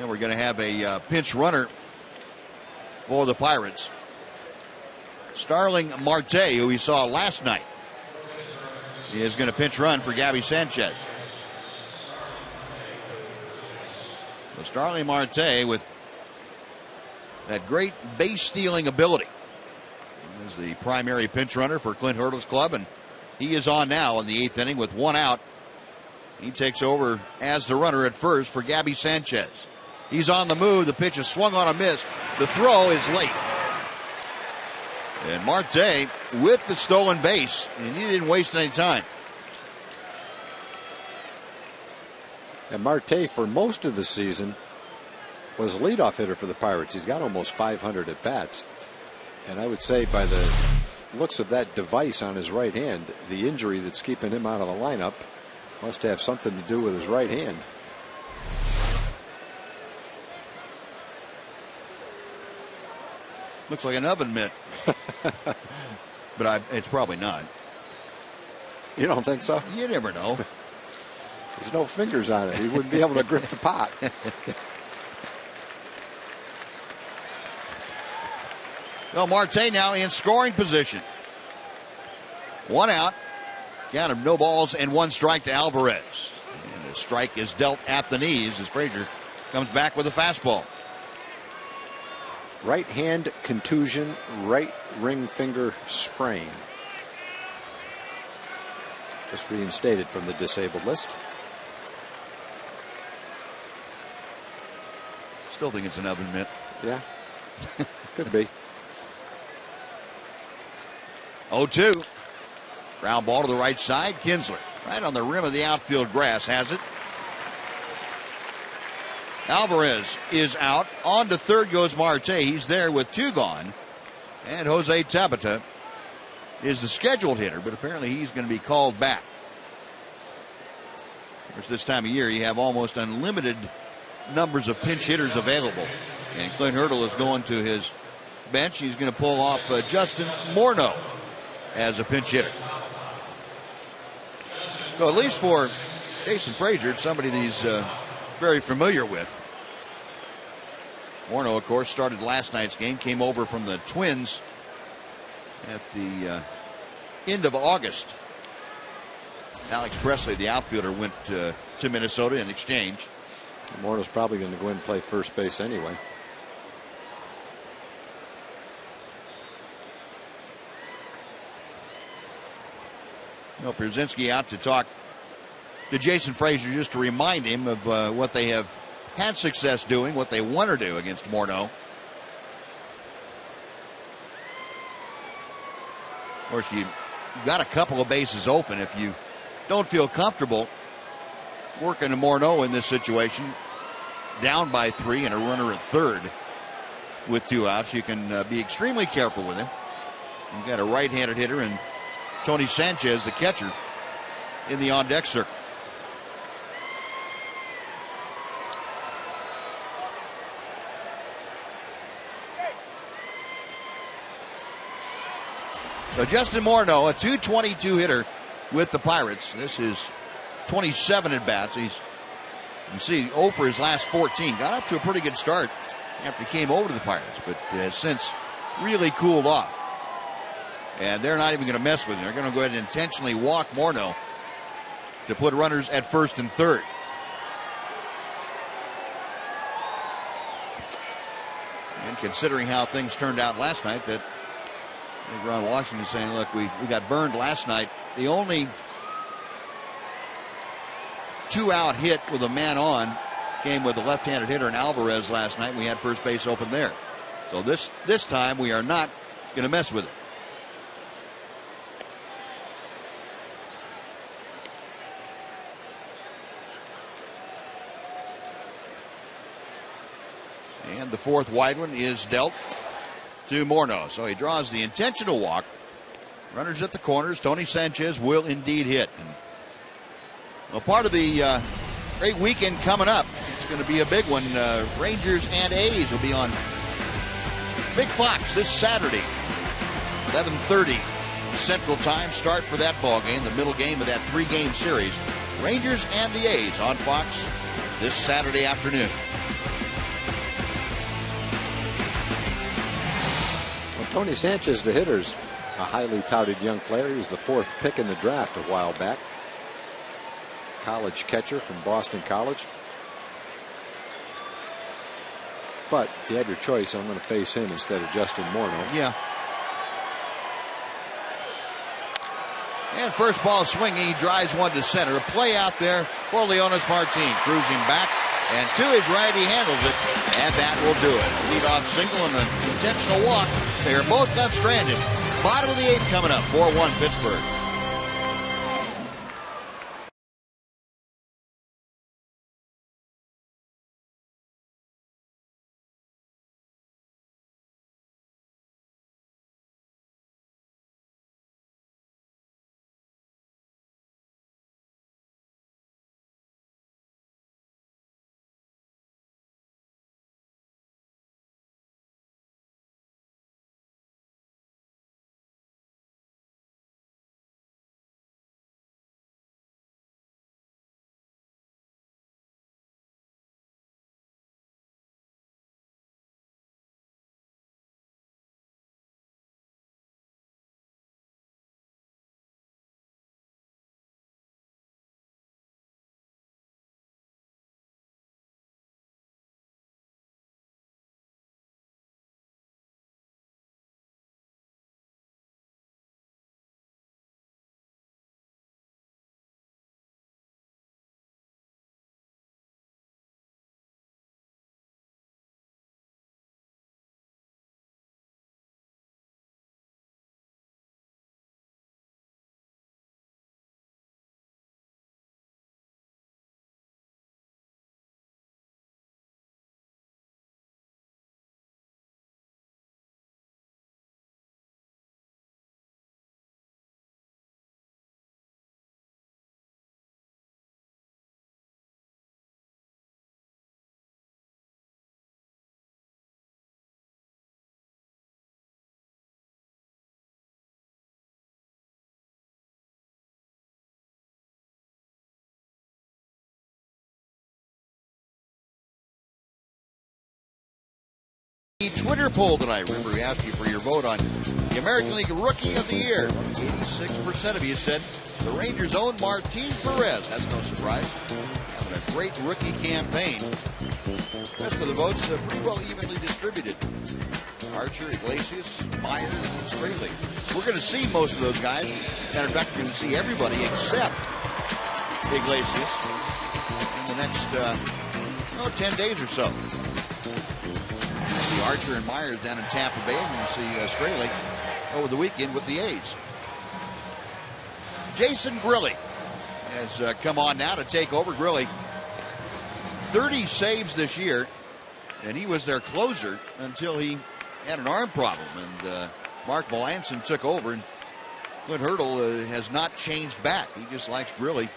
And we're going to have a pinch runner for the Pirates. Starling Marte, who we saw last night, is going to pinch run for Gabby Sanchez. So Starling Marte, with that great base stealing ability, is the primary pinch runner for Clint Hurdle's club, and he is on now in the 8th inning with 1 out. He takes over as the runner at first for Gabby Sanchez. He's on the move. The pitch is swung on a miss. The throw is late. And Marte with the stolen base, and he didn't waste any time. And Marte, for most of the season, was a leadoff hitter for the Pirates. He's got almost 500 at bats. And I would say, by the looks of that device on his right hand, the injury that's keeping him out of the lineup must have something to do with his right hand. Looks like an oven mitt. But it's probably not. You don't think so? You never know. There's no fingers on it. He wouldn't be able to grip the pot. Well, Marte now in scoring position. 1 out. Count of no balls and 1 strike to Alvarez. And the strike is dealt at the knees as Frazier comes back with a fastball. Right hand contusion, right ring finger sprain. Just reinstated from the disabled list. Still think it's an oven mitt. Yeah, could be. 0-2. Ground ball to the right side. Kinsler right on the rim of the outfield grass has it. Alvarez is out. On to third goes Marte. He's there with 2 gone. And Jose Tabata is the scheduled hitter, but apparently he's going to be called back. Of course, this time of year you have almost unlimited numbers of pinch hitters available. And Clint Hurdle is going to his bench. He's going to pull off Justin Morneau as a pinch hitter. So at least for Jason Frazier, it's somebody that he's very familiar with. Morneau, of course, started last night's game, came over from the Twins at the end of August. Alex Presley, the outfielder, went to Minnesota in exchange. Morneau's probably going to go in and play first base anyway. Well, Pierzynski out to talk to Jason Frazier just to remind him of what they have had success doing, what they want to do against Morneau. Of course, you've got a couple of bases open. If you don't feel comfortable working to Morneau in this situation, down by 3 and a runner at third with 2 outs, you can be extremely careful with him. You've got a right-handed hitter and Tony Sanchez, the catcher, in the on-deck circle. So Justin Morneau, a .222 hitter with the Pirates. This is 27 at bats. You can see 0 for his last 14. Got up to a pretty good start after he came over to the Pirates, but has since really cooled off. And they're not even going to mess with him. They're going to go ahead and intentionally walk Morneau to put runners at first and third. And considering how things turned out last night, that I think Ron Washington is saying, look, we got burned last night. The only 2-out hit with a man on came with a left-handed hitter in Alvarez last night. We had first base open there. So this time we are not going to mess with it. And the fourth wide one is dealt to Morneau. So he draws the intentional walk. Runners at the corners. Tony Sanchez will indeed hit. And, well, part of the great weekend coming up. It's going to be a big one. Rangers and A's will be on Big Fox this Saturday. 11:30 Central Time. Start for that ball game, the middle game of that 3-game series. Rangers and the A's on Fox this Saturday afternoon. Well, Tony Sanchez, the hitter's a highly touted young player. He was the 4th pick in the draft a while back. College catcher from Boston College. But if you had your choice, I'm going to face him instead of Justin Morneau. Yeah. And first ball swinging, he drives one to center. A play out there for Leonis Martin. Cruising back, and to his right, he handles it, and that will do it. Leadoff single and an intentional walk. They are both left stranded. Bottom of the 8th coming up, 4-1 Pittsburgh. Twitter poll tonight. Remember, we asked you for your vote on the American League Rookie of the Year. 86% of you said the Rangers' own Martin Perez. That's no surprise. Having a great rookie campaign. The rest of the votes are pretty well evenly distributed. Archer, Iglesias, Myers, and Straley. We're going to see most of those guys. Matter of fact, we're going to see everybody except Iglesias in the next 10 days or so. See Archer and Myers down in Tampa Bay, and you see Straley over the weekend with the A's. Jason Grilli has come on now to take over. Grilli, 30 saves this year, and he was their closer until he had an arm problem, and Mark Melanson took over, and Clint Hurdle has not changed back. He just likes Grilli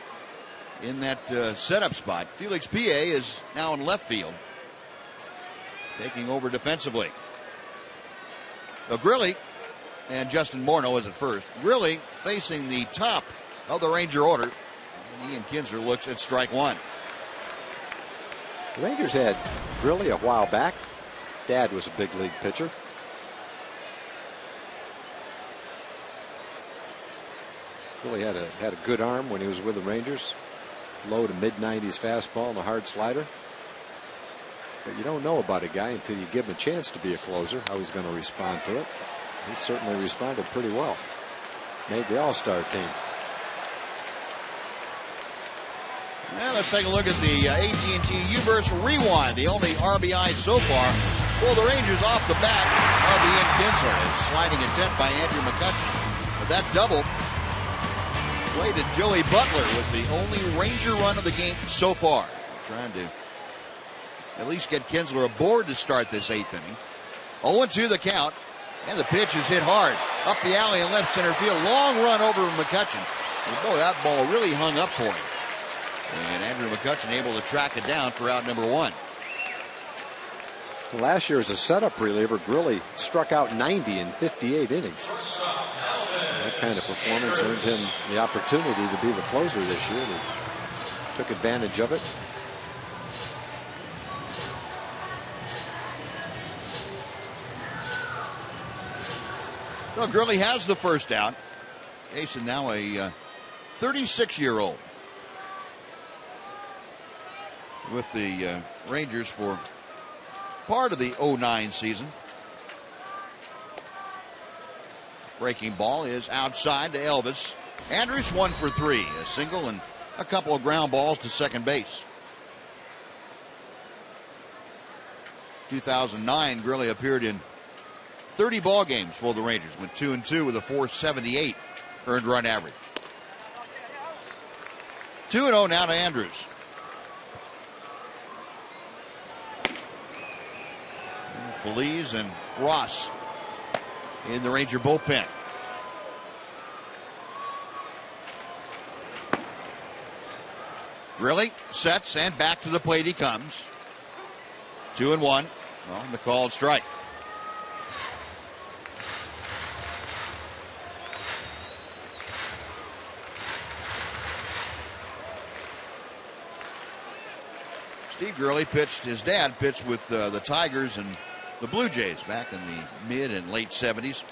in that setup spot. Felix Pie is now in left field, taking over defensively. Now Grilli and Justin Morneau is at first. Grilli facing the top of the Ranger order, and Ian Kinsler looks at strike one. The Rangers had Grilli a while back. Dad was a big league pitcher. Really had a good arm when he was with the Rangers. Low to mid-90s fastball and a hard slider. But you don't know about a guy until you give him a chance to be a closer, how he's going to respond to it. He certainly responded pretty well. Made the All-Star team. And let's take a look at the AT&T U-Verse Rewind, the only RBI so far for the Rangers off the bat of Ian Kinsler. A sliding attempt by Andrew McCutcheon. But that double played to Joey Butler with the only Ranger run of the game so far. Trying to at least get Kinsler aboard to start this 8th inning. 0-2 the count, and the pitch is hit hard. Up the alley in left center field. Long run over McCutcheon. And boy, that ball really hung up for him. And Andrew McCutcheon able to track it down for out number 1. Last year as a setup reliever, Grilli struck out 90 in 58 innings. That kind of performance earned him the opportunity to be the closer this year. He took advantage of it. So Grilli has the first out. Jason now a 36-year-old with the Rangers for part of the 09 season. Breaking ball is outside to Elvis. Andrus 1 for 3. A single and a couple of ground balls to second base. 2009, Grilli appeared in 30 ball games for the Rangers. Went 2-2 with a .478 earned run average. 2-0 now to Andrus. Feliz and Ross in the Ranger bullpen. Grilli sets and back to the plate he comes. 2-1. Well, the called strike. Steve Grilli pitched, his dad pitched with the Tigers and the Blue Jays back in the mid and late 70s.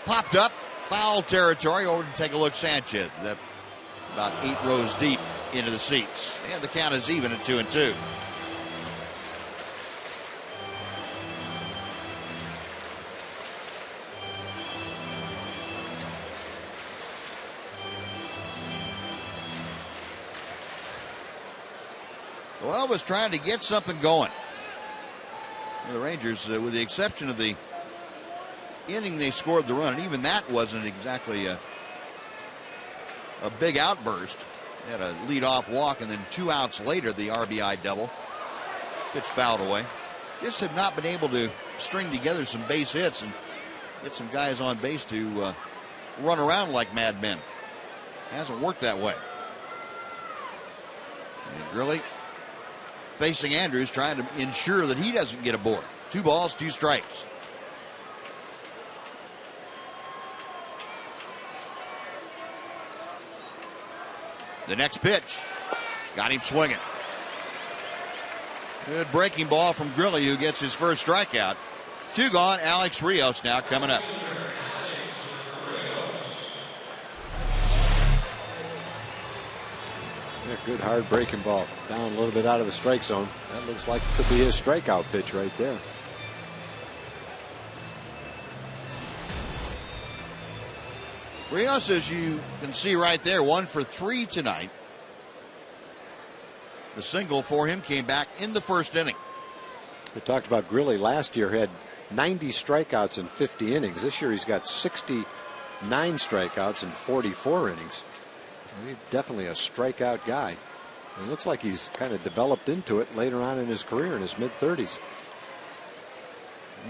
Popped up, foul territory, over to take a look. Sanchez, that about 8 rows deep into the seats. And the count is even at 2-2. Well, was trying to get something going. The Rangers, with the exception of the inning they scored the run, and even that wasn't exactly a big outburst. They had a leadoff walk, and then 2 outs later, the RBI double. Pitch fouled away. Just have not been able to string together some base hits and get some guys on base to run around like madmen. Hasn't worked that way. And Grilli facing Andrus, trying to ensure that he doesn't get aboard. 2 balls, 2 strikes. The next pitch got him swinging. Good breaking ball from Grilli, who gets his first strikeout. 2 gone. Alex Rios now coming up. Yeah, good hard breaking ball. Down a little bit out of the strike zone. That looks like it could be his strikeout pitch right there. Rios, as you can see right there, 1 for 3 tonight. The single for him came back in the first inning. We talked about Grilli last year, had 90 strikeouts in 50 innings. This year he's got 69 strikeouts in 44 innings. He's definitely a strikeout guy. It looks like he's kind of developed into it later on in his career in his mid-30s.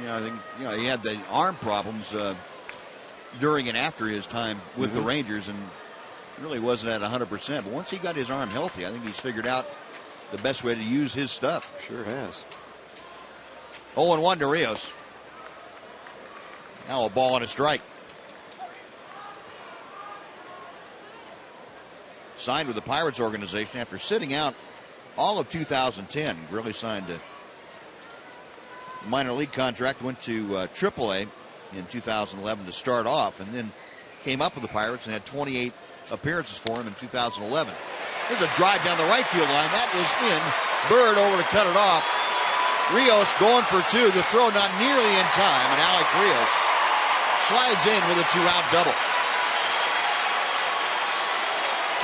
Yeah, I think he had the arm problems during and after his time with the Rangers, and really wasn't at 100%. But once he got his arm healthy, I think he's figured out the best way to use his stuff. Sure has. 0-1 to Rios. Now a ball and a strike. signed with the Pirates organization after sitting out all of 2010. Grilly signed a minor league contract, went to AAA in 2011 to start off, and then came up with the Pirates and had 28 appearances for him in 2011. There's a drive down the right field line. That is in. Bird over to cut it off. Rios going for two. The throw not nearly in time, and Alex Rios slides in with a 2-out double.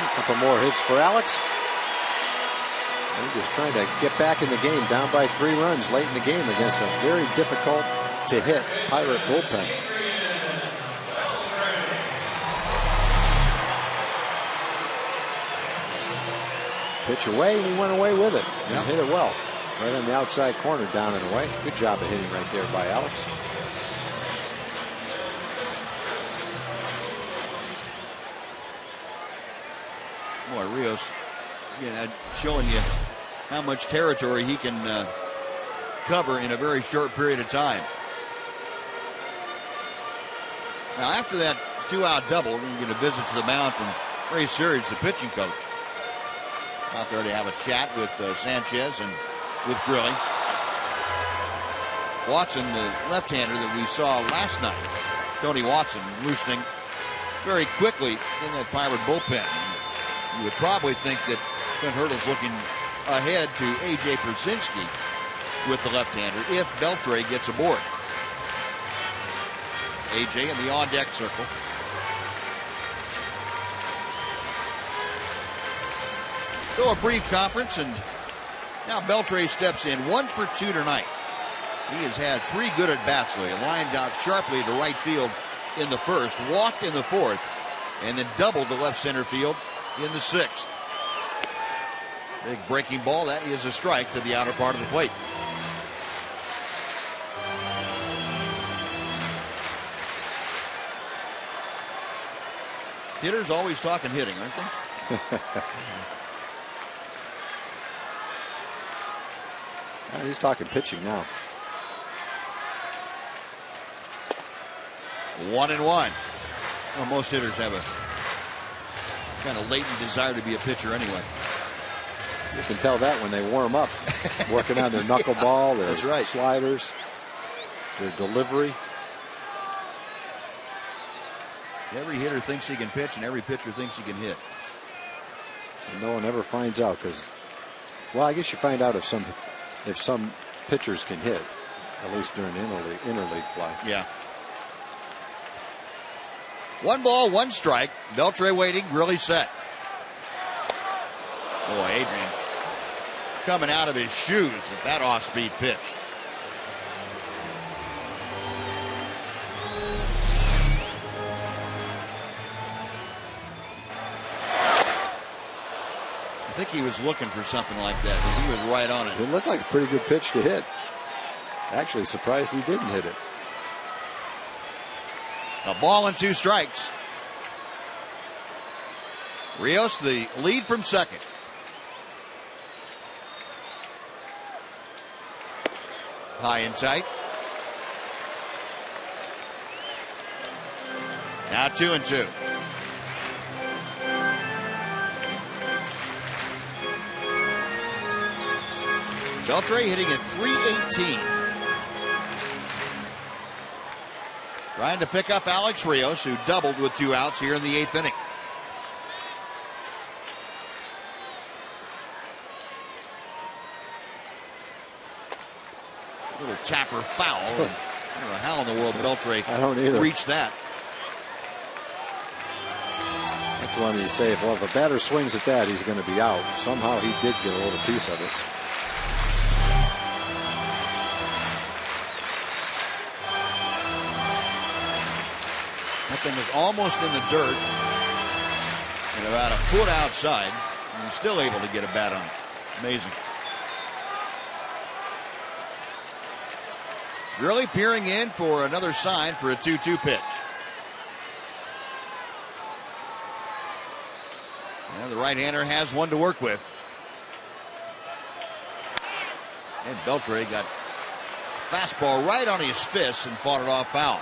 A couple more hits for Alex. They're just trying to get back in the game, down by 3 runs late in the game against a very difficult to hit Pirate bullpen. Pitch away, and he went away with it. And hit it well. Right on the outside corner, down and away. Good job of hitting right there by Alex. Boy, Rios, showing you how much territory he can cover in a very short period of time. Now, after that 2-out double, we're going to get a visit to the mound from Ray Searage, the pitching coach. Out there to have a chat with Sanchez and with Grilly. Watson, the left-hander that we saw last night, Tony Watson, loosening very quickly in that Pirate bullpen. You would probably think that Clint Hurdle's looking ahead to A.J. Brzezinski with the left-hander if Beltre gets aboard. A.J. in the on-deck circle. So a brief conference, and now Beltre steps in 1 for 2 tonight. He has had 3 good at-bats lately. Lined out sharply to right field in the first, walked in the fourth, and then doubled to left center field in the 6th. Big breaking ball. That is a strike to the outer part of the plate. Hitters always talking hitting, aren't they? He's talking pitching now. 1-1. Well, most hitters have a kind of latent desire to be a pitcher anyway. You can tell that when they warm up, working on their knuckleball, their sliders, their delivery. Every hitter thinks he can pitch, and every pitcher thinks he can hit. And no one ever finds out because, well, I guess you find out if some pitchers can hit, at least during interleague play. Yeah. 1 ball, 1 strike. Beltre waiting, Grilly set. Boy, Adrian coming out of his shoes at that off-speed pitch. I think he was looking for something like that, and he was right on it. It looked like a pretty good pitch to hit. Actually, surprised he didn't hit it. A ball and 2 strikes. Rios, the lead from second. High and tight. Now 2-2. Beltre hitting at .318. Trying to pick up Alex Rios, who doubled with 2 outs here in the 8th inning. Little tapper foul. I don't know how in the world Beltre reached that. That's one you say, well, if a batter swings at that, he's going to be out. Somehow he did get a little piece of it. That thing was almost in the dirt and about a foot outside, and he's still able to get a bat on it. Amazing. Grilly peering in for another sign for a 2-2 pitch. And the right-hander has one to work with. And Beltre got fastball right on his fist and fought it off foul.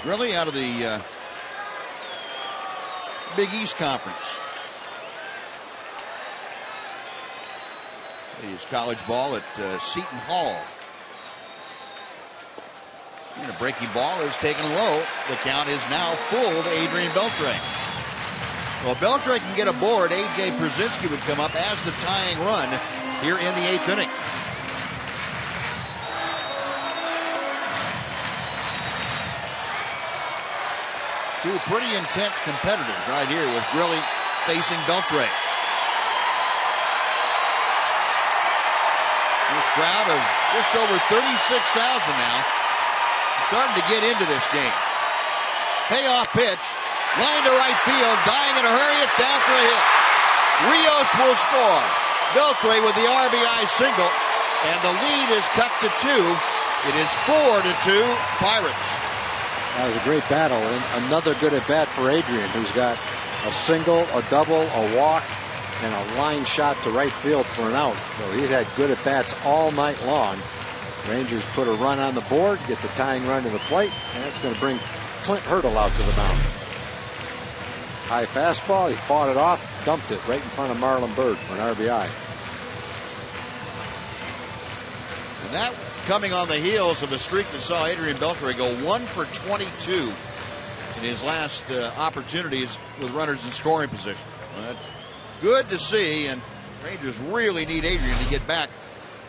Really out of the Big East Conference. He's college ball at Seton Hall. And a breaking ball is taken low. The count is now full to Adrian Beltre. Well, Beltre can get aboard. A.J. Brzezinski would come up as the tying run here in the 8th inning. Two pretty intense competitors right here with Grilli facing Beltre. This crowd of just over 36,000 now starting to get into this game. Payoff pitch, line to right field, dying in a hurry, it's down for a hit. Rios will score. Beltre with the RBI single, and the lead is cut to 2. It is 4-2 Pirates. That was a great battle, and another good at bat for Adrian, who's got a single, a double, a walk, and a line shot to right field for an out. So he's had good at bats all night long. Rangers put a run on the board, get the tying run to the plate, and that's going to bring Clint Hurdle out to the mound. High fastball, he fought it off, dumped it right in front of Marlon Byrd for an RBI. And that coming on the heels of a streak that saw Adrian Beltre go 1 for 22 in his last opportunities with runners in scoring position. Good to see, and Rangers really need Adrian to get back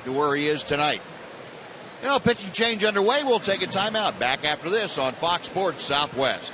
to where he is tonight. Pitching change underway. We'll take a timeout. Back after this on Fox Sports Southwest.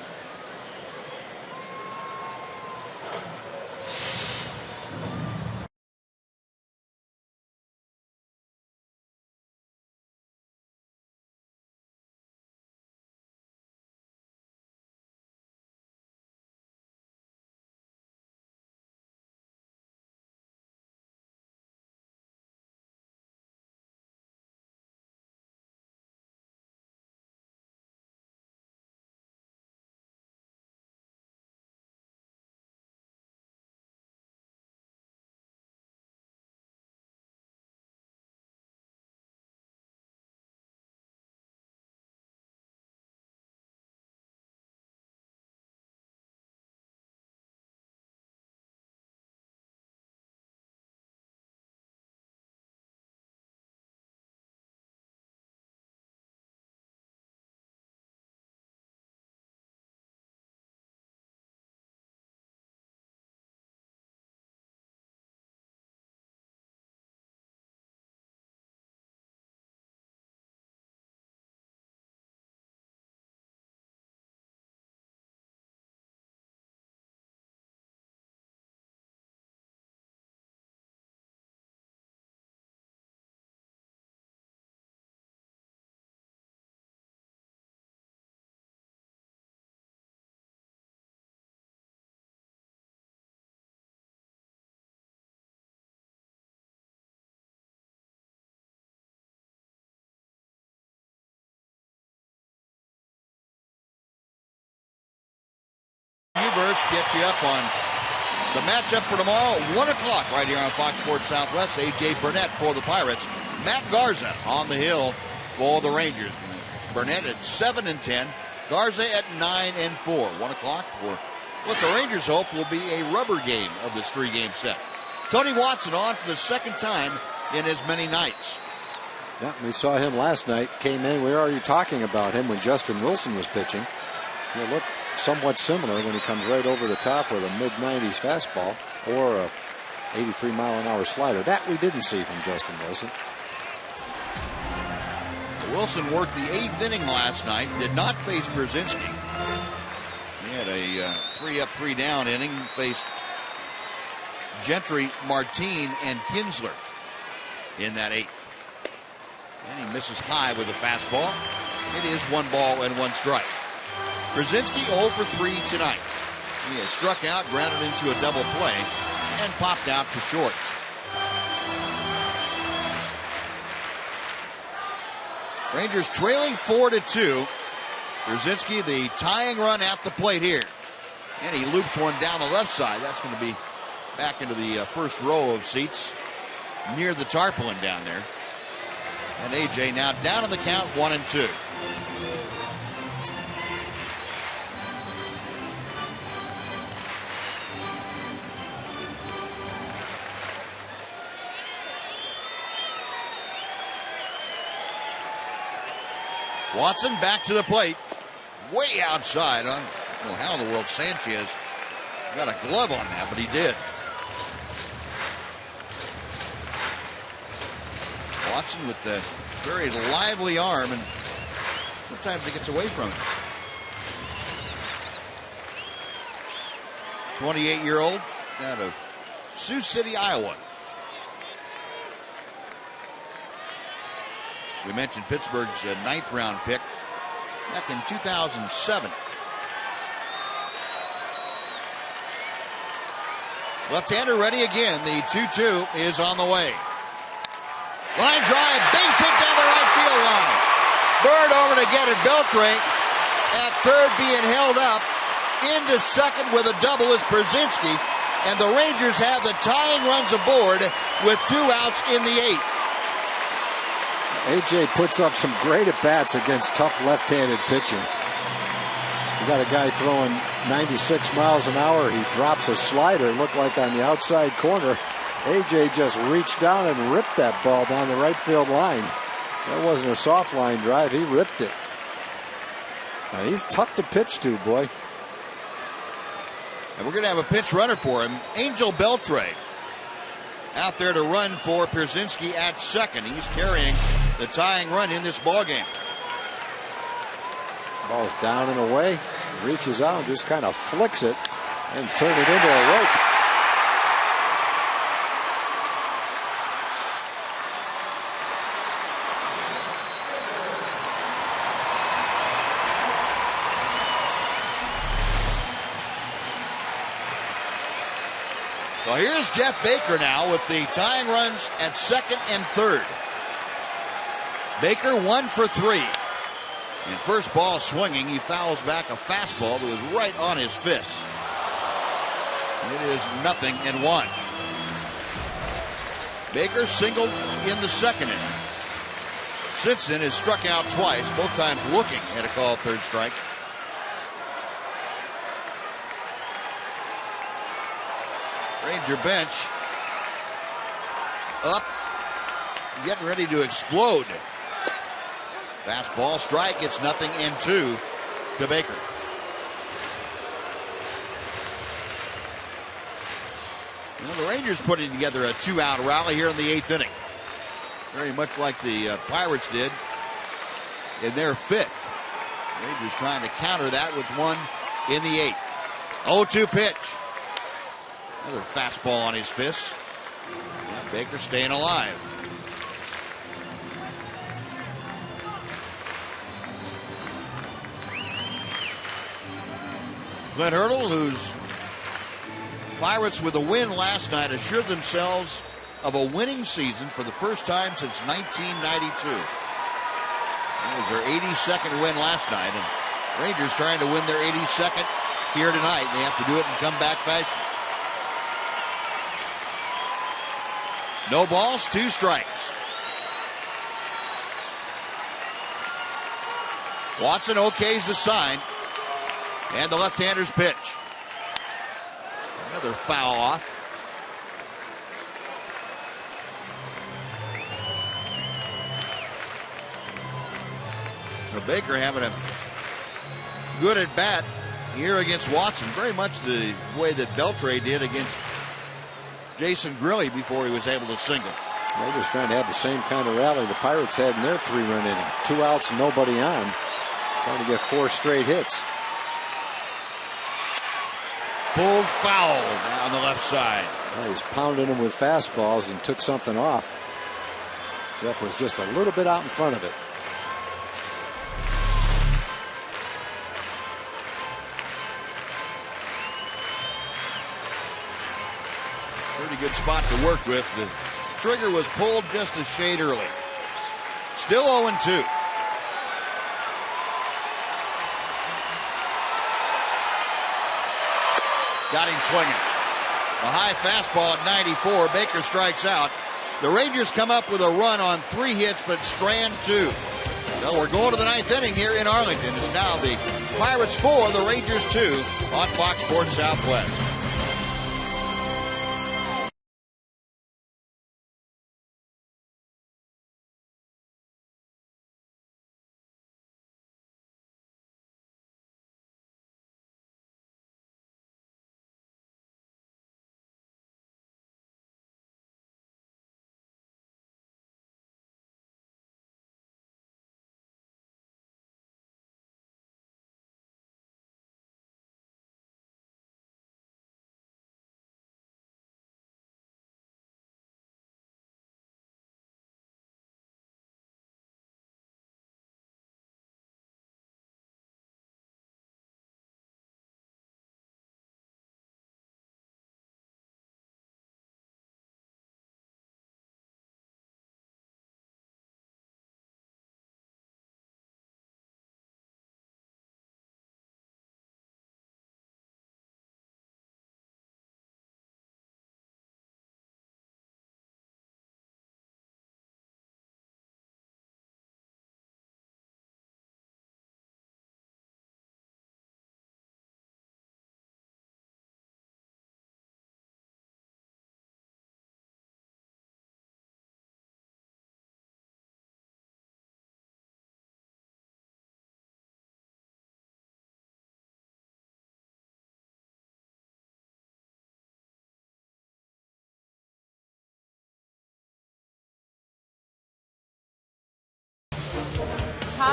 Get you up on the matchup for tomorrow at 1 o'clock right here on Fox Sports Southwest. A.J. Burnett for the Pirates. Matt Garza on the hill for the Rangers. Burnett at 7-10. Garza at 9-4. 1 o'clock for what the Rangers hope will be a rubber game of this 3-game set. Tony Watson on for the second time in as many nights. Yeah, we saw him last night. Came in. We were already talking about him when Justin Wilson was pitching. He'll look somewhat similar when he comes right over the top with a mid-90s fastball or a 83-mile-an-hour slider. That we didn't see from Justin Wilson. Wilson worked the 8th inning last night. Did not face Brzezinski. He had a 3-up, 3-down inning. Faced Gentry, Martine, and Kinsler in that 8th. And he misses high with a fastball. It is 1 ball and 1 strike. Brzezinski 0 for 3 tonight. He has struck out, grounded into a double play, and popped out to short. Rangers trailing 4-2. Brzezinski, the tying run at the plate here. And he loops one down the left side. That's going to be back into the first row of seats near the tarpaulin down there. And A.J. now down on the count, 1-2. Watson back to the plate. Way outside. I don't know how in the world Sanchez got a glove on that, but he did. Watson with the very lively arm, and sometimes he gets away from it. 28-year-old out of Sioux City, Iowa. We mentioned Pittsburgh's 9th round pick back in 2007. Left-hander ready again. The 2-2 is on the way. Line drive, base hit down the right field line. Bird over to get it. Beltre at third being held up. Into second with a double is Pierzynski. And the Rangers have the tying runs aboard with 2 outs in the 8th. AJ puts up some great at-bats against tough left-handed pitching. You got a guy throwing 96 miles an hour. He drops a slider, looked like on the outside corner. AJ just reached down and ripped that ball down the right field line. That wasn't a soft line drive. He ripped it. Now, he's tough to pitch to, boy. And we're going to have a pinch runner for him. Angel Beltre out there to run for Pierzynski at second. He's carrying the tying run in this ballgame. Ball's down and away. Reaches out, just kind of flicks it and turn it into a rope. Well, here's Jeff Baker now with the tying runs at second and third. Baker 1 for 3. And first ball swinging, he fouls back a fastball that was right on his fist. It is 0-1. Baker singled in the second inning. Since then has struck out twice, both times looking at a called third strike. Ranger bench up, getting ready to explode. Fastball strike, it's 0-2 to Baker. Well, the Rangers putting together a 2-out rally here in the 8th inning. Very much like the Pirates did in their 5th. Rangers trying to counter that with one in the 8th. 0-2 pitch. Another fastball on his fist. Yeah, Baker staying alive. Clint Hurdle, whose Pirates with a win last night assured themselves of a winning season for the first time since 1992. That was their 82nd win last night, and Rangers trying to win their 82nd here tonight. They have to do it in comeback fashion. No balls, 2 strikes. Watson okays the sign. And the left-hander's pitch. Another foul off. Now Baker having a good at bat here against Watson. Very much the way that Beltre did against Jason Grilli before he was able to single. They're just trying to have the same kind of rally the Pirates had in their 3-run inning. 2 outs, nobody on. Trying to get 4 straight hits. Pulled foul down the left side. Well, he's pounding him with fastballs and took something off. Jeff was just a little bit out in front of it. Pretty good spot to work with. The trigger was pulled just a shade early. Still 0-2. Got him swinging. A high fastball at 94. Baker strikes out. The Rangers come up with a run on 3 hits, but strand 2. So we're going to the 9th inning here in Arlington. It's now the Pirates 4, the Rangers 2 on Fox Sports Southwest.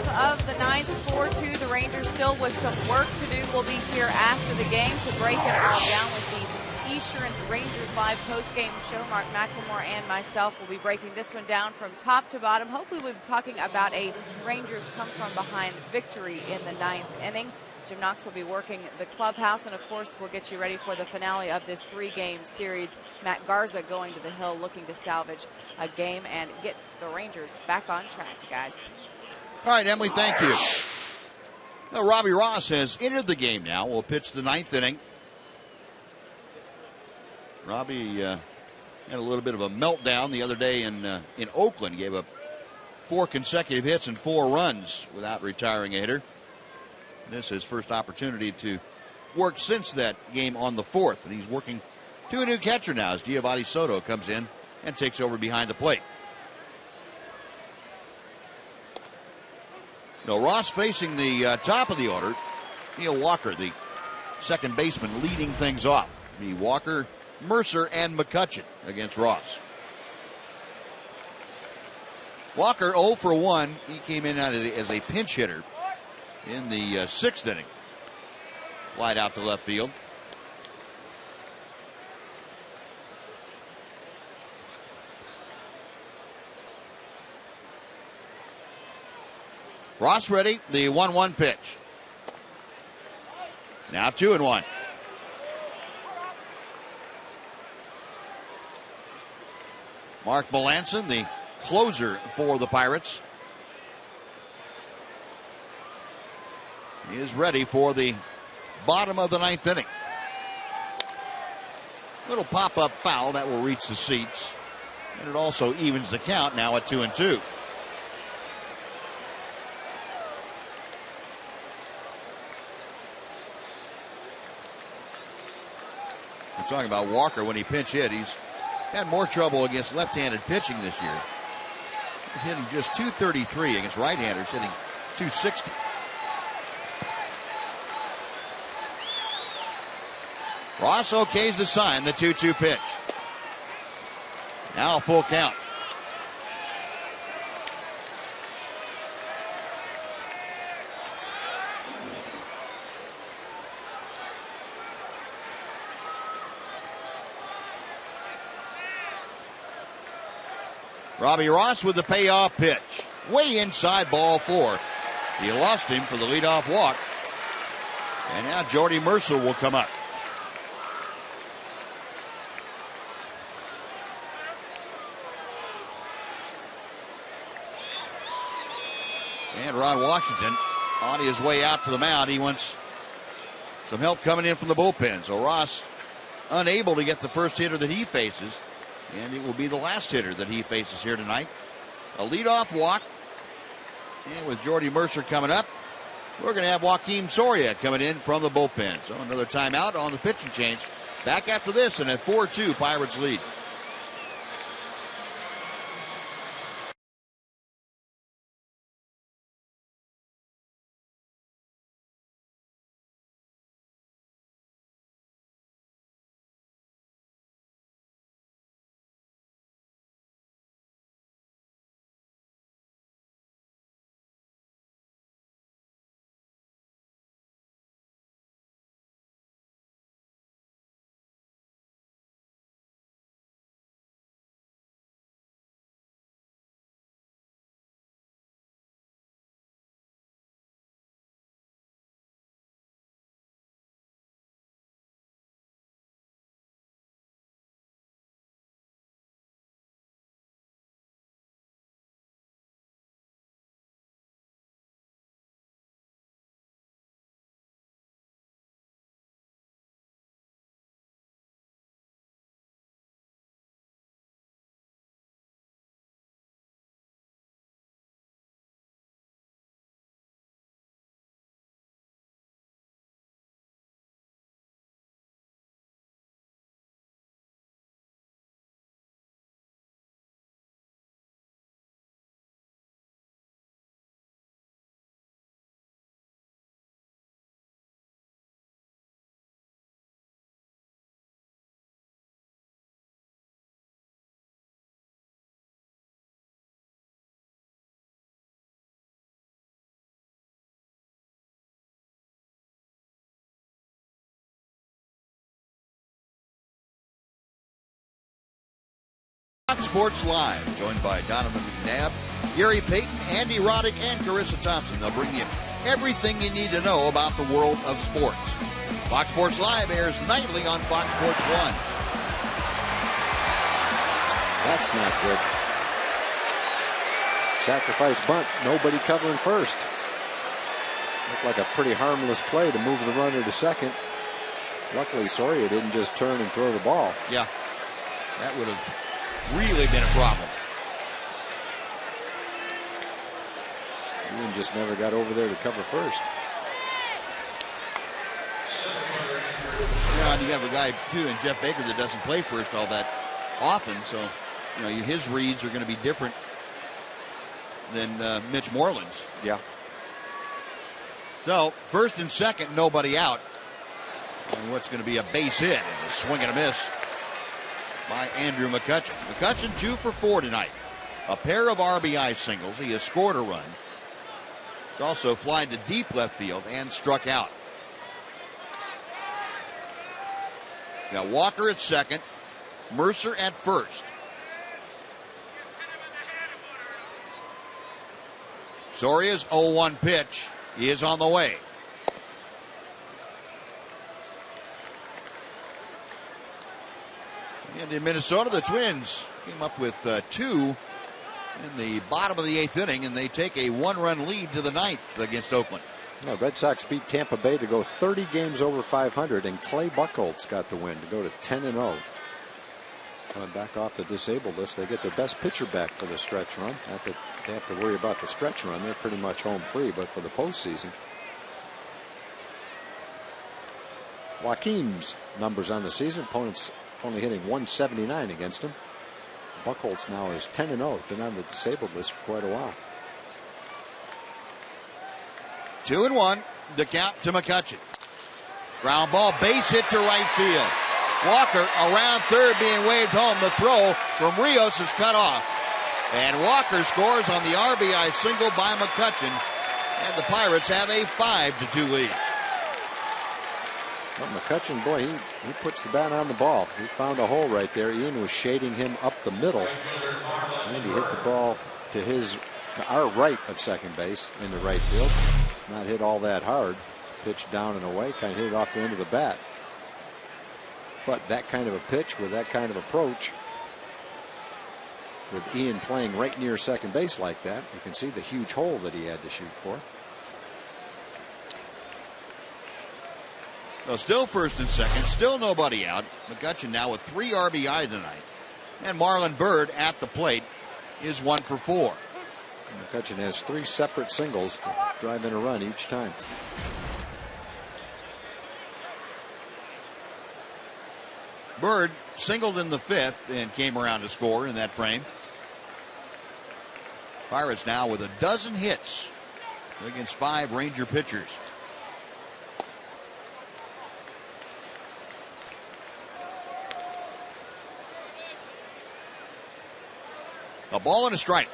top of the ninth, 4-2. The Rangers still with some work to do. We'll be here after the game to break it all down with the Esurance Rangers Live post-game show. Mark McLemore and myself will be breaking this one down from top to bottom. Hopefully we'll be talking about a Rangers come-from-behind victory in the ninth inning. Jim Knox will be working the clubhouse, and of course we'll get you ready for the finale of this three-game series. Matt Garza going to the hill looking to salvage a game and get the Rangers back on track, guys. All right, Emily, thank you. Now, Robbie Ross has entered the game now. We'll pitch the ninth inning. Robbie had a little bit of a meltdown the other day in Oakland. He gave up 4 consecutive hits and 4 runs without retiring a hitter. This is his first opportunity to work since that game on the 4th, and he's working to a new catcher now as Giovanni Soto comes in and takes over behind the plate. Now Ross facing the top of the order. Neil Walker, the second baseman, leading things off. The Walker, Mercer, and McCutcheon against Ross. Walker 0 for 1. He came in as a pinch hitter in the 6th inning. Flied out to left field. Ross ready, the 1-1 pitch. Now 2-1. Mark Melanson, the closer for the Pirates, is ready for the bottom of the 9th inning. Little pop-up foul that will reach the seats, and it also evens the count now at 2-2. We're talking about Walker when he pinch hit. He's had more trouble against left-handed pitching this year. He's hitting just .233 against right-handers, hitting .260. Ross okays the sign, the 2-2 pitch. Now a full count. Robbie Ross with the payoff pitch. Way inside, ball 4. He lost him for the leadoff walk. And now Jordy Mercer will come up. And Ron Washington on his way out to the mound. He wants some help coming in from the bullpen. So Ross unable to get the first hitter that he faces. And it will be the last hitter that he faces here tonight. A leadoff walk. And with Jordy Mercer coming up, we're going to have Joaquin Soria coming in from the bullpen. So another timeout on the pitching change. Back after this and a 4-2 Pirates lead. Fox Sports Live, joined by Donovan McNabb, Gary Payton, Andy Roddick, and Carissa Thompson. They'll bring you everything you need to know about the world of sports. Fox Sports Live airs nightly on Fox Sports 1. That's not good. Sacrifice bunt, nobody covering first. Looked like a pretty harmless play to move the runner to second. Luckily, Soria didn't just turn and throw the ball. Yeah, that would have really been a problem. Ian just never got over there to cover first. Yeah, and you have a guy, too, in Jeff Baker that doesn't play first all that often, so, you know, his reads are going to be different than Mitch Moreland's. Yeah. So, first and second, nobody out. And what's going to be a base hit and a swing and a miss by Andrew McCutchen. McCutchen 2 for 4 tonight. A pair of RBI singles. He has scored a run. He's also flied to deep left field and struck out. Now Walker at second, Mercer at first. Soria's 0-1 pitch is on the way. And in Minnesota, the Twins came up with 2 in the bottom of the 8th inning, and they take a 1-run lead to the 9th against Oakland. The Red Sox beat Tampa Bay to go 30 games over 500, and Clay Buchholz got the win to go to 10-0. Coming back off the disabled list, they get their best pitcher back for the stretch run. Not that they have to worry about the stretch run. They're pretty much home free, but for the postseason. Joaquin's numbers on the season, opponents only hitting 179 against him. Buchholz now is 10-0, been on the disabled list for quite a while. 2-1, the count to McCutchen. Ground ball, base hit to right field. Walker around third being waved home. The throw from Rios is cut off. And Walker scores on the RBI single by McCutchen. And the Pirates have a 5-2 lead. Well, McCutchen, boy, he puts the bat on the ball. He found a hole right there. Ian was shading him up the middle. And he hit the ball to our right of second base into right field. Not hit all that hard. Pitched down and away. Kind of hit it off the end of the bat. But that kind of a pitch with that kind of approach, with Ian playing right near second base like that, you can see the huge hole that he had to shoot for. Well, still first and second, still nobody out. McCutchen now with 3 RBI tonight. And Marlon Byrd at the plate is 1 for 4. McCutchen has 3 separate singles to drive in a run each time. Byrd singled in the 5th and came around to score in that frame. Pirates now with a dozen hits against 5 Ranger pitchers. A ball and a strike.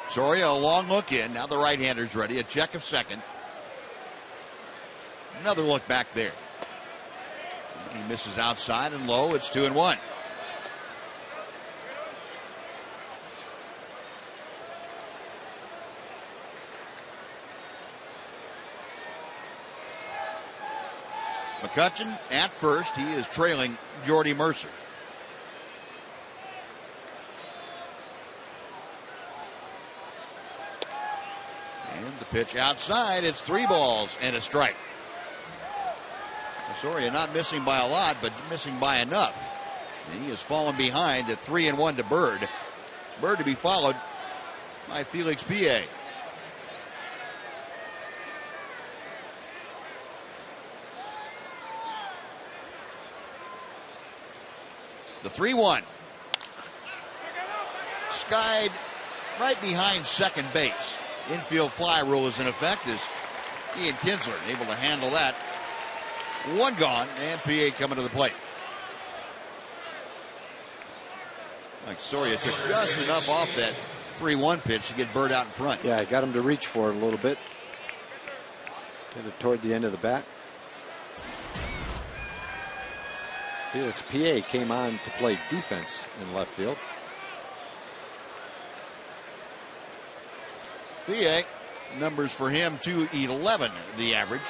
Soria, a long look in. Now the right-hander's ready. A check of second. Another look back there. He misses outside and low. It's 2-1. McCutchen at first. He is trailing Jordy Mercer. And the pitch outside. It's 3 balls and a strike. Soria not missing by a lot, but missing by enough. And he has fallen behind at 3-1 to Byrd. Byrd to be followed by Felix Pie. The 3-1. Skied right behind second base. Infield fly rule is in effect as Ian Kinsler able to handle that. 1 gone, and PA coming to the plate. Like Soria took just enough off that 3-1 pitch to get Bird out in front. Yeah, I got him to reach for it a little bit. Get it toward the end of the bat. Felix PA came on to play defense in left field. PA, numbers for him, 211, the average.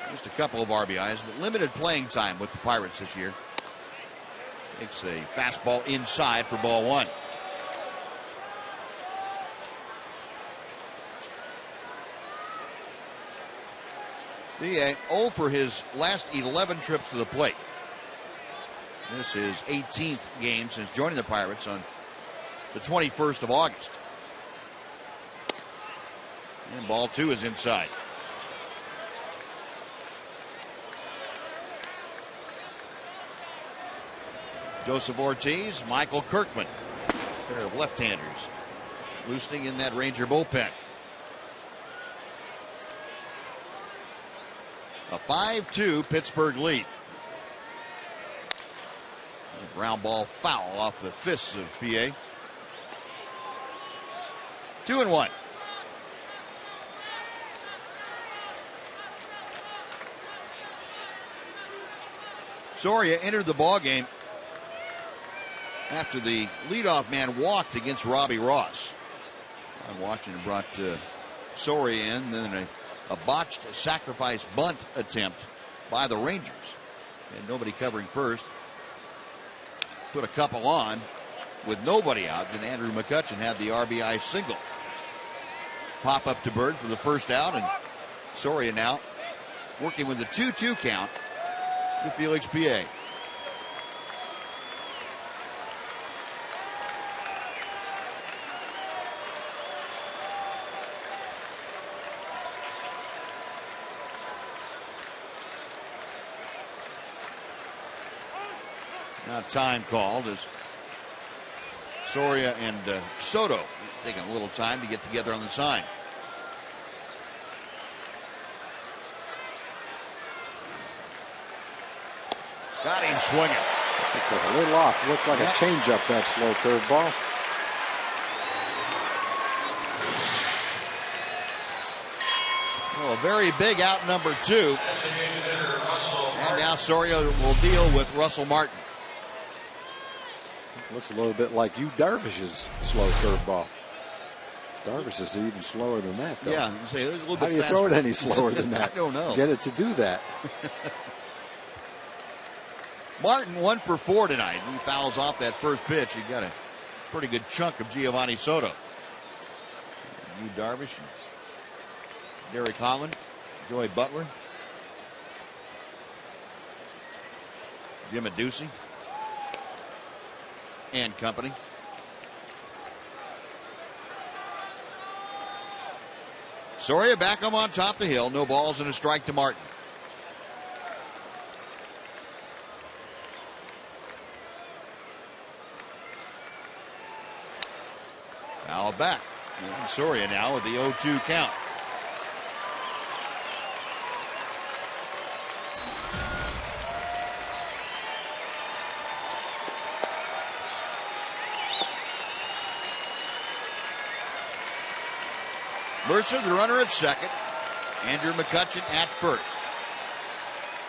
Just a couple of RBIs, but limited playing time with the Pirates this year. Takes a fastball inside for ball one. PA 0 for his last 11 trips to the plate. This is 18th game since joining the Pirates on the 21st of August. And ball two is inside. Joseph Ortiz, Michael Kirkman, a pair of left-handers, loosening in that Ranger bullpen. A 5-2 Pittsburgh lead. Ground ball foul off the fists of PA. 2-1. Soria entered the ball game after the leadoff man walked against Robbie Ross. Washington brought Soria in, then a botched sacrifice bunt attempt by the Rangers. And nobody covering first. Put a couple on with nobody out. Then Andrew McCutchen had the RBI single. Pop up to Bird for the first out, and Soria now working with a 2-2 count to Felix PA. Now time called as Soria and Soto taking a little time to get together on the sign. Got him swinging. Took a little off. Looked like a changeup, that slow curveball. Well, a very big out, number two. And now Soria will deal with Russell Martin. Looks a little bit like Darvish's slow curveball. Darvish is even slower than that, though. Yeah, say it was a little bit How do you faster. throw it any slower than that? I don't know. Get it to do that. Martin 1 for 4 tonight. He fouls off that first pitch. He got a pretty good chunk of Giovanni Soto. Darvish, and Derek Holland, Joey Butler, Jim Adducey, and company. Soria back up on top of the hill. No balls and a strike to Martin. Foul back. And Soria now with the 0-2 count. Mercer, the runner at second. Andrew McCutchen at first.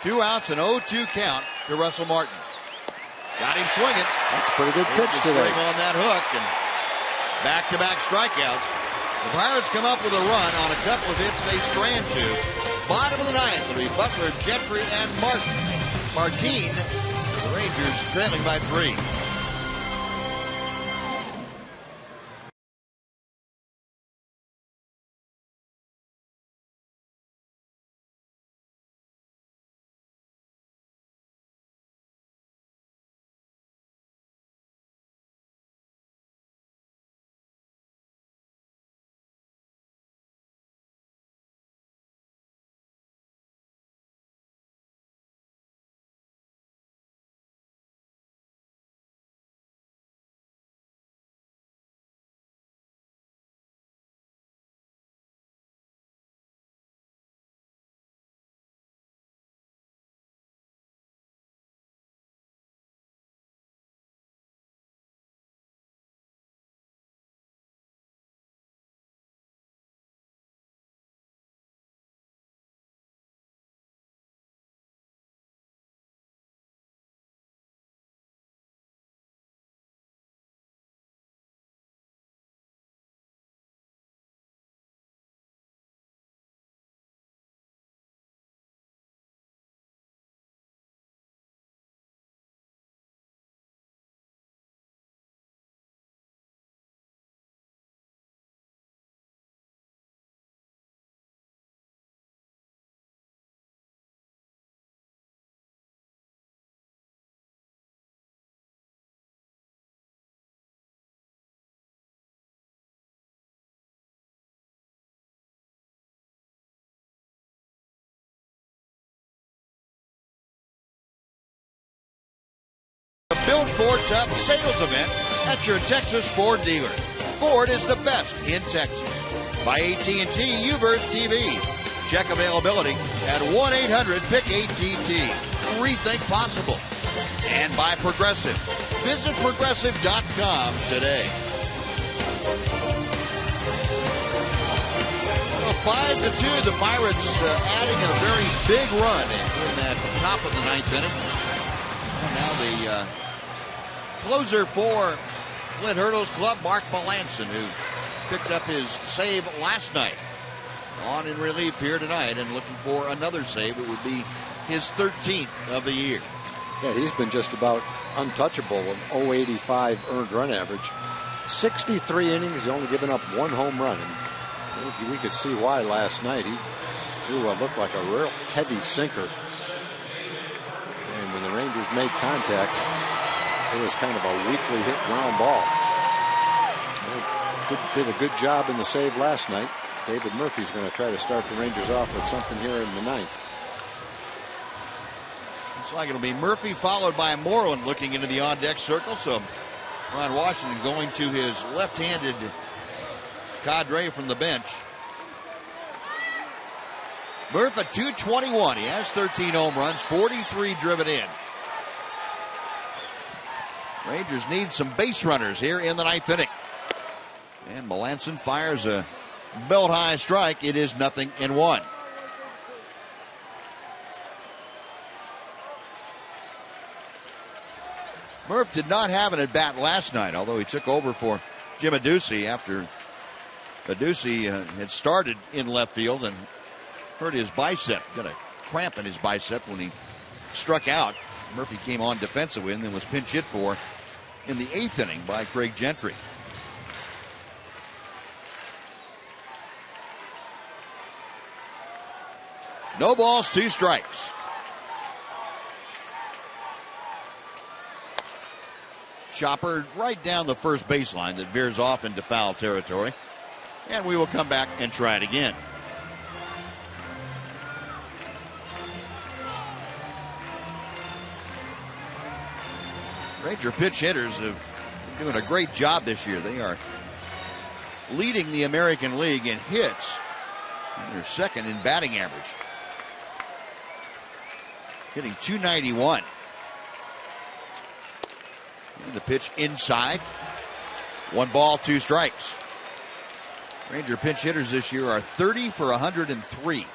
2 outs and 0-2 count to Russell Martin. Got him swinging. That's a pretty good pitch today. String on that hook and back-to-back strikeouts. The Pirates come up with a run on a couple of hits they strand to. Bottom of the ninth, it'll be Butler, Gentry, and Martine. The Rangers trailing by 3. Built Ford Tough sales event at your Texas Ford dealer. Ford is the best in Texas. By AT&T UVerse TV. Check availability at 1-800-PICK-ATT. Rethink possible. And by Progressive. Visit Progressive.com today. Well, 5-2, the Pirates adding a very big run in that top of the ninth inning. Well, now the closer for Flint Hurdles Club, Mark Melanson, who picked up his save last night. On in relief here tonight and looking for another save. It would be his 13th of the year. Yeah, he's been just about untouchable with 0.85 earned run average. 63 innings, he's only given up one home run. And we could see why last night. He threw what looked like a real heavy sinker. And when the Rangers made contact, it was kind of a weakly hit ground ball. They did a good job in the save last night. David Murphy's going to try to start the Rangers off with something here in the ninth. Looks like it'll be Murphy followed by Moreland looking into the on-deck circle. So Ron Washington going to his left-handed cadre from the bench. Murph at .221. He has 13 home runs, 43 driven in. Rangers need some base runners here in the ninth inning. And Melanson fires a belt-high strike. It is 0-1. Murph did not have an at-bat last night, although he took over for Jim Adducci after Adducci had started in left field and hurt his bicep. Got a cramp in his bicep when he struck out. Murphy came on defensively and then was pinch hit for in the eighth inning by Craig Gentry. No balls, 2 strikes. Chopper right down the first baseline that veers off into foul territory. And we will come back and try it again. Ranger pitch hitters have been doing a great job this year. They are leading the American League in hits. And they're second in batting average. Hitting .291. And the pitch inside. 1 ball, 2 strikes. Ranger pinch hitters this year are 30 for 103.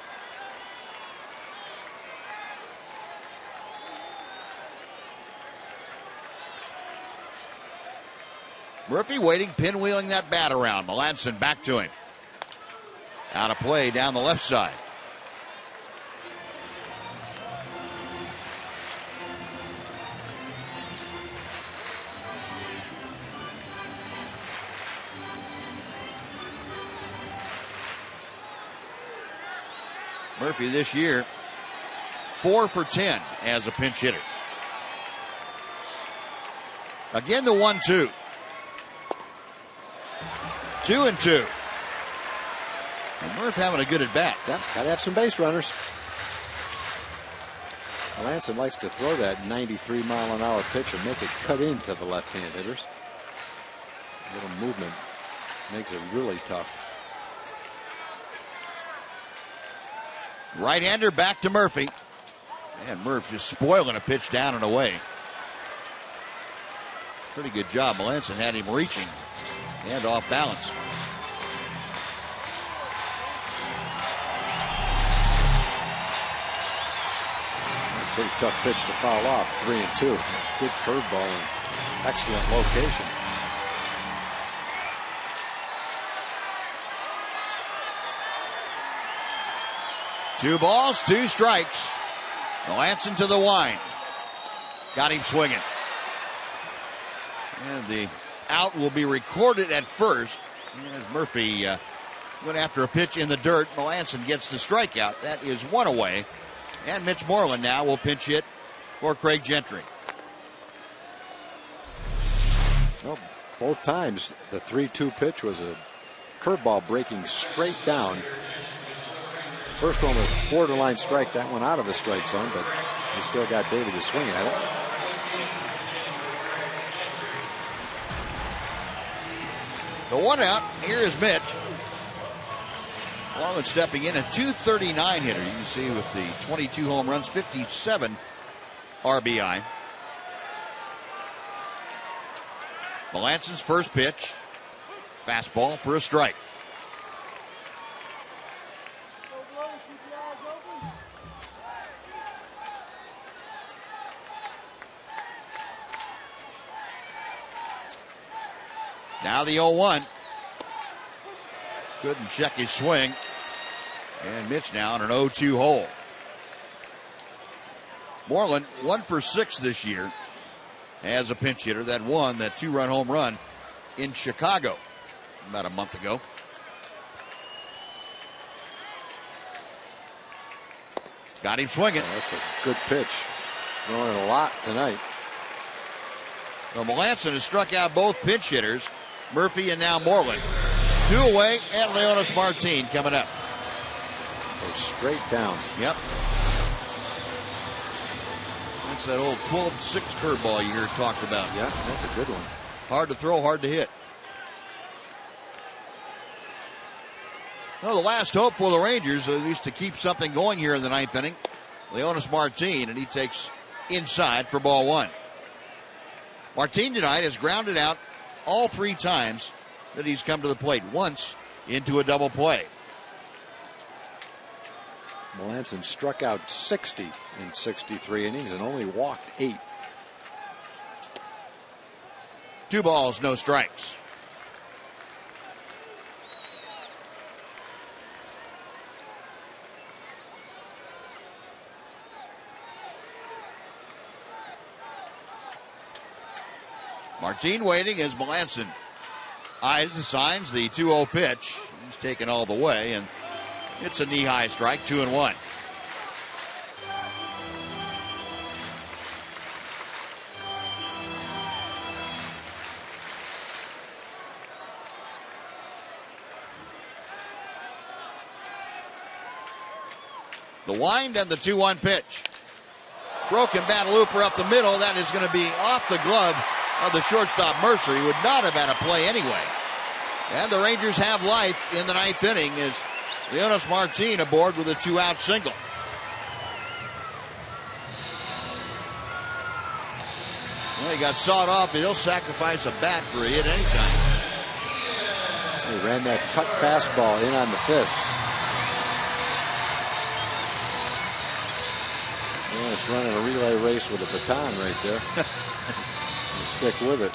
Murphy waiting, pinwheeling that bat around. Melanson back to him. Out of play down the left side. Murphy this year 4 for 10 as a pinch hitter. Again the 1-2. 2-2. And Murph having a good at bat. Yep, got to have some base runners. Melanson likes to throw that 93-mile-an-hour pitch and make it cut into the left-hand hitters. A little movement makes it really tough. Right-hander back to Murphy. And Murph just spoiling a pitch down and away. Pretty good job. Melanson had him reaching and off balance. Pretty tough pitch to foul off. 3-2. Good curveball and excellent location. Two balls, 2 strikes. Melanson to the wind. Got him swinging. And the out will be recorded at first as Murphy went after a pitch in the dirt. Melanson gets the strikeout. That is 1 away. And Mitch Moreland now will pinch hit for Craig Gentry. Well, both times the 3-2 pitch was a curveball breaking straight down. First one was borderline strike. That one out of the strike zone, but he still got David to swing at it. The one out. Here is Mitch. Marlin stepping in, a .239 hitter. You can see with the 22 home runs, 57 RBI. Melanson's first pitch. Fastball for a strike. Now the 0-1. Couldn't check his swing. And Mitch now on an 0-2 hole. Moreland 1 for 6 this year as a pinch hitter. That 2-run home run in Chicago about a month ago. Got him swinging. Oh, that's a good pitch. Throwing a lot tonight. Well, Melanson has struck out both pinch hitters, Murphy and now Moreland. 2 away, and Leonis Martin coming up. Goes straight down. Yep. That's that old 12-6 curveball you heard talked about. Yeah, that's a good one. Hard to throw, hard to hit. Well, the last hope for the Rangers, at least to keep something going here in the 9th inning. Leonis Martin, and he takes inside for ball 1. Martin tonight has grounded out all 3 times that he's come to the plate. Once into a double play. Melanson struck out 60 in 63 innings and only walked 8. 2 balls, no strikes. Martin waiting as Melanson eyes and signs the 2-0 pitch. He's taken all the way, and it's a knee-high strike, 2-1. The wind and the 2-1 pitch. Broken bat looper up the middle. That is going to be off the glove of the shortstop Mercer. He would not have had a play anyway. And the Rangers have life in the 9th inning as Leonis Martin aboard with a 2-out single. Well, he got sawed off, but he'll sacrifice a bat for a hit anytime. He ran that cut fastball in on the fists. Yeah, it's running a relay race with a baton right there. Stick with it.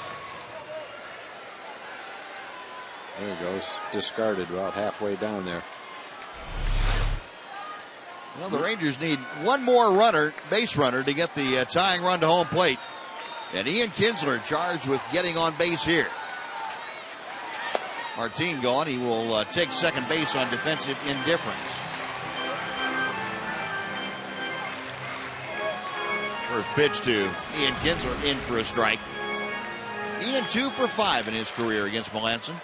There it goes. Discarded about halfway down there. Well, the Rangers need one more runner, base runner, to get the tying run to home plate. And Ian Kinsler charged with getting on base here. Martin gone. He will take second base on defensive indifference. First pitch to Ian Kinsler, in for a strike. Ian 2 for 5 in his career against Melanson.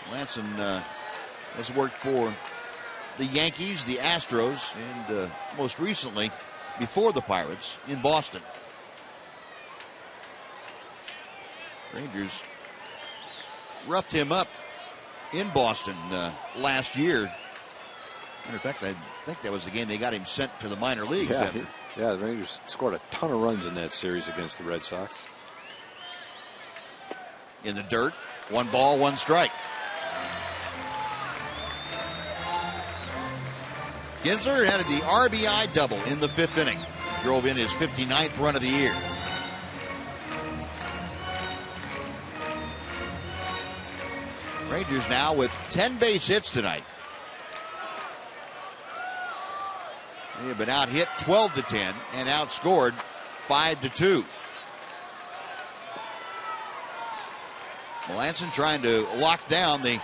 Melanson has worked for the Yankees, the Astros, and most recently, before the Pirates, in Boston. Rangers roughed him up in Boston last year. Matter of fact, I think that was the game they got him sent to the minor leagues. Yeah, the Rangers scored a ton of runs in that series against the Red Sox. In the dirt, 1 ball, 1 strike. Kinsler had the RBI double in the 5th inning. Drove in his 59th run of the year. Rangers now with 10 base hits tonight. They have been out hit 12-10 and outscored 5-2. Melanson trying to lock down the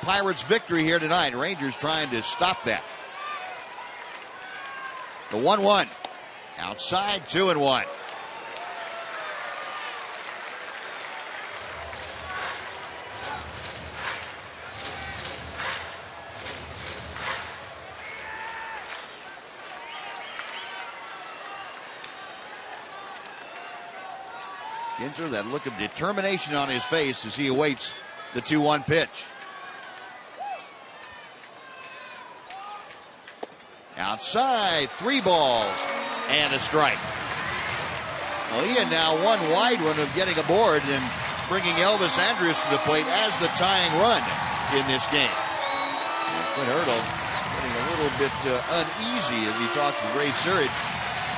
Pirates' victory here tonight. Rangers trying to stop that. The 1-1. Outside, 2-1. Kinsler, that look of determination on his face as he awaits the 2-1 pitch. Outside, 3 balls and a strike. Well, he had now one wide one of getting aboard and bringing Elvis Andrus to the plate as the tying run in this game. And Clint Hurdle getting a little bit uneasy as he talks to Ray Surridge,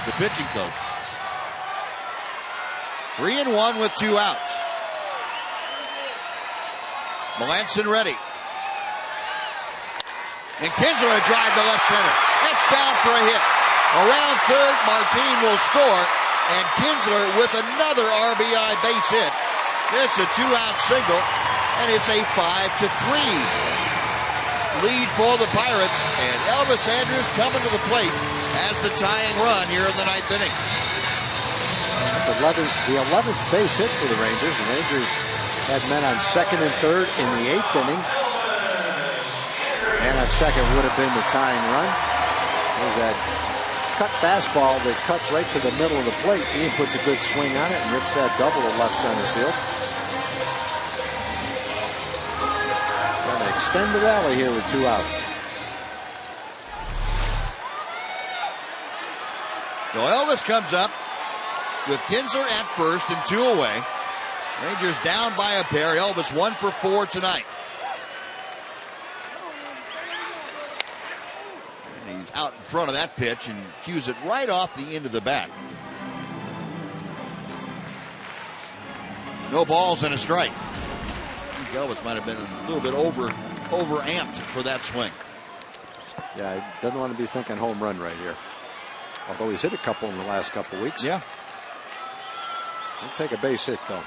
the pitching coach. 3-1 with 2 outs. Melanson ready. And Kinsler a drive to left center. That's down for a hit. Around third, Martin will score. And Kinsler with another RBI base hit. This is a 2-out single. And it's a 5-3 lead for the Pirates. And Elvis Andrus coming to the plate as the tying run here in the 9th inning. That's the 11th base hit for the Rangers. The Rangers had men on second and third in the 8th inning. And at second would have been the tying run. There's that cut fastball that cuts right to the middle of the plate. Ian puts a good swing on it and rips that double to left center field. Trying to extend the rally here with 2 outs. So Elvis comes up with Kinsler at first and 2 away. Rangers down by a pair. Elvis 1 for 4 tonight. And he's out in front of that pitch and cues it right off the end of the bat. No balls and a strike. I think Elvis might have been a little bit over-amped for that swing. Yeah, he doesn't want to be thinking home run right here. Although he's hit a couple in the last couple of weeks. Yeah. He'll take a base hit, though.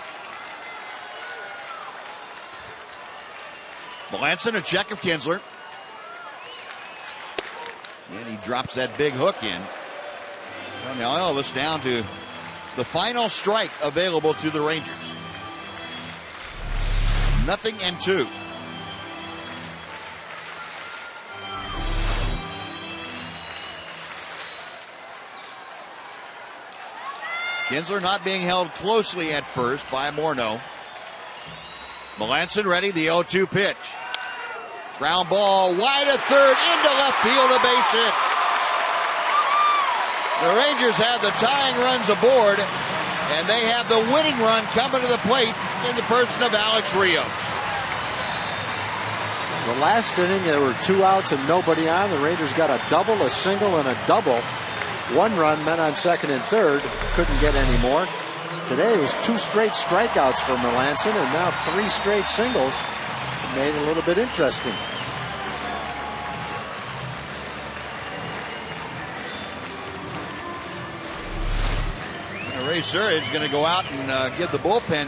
Melanson, a check of Kinsler. And he drops that big hook in. Well, now Elvis down to the final strike available to the Rangers. 0-2. Kinsler not being held closely at first by Morneau. Melanson ready, the 0-2 pitch. Ground ball wide of third into left field, a base hit. The Rangers have the tying runs aboard, and they have the winning run coming to the plate in the person of Alex Rios. The last inning, there were 2 outs and nobody on. The Rangers got a double, a single, and a double. 1 run, men on second and third. Couldn't get any more. Today it was 2 straight strikeouts for Melanson, and now 3 straight singles. It made it a little bit interesting. Ray Surridge going to go out and give the bullpen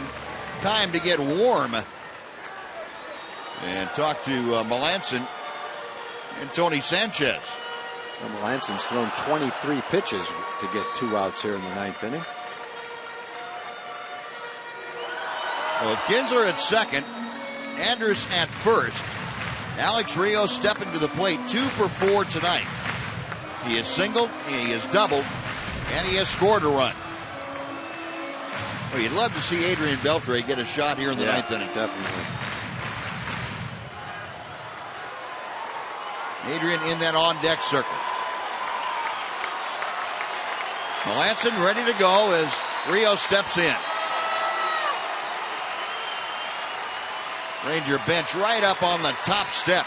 time to get warm. And talk to Melanson and Tony Sanchez. Well, Melanson's thrown 23 pitches to get 2 outs here in the 9th inning. Well, with Kinsler at second, Andrus at first, Alex Rios stepping to the plate 2 for 4 tonight. He has singled, he has doubled, and he has scored a run. Well, you'd love to see Adrian Beltre get a shot here in the 9th inning. Definitely. Adrian in that on-deck circle. Melanson ready to go as Rios steps in. Ranger bench right up on the top step.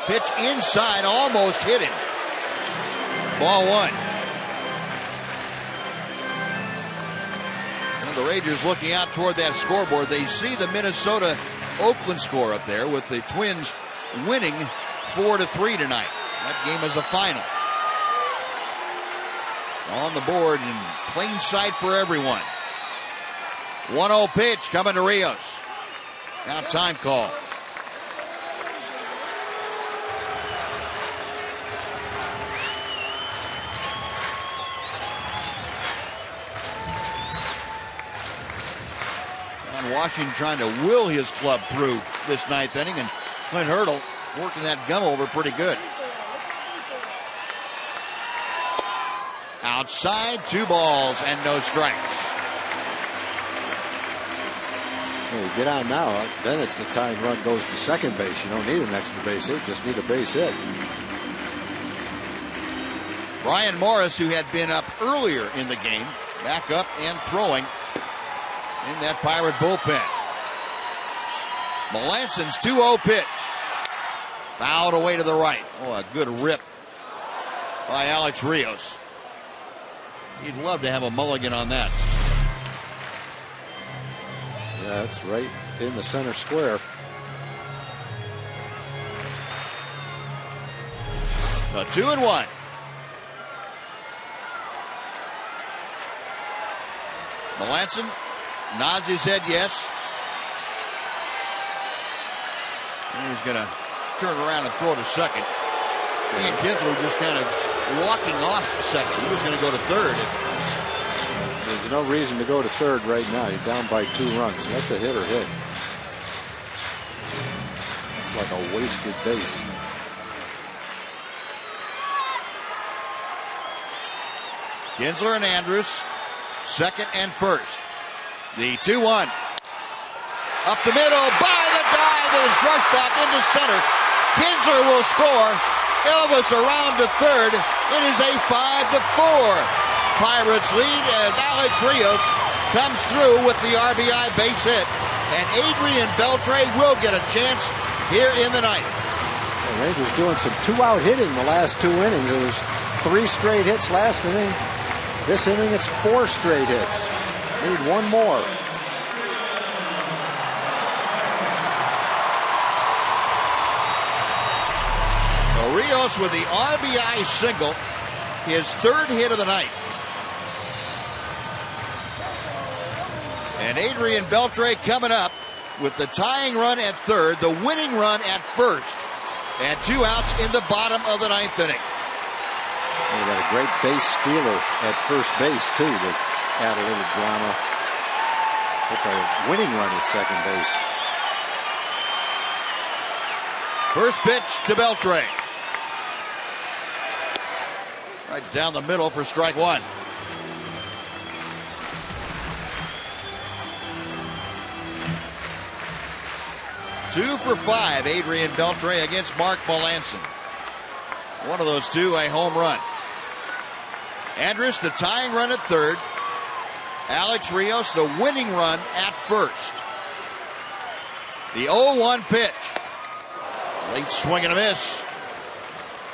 Pitch inside, almost hit him. Ball 1. And the Rangers looking out toward that scoreboard. They see the Minnesota-Oakland score up there with the Twins winning 4-3 tonight. That game is a final. On the board in plain sight for everyone. 1-0 pitch coming to Rios. Now time call. And Washington trying to will his club through this 9th inning, and Clint Hurdle working that gum over pretty good. Outside, 2 balls and no strikes. Well, you get on now, then it's the tying run goes to second base. You don't need an extra base hit, just need a base hit. Brian Morris, who had been up earlier in the game, back up and throwing in that Pirate bullpen. Melanson's 2-0 pitch. Fouled away to the right. Oh, a good rip by Alex Rios. He'd love to have a mulligan on that. Yeah, that's right in the center square. A 2-1. Melanson nods his head yes. And he's going to turn around and throw to second. Ian Kinsler just kind of walking off second. He was going to go to third. There's no reason to go to third right now. You're down by 2 runs. Let the hitter hit. It's like a wasted base. Kinsler and Andrus, second and first. The 2-1. Up the middle, by the dive, and shortstop into center. Kinsler will score. Elvis around to third. It is a 5-4 Pirates lead as Alex Rios comes through with the RBI base hit. And Adrian Beltre will get a chance here in the ninth. The Rangers doing some 2-out hitting the last 2 innings. It was 3 straight hits last inning. This inning it's 4 straight hits. Need 1 more. Rios with the RBI single, his 3rd hit of the night. And Adrian Beltre coming up with the tying run at third, the winning run at first, and 2 outs in the bottom of the 9th inning. They got a great base stealer at first base too to add a little drama. With the winning run at second base. First pitch to Beltre. Right down the middle for strike 1. Two for 5, Adrian Beltre against Mark Melanson. One of those 2, a home run. Andrus, the tying run at third. Alex Rios, the winning run at first. The 0-1 pitch. Late swing and a miss.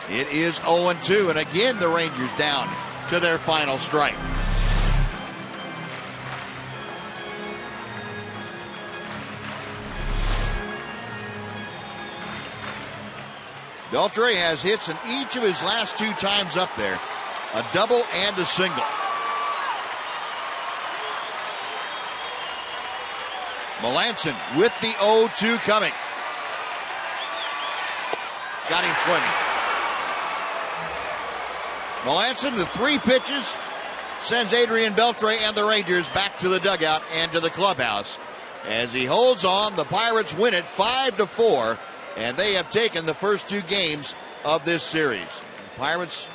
It is 0-2, and again the Rangers down to their final strike. Beltre has hits in each of his last 2 times up there. A double and a single. Melanson with the 0-2 coming. Got him swinging. Melanson to 3 pitches sends Adrian Beltre and the Rangers back to the dugout and to the clubhouse. As he holds on, the Pirates win it 5-4, and they have taken the first 2 games of this series. The Pirates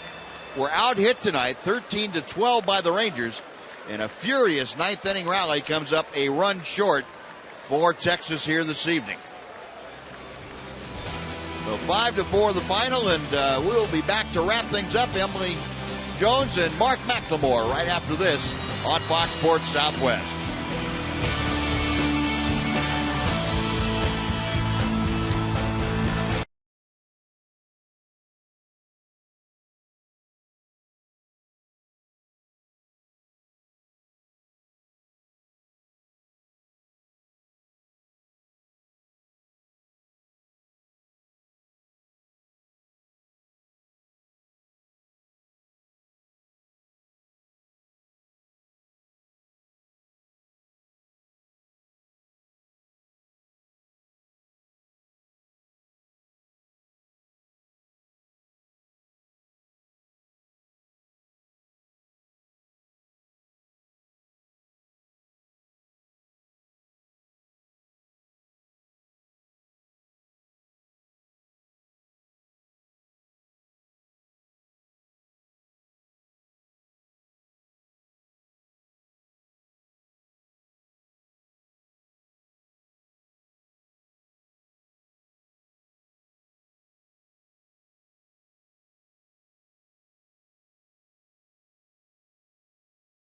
were out hit tonight, 13-12 by the Rangers, and a furious 9th inning rally comes up a run short for Texas here this evening. So 5-4 the final, and we'll be back to wrap things up. Emily Jones and Mark McLemore right after this on Fox Sports Southwest.